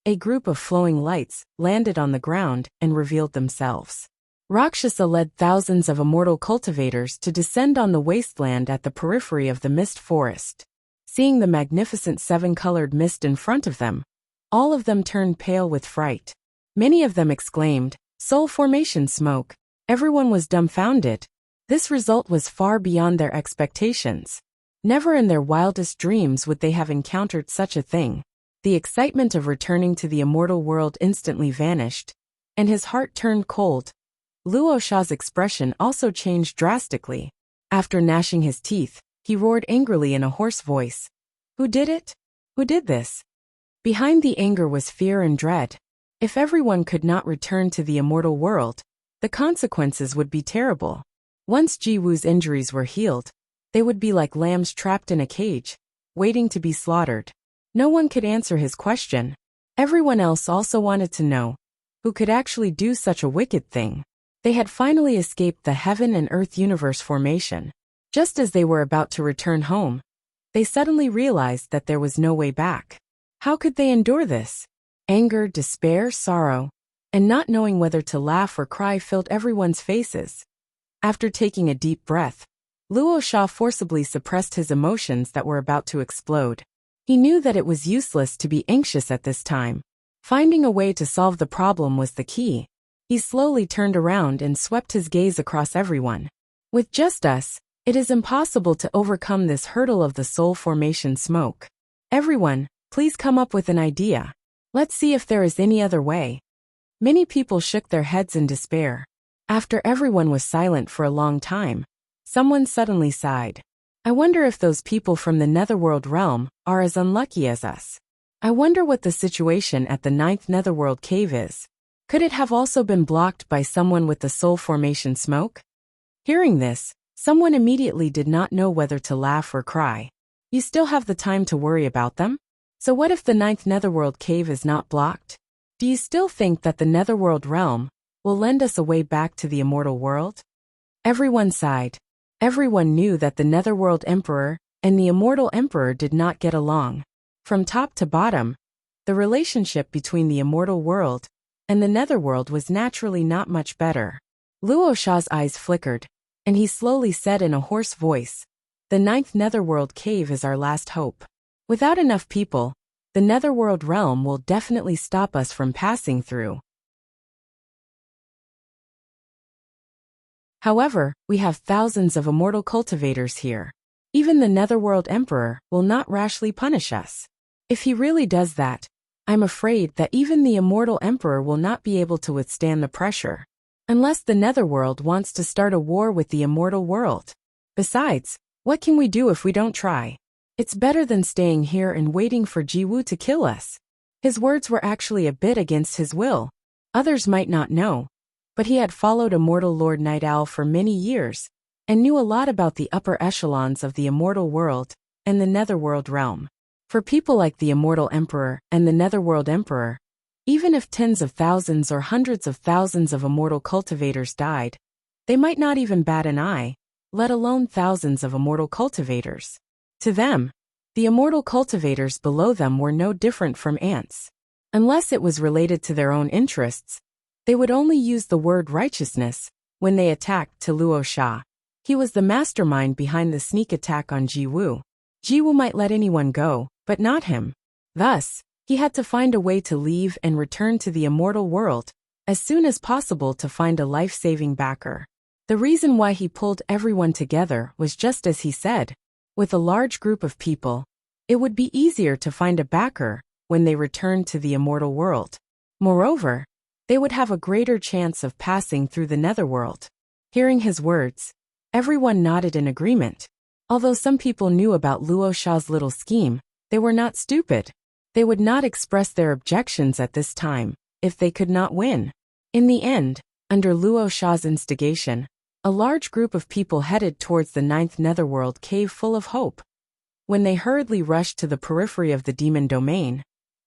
A group of flowing lights landed on the ground and revealed themselves. Rakshasa led thousands of immortal cultivators to descend on the wasteland at the periphery of the mist forest. Seeing the magnificent seven-colored mist in front of them, all of them turned pale with fright. Many of them exclaimed, "Soul formation smoke." Everyone was dumbfounded. This result was far beyond their expectations. Never in their wildest dreams would they have encountered such a thing. The excitement of returning to the immortal world instantly vanished, and his heart turned cold. Luo Sha's expression also changed drastically. After gnashing his teeth, he roared angrily in a hoarse voice. "Who did it? Who did this?" Behind the anger was fear and dread. If everyone could not return to the immortal world, the consequences would be terrible. Once Jiwu's injuries were healed, they would be like lambs trapped in a cage, waiting to be slaughtered. No one could answer his question. Everyone else also wanted to know who could actually do such a wicked thing. They had finally escaped the heaven and earth universe formation. Just as they were about to return home, they suddenly realized that there was no way back. How could they endure this? Anger, despair, sorrow, and not knowing whether to laugh or cry filled everyone's faces. After taking a deep breath, Luo Sha forcibly suppressed his emotions that were about to explode. He knew that it was useless to be anxious at this time. Finding a way to solve the problem was the key. He slowly turned around and swept his gaze across everyone. "With just us, it is impossible to overcome this hurdle of the soul formation smoke. Everyone, please come up with an idea. Let's see if there is any other way." Many people shook their heads in despair. After everyone was silent for a long time, someone suddenly sighed. "I wonder if those people from the Netherworld realm are as unlucky as us. I wonder what the situation at the 9th Netherworld cave is. Could it have also been blocked by someone with the soul formation smoke?" Hearing this, someone immediately did not know whether to laugh or cry. "You still have the time to worry about them? So what if the 9th Netherworld cave is not blocked? Do you still think that the Netherworld realm will lend us a way back to the immortal world?" Everyone sighed. Everyone knew that the Netherworld Emperor and the Immortal Emperor did not get along. From top to bottom, the relationship between the immortal world and the Netherworld was naturally not much better. Luo Sha's eyes flickered, and he slowly said in a hoarse voice, "The 9th Netherworld cave is our last hope. Without enough people, the Netherworld realm will definitely stop us from passing through. However, we have thousands of immortal cultivators here. Even the Netherworld Emperor will not rashly punish us. If he really does that, I'm afraid that even the Immortal Emperor will not be able to withstand the pressure. Unless the Netherworld wants to start a war with the immortal world. Besides, what can we do if we don't try? It's better than staying here and waiting for Jiwu to kill us." His words were actually a bit against his will. Others might not know, but he had followed Immortal Lord Night Owl for many years, and knew a lot about the upper echelons of the immortal world and the Netherworld realm. For people like the Immortal Emperor and the Netherworld Emperor, even if tens of thousands or hundreds of thousands of immortal cultivators died, they might not even bat an eye, let alone thousands of immortal cultivators. To them, the immortal cultivators below them were no different from ants. Unless it was related to their own interests, they would only use the word righteousness when they attacked to Luo Sha. He was the mastermind behind the sneak attack on Jiwu. Jiwu might let anyone go, but not him. Thus, he had to find a way to leave and return to the immortal world as soon as possible to find a life-saving backer. The reason why he pulled everyone together was just as he said. With a large group of people, it would be easier to find a backer when they returned to the immortal world. Moreover, they would have a greater chance of passing through the netherworld. Hearing his words, everyone nodded in agreement. Although some people knew about Luo Sha's little scheme, they were not stupid. They would not express their objections at this time if they could not win. In the end, under Luo Sha's instigation, a large group of people headed towards the 9th netherworld cave full of hope. When they hurriedly rushed to the periphery of the demon domain,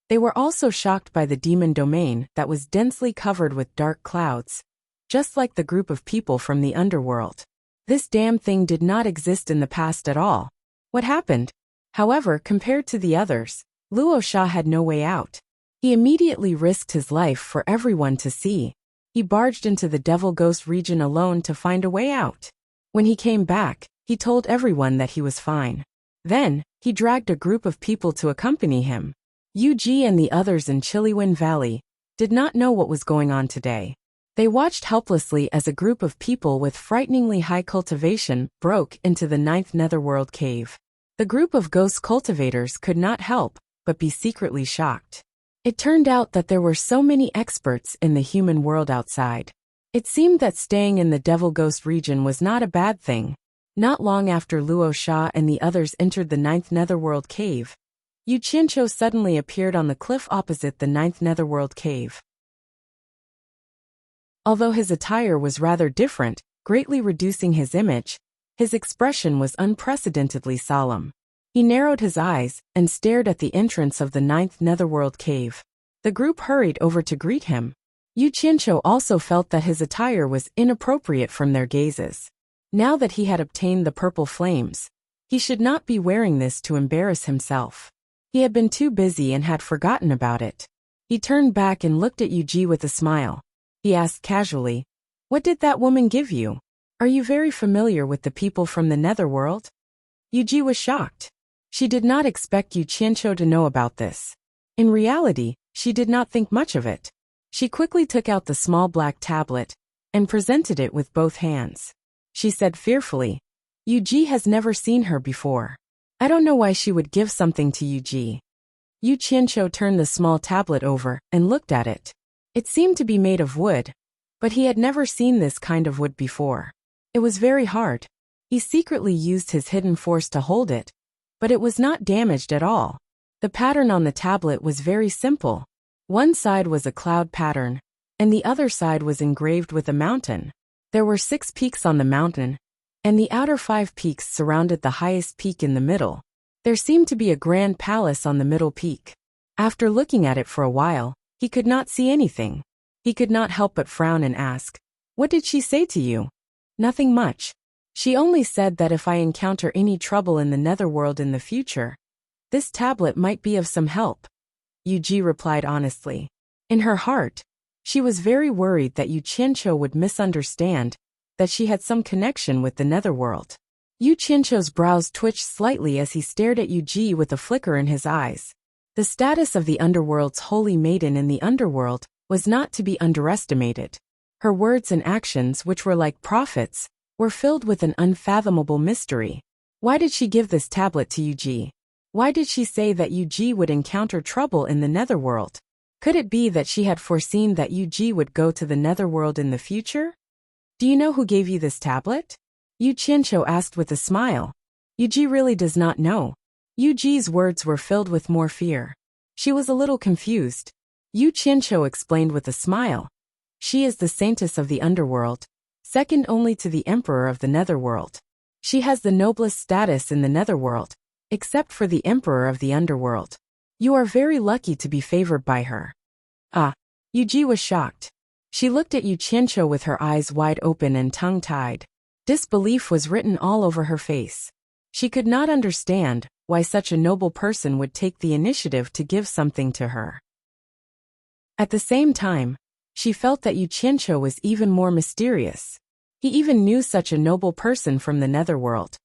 they were also shocked by the demon domain that was densely covered with dark clouds, just like the group of people from the underworld. This damn thing did not exist in the past at all. What happened? However, compared to the others, Luo Sha had no way out. He immediately risked his life for everyone to see. He barged into the Devil Ghost region alone to find a way out. When he came back, he told everyone that he was fine. Then, he dragged a group of people to accompany him. Yuji and the others in Chiliwin Valley did not know what was going on today. They watched helplessly as a group of people with frighteningly high cultivation broke into the 9th netherworld cave. The group of ghost cultivators could not help but be secretly shocked. It turned out that there were so many experts in the human world outside. It seemed that staying in the Devil Ghost region was not a bad thing. Not long after Luo Sha and the others entered the 9th netherworld cave, Yu Qianqiu suddenly appeared on the cliff opposite the 9th netherworld cave. Although his attire was rather different, greatly reducing his image, his expression was unprecedentedly solemn. He narrowed his eyes and stared at the entrance of the 9th netherworld cave. The group hurried over to greet him. Yu Qianqiu also felt that his attire was inappropriate from their gazes. Now that he had obtained the purple flames, he should not be wearing this to embarrass himself. He had been too busy and had forgotten about it. He turned back and looked at Yuji with a smile. He asked casually, "What did that woman give you? Are you very familiar with the people from the netherworld?" Yuji was shocked. She did not expect Yu Qianqiu to know about this. In reality, she did not think much of it. She quickly took out the small black tablet and presented it with both hands. She said fearfully, "Yuji has never seen her before. I don't know why she would give something to Yuji." Yu Qianqiu turned the small tablet over and looked at it. It seemed to be made of wood, but he had never seen this kind of wood before. It was very hard. He secretly used his hidden force to hold it, but it was not damaged at all. The pattern on the tablet was very simple. One side was a cloud pattern, and the other side was engraved with a mountain. There were 6 peaks on the mountain, and the outer 5 peaks surrounded the highest peak in the middle. There seemed to be a grand palace on the middle peak. After looking at it for a while, he could not see anything. He could not help but frown and ask, "What did she say to you?" "Nothing much. She only said that if I encounter any trouble in the netherworld in the future, this tablet might be of some help," Yuji replied honestly. In her heart, she was very worried that Yu Qianqiu would misunderstand that she had some connection with the netherworld. Yu Qianqiu's brows twitched slightly as he stared at Yuji with a flicker in his eyes. The status of the underworld's holy maiden in the underworld was not to be underestimated. Her words and actions, which were like prophets, were filled with an unfathomable mystery. Why did she give this tablet to Yuji? Why did she say that Yuji would encounter trouble in the netherworld? Could it be that she had foreseen that Yuji would go to the netherworld in the future? "Do you know who gave you this tablet?" Yu Qianqiu asked with a smile. Yuji really does not know. Yuji's words were filled with more fear. She was a little confused. Yu Qianqiu explained with a smile. "She is the saintess of the underworld, second only to the emperor of the netherworld. She has the noblest status in the netherworld, except for the emperor of the underworld. You are very lucky to be favored by her." Ah, Yuji was shocked. She looked at Yu Qianqiu with her eyes wide open and tongue-tied. Disbelief was written all over her face. She could not understand why such a noble person would take the initiative to give something to her. At the same time, she felt that Yu Qianqiu was even more mysterious. He even knew such a noble person from the netherworld.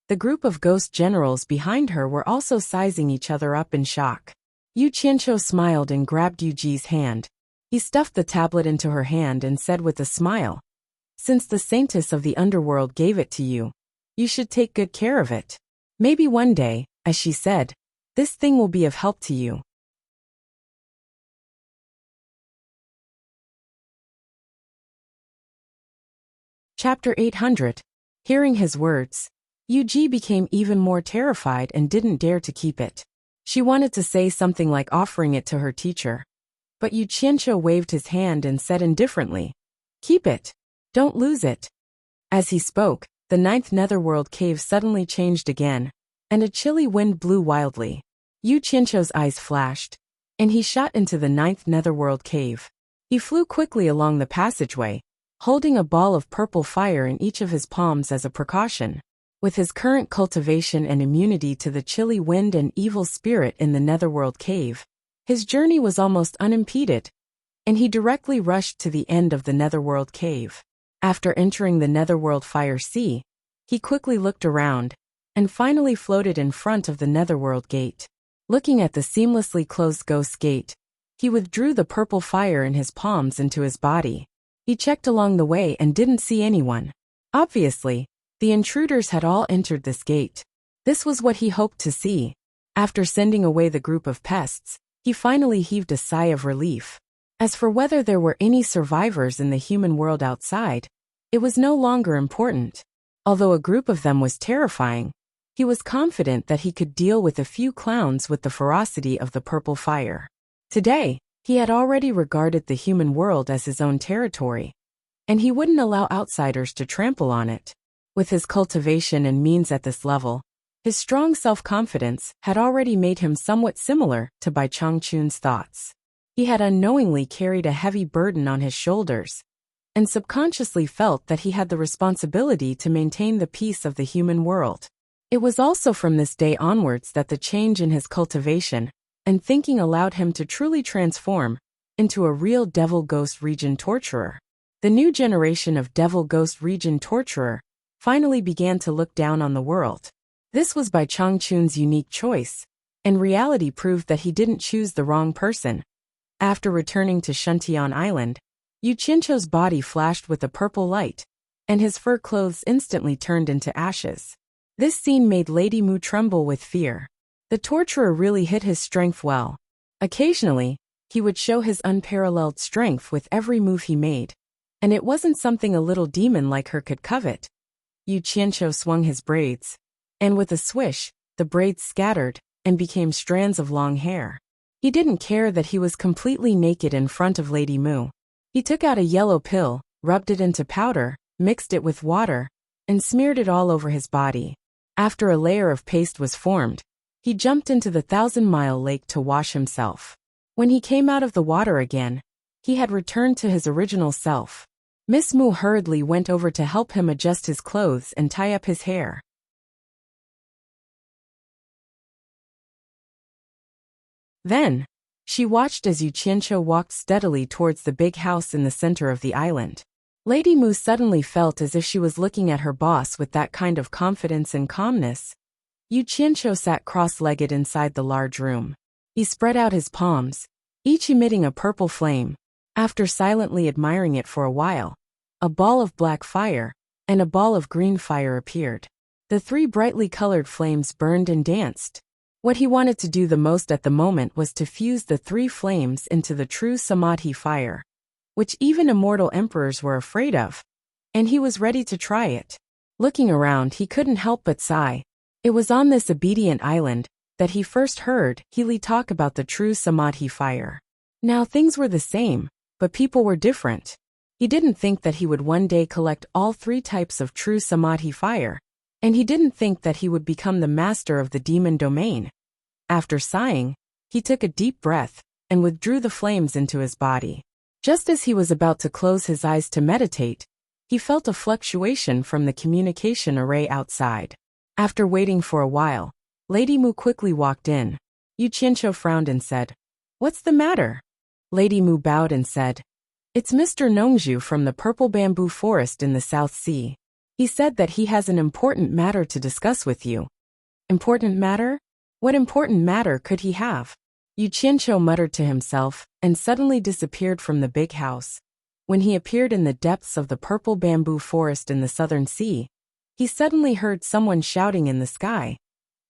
The group of ghost generals behind her were also sizing each other up in shock. Yu Qianqiu smiled and grabbed Yuji's hand. He stuffed the tablet into her hand and said with a smile, Since the saintess of the underworld gave it to you, you should take good care of it. Maybe one day, as she said, this thing will be of help to you. Chapter 800. Hearing his words, Yu became even more terrified and didn't dare to keep it. She wanted to say something like offering it to her teacher. But Yu Qianqiu waved his hand and said indifferently, "Keep it. Don't lose it." As he spoke, the 9th netherworld cave suddenly changed again, and a chilly wind blew wildly. Yu Qianqiu's eyes flashed, and he shot into the 9th netherworld cave. He flew quickly along the passageway, holding a ball of purple fire in each of his palms as a precaution. With his current cultivation and immunity to the chilly wind and evil spirit in the netherworld cave, his journey was almost unimpeded, and he directly rushed to the end of the netherworld cave. After entering the netherworld fire sea, he quickly looked around, and finally floated in front of the netherworld gate. Looking at the seamlessly closed ghost gate, he withdrew the purple fire in his palms into his body. He checked along the way and didn't see anyone. Obviously, the intruders had all entered this gate. This was what he hoped to see. After sending away the group of pests, he finally heaved a sigh of relief. As for whether there were any survivors in the human world outside, it was no longer important. Although a group of them was terrifying, he was confident that he could deal with a few clowns with the ferocity of the purple fire. Today, he had already regarded the human world as his own territory, and he wouldn't allow outsiders to trample on it. With his cultivation and means at this level, his strong self-confidence had already made him somewhat similar to Bai Changchun's thoughts. He had unknowingly carried a heavy burden on his shoulders, and subconsciously felt that he had the responsibility to maintain the peace of the human world. It was also from this day onwards that the change in his cultivation and thinking allowed him to truly transform into a real Devil Ghost Region torturer. The new generation of Devil Ghost Region torturer finally began to look down on the world. This was Bai Changchun's unique choice, and reality proved that he didn't choose the wrong person. After returning to Shuntian Island, Yu Qianqiu's body flashed with a purple light, and his fur clothes instantly turned into ashes. This scene made Lady Mu tremble with fear. The torturer really hid his strength well. Occasionally, he would show his unparalleled strength with every move he made, and it wasn't something a little demon like her could covet. Yu Qianqiu swung his braids, and with a swish, the braids scattered and became strands of long hair. He didn't care that he was completely naked in front of Lady Mu. He took out a yellow pill, rubbed it into powder, mixed it with water, and smeared it all over his body. After a layer of paste was formed, he jumped into the 1,000-mile lake to wash himself. When he came out of the water again, he had returned to his original self. Miss Mu hurriedly went over to help him adjust his clothes and tie up his hair. Then, she watched as Yu Qianqiu walked steadily towards the big house in the center of the island. Lady Mu suddenly felt as if she was looking at her boss with that kind of confidence and calmness. Yu Qianqiu sat cross-legged inside the large room. He spread out his palms, each emitting a purple flame. After silently admiring it for a while, a ball of black fire and a ball of green fire appeared. The 3 brightly colored flames burned and danced. What he wanted to do the most at the moment was to fuse the 3 flames into the true Samadhi fire, which even immortal emperors were afraid of, and he was ready to try it. Looking around, he couldn't help but sigh. It was on this obedient island that he first heard Healy talk about the true Samadhi fire. Now things were the same, but people were different. He didn't think that he would one day collect all 3 types of true Samadhi fire, and he didn't think that he would become the master of the demon domain. After sighing, he took a deep breath and withdrew the flames into his body. Just as he was about to close his eyes to meditate, he felt a fluctuation from the communication array outside. After waiting for a while, Lady Mu quickly walked in. Yu Qianqiu frowned and said, "What's the matter?" Lady Mu bowed and said, "It's Mr. Nongzhu from the Purple Bamboo Forest in the South Sea. He said that he has an important matter to discuss with you." Important matter? What important matter could he have? Yu Qianqiu muttered to himself and suddenly disappeared from the big house. When he appeared in the depths of the purple bamboo forest in the southern sea, he suddenly heard someone shouting in the sky.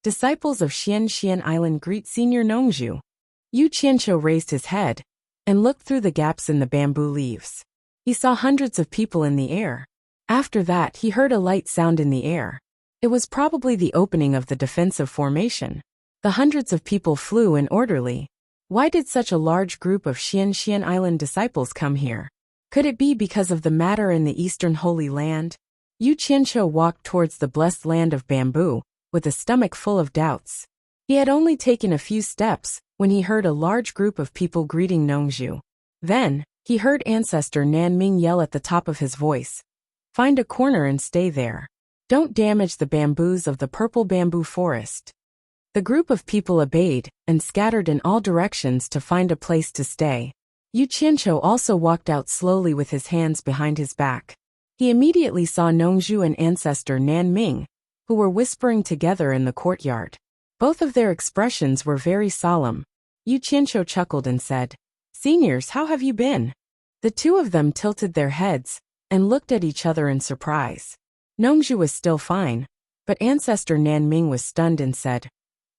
Disciples of Xian Island greet Senior Nongzhu. Yu Qianqiu raised his head and looked through the gaps in the bamboo leaves. He saw hundreds of people in the air. After that, he heard a light sound in the air. It was probably the opening of the defensive formation. The hundreds of people flew in orderly. Why did such a large group of Xian Island disciples come here? Could it be because of the matter in the Eastern Holy Land? Yu Qianqiu walked towards the blessed land of bamboo, with a stomach full of doubts. He had only taken a few steps when he heard a large group of people greeting Nongzhu. Then, he heard Ancestor Nanming yell at the top of his voice, "Find a corner and stay there. Don't damage the bamboos of the purple bamboo forest." The group of people obeyed and scattered in all directions to find a place to stay. Yu Qianqiu also walked out slowly with his hands behind his back. He immediately saw Nongzhu and Ancestor Nanming, who were whispering together in the courtyard. Both of their expressions were very solemn. Yu Qianqiu chuckled and said, "Seniors, how have you been?" The two of them tilted their heads and looked at each other in surprise. Nongzhu was still fine, but Ancestor Nanming was stunned and said,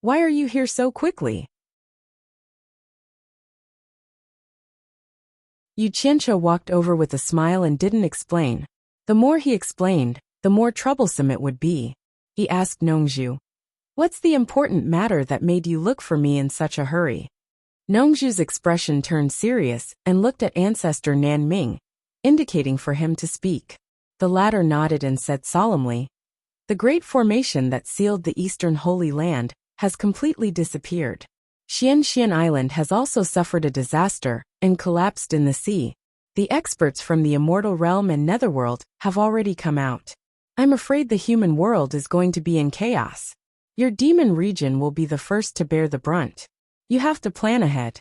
"Why are you here so quickly?" Yu Qianqiu walked over with a smile and didn't explain. The more he explained, the more troublesome it would be. He asked Nongzhu, "What's the important matter that made you look for me in such a hurry?" Nongzhu's expression turned serious and looked at Ancestor Nanming, indicating for him to speak. The latter nodded and said solemnly, "The great formation that sealed the Eastern Holy Land has completely disappeared. Xian Island has also suffered a disaster and collapsed in the sea. The experts from the Immortal Realm and Netherworld have already come out. I'm afraid the human world is going to be in chaos. Your demon region will be the first to bear the brunt. You have to plan ahead."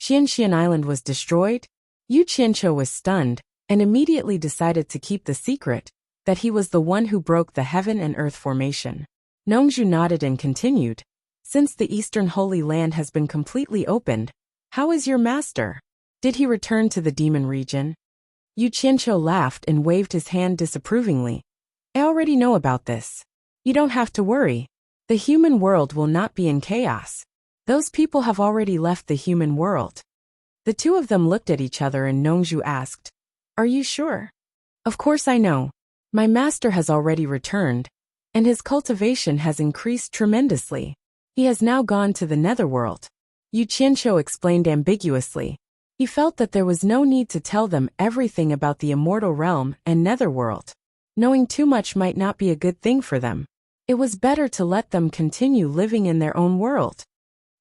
Xian Island was destroyed? Yu Qianqiu was stunned and immediately decided to keep the secret that he was the one who broke the heaven and earth formation. Nongzhu nodded and continued, "Since the Eastern Holy Land has been completely opened, how is your master? Did he return to the demon region?" Yu Qianqiu laughed and waved his hand disapprovingly. "I already know about this. You don't have to worry. The human world will not be in chaos. Those people have already left the human world." The two of them looked at each other and Nongzhu asked, "Are you sure?" "Of course I know. My master has already returned, and his cultivation has increased tremendously. He has now gone to the netherworld." Yu Qianqiu explained ambiguously. He felt that there was no need to tell them everything about the immortal realm and netherworld. Knowing too much might not be a good thing for them. It was better to let them continue living in their own world.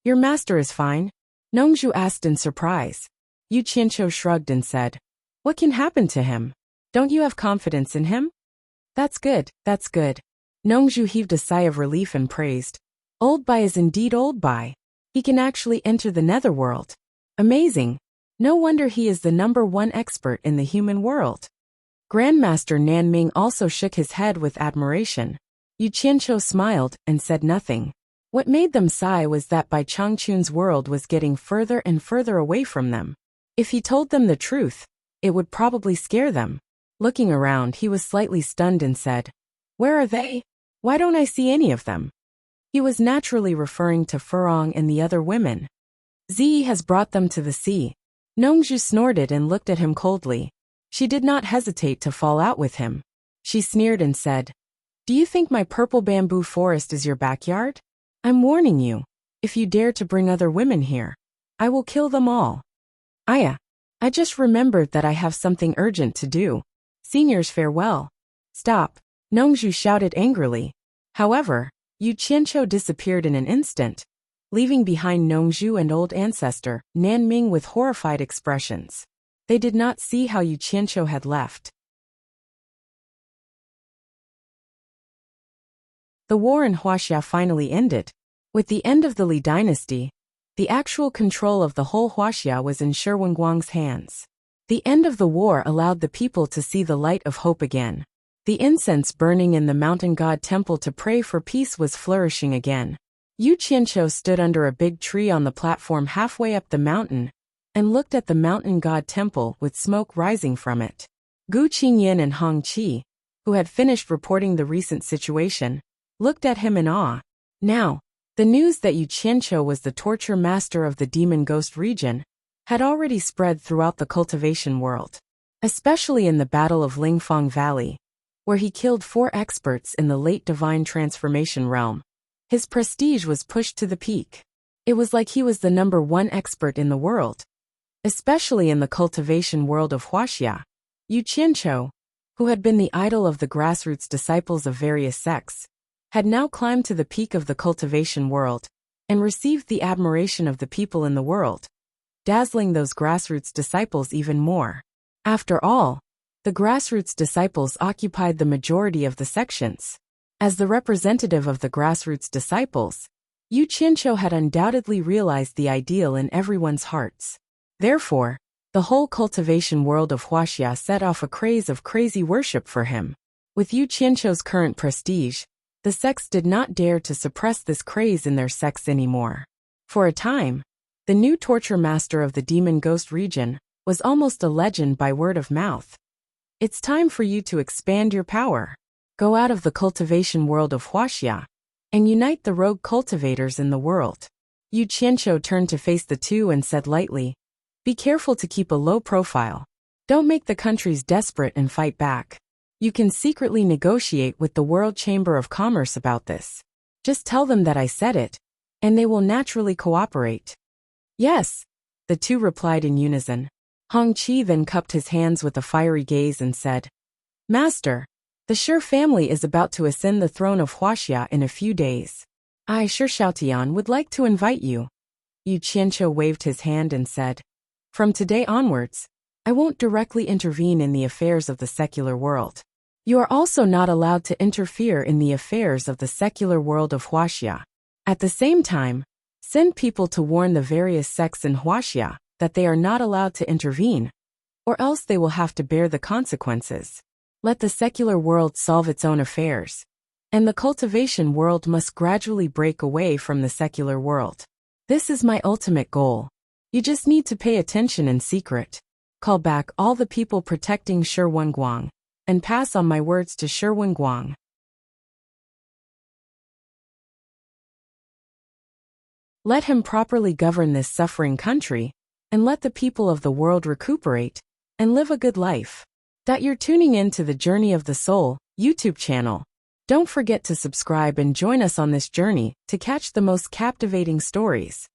"Your master is fine?" Nongzhu asked in surprise. Yu Qianqiu shrugged and said, "What can happen to him? Don't you have confidence in him?" That's good, that's good." Nongzhu heaved a sigh of relief and praised, "Old Bai is indeed Old Bai. He can actually enter the netherworld. Amazing. No wonder he is the #1 expert in the human world." Grandmaster Nanming also shook his head with admiration. Yu Qianqiu smiled and said nothing. What made them sigh was that Bai Changchun's world was getting further and further away from them. If he told them the truth, it would probably scare them. Looking around, he was slightly stunned and said, "Where are they? Why don't I see any of them?" He was naturally referring to Furong and the other women. "Zi has brought them to the sea." Nongzhu snorted and looked at him coldly. She did not hesitate to fall out with him. She sneered and said, "Do you think my purple bamboo forest is your backyard? I'm warning you, if you dare to bring other women here, I will kill them all." "Aya, I just remembered that I have something urgent to do. Seniors, farewell." "Stop," Nongzhu shouted angrily. However, Yu Qianqiu disappeared in an instant, leaving behind Nongzhu and old ancestor Nanming with horrified expressions. They did not see how Yu Qianqiu had left. The war in Huaxia finally ended. With the end of the Li dynasty, the actual control of the whole Huaxia was in Shi Wenguang's hands. The end of the war allowed the people to see the light of hope again. The incense burning in the mountain god temple to pray for peace was flourishing again. Yu Qianqiu stood under a big tree on the platform halfway up the mountain and looked at the mountain god temple with smoke rising from it. Gu Qingyin and Hong Qi, who had finished reporting the recent situation, looked at him in awe. Now, the news that Yu Qianqiu was the torture master of the demon ghost region had already spread throughout the cultivation world, especially in the Battle of Lingfang Valley, where he killed 4 experts in the late divine transformation realm. His prestige was pushed to the peak. It was like he was the #1 expert in the world, especially in the cultivation world of Huaxia. Yu Qianqiu, who had been the idol of the grassroots disciples of various sects, had now climbed to the peak of the cultivation world and received the admiration of the people in the world, dazzling those grassroots disciples even more. After all, the grassroots disciples occupied the majority of the sections. As the representative of the grassroots disciples, Yu Qianqiu had undoubtedly realized the ideal in everyone's hearts. Therefore, the whole cultivation world of Huaxia set off a craze of crazy worship for him. With Yu Qianqiu's current prestige, the sects did not dare to suppress this craze in their sects anymore. For a time, the new torture master of the demon ghost region was almost a legend by word of mouth. It's time for you to expand your power. Go out of the cultivation world of Huaxia and unite the rogue cultivators in the world. Yu Qianqiu turned to face the two and said lightly, "Be careful to keep a low profile. Don't make the countries desperate and fight back. You can secretly negotiate with the World Chamber of Commerce about this. Just tell them that I said it, and they will naturally cooperate." "Yes," the two replied in unison. Hong Qi then cupped his hands with a fiery gaze and said, "Master, the Shi family is about to ascend the throne of Huaxia in a few days. I, Shi Xiaotian, would like to invite you." Yu Qianqiu waved his hand and said, "From today onwards, I won't directly intervene in the affairs of the secular world. You are also not allowed to interfere in the affairs of the secular world of Huaxia. At the same time, send people to warn the various sects in Huaxia that they are not allowed to intervene, or else they will have to bear the consequences. Let the secular world solve its own affairs, and the cultivation world must gradually break away from the secular world. This is my ultimate goal. You just need to pay attention in secret. Call back all the people protecting Shi Wenguang, and pass on my words to Shi Wenguang. Let him properly govern this suffering country, and let the people of the world recuperate and live a good life." You're tuning in to the Journey of the Soul YouTube channel. Don't forget to subscribe and join us on this journey to catch the most captivating stories.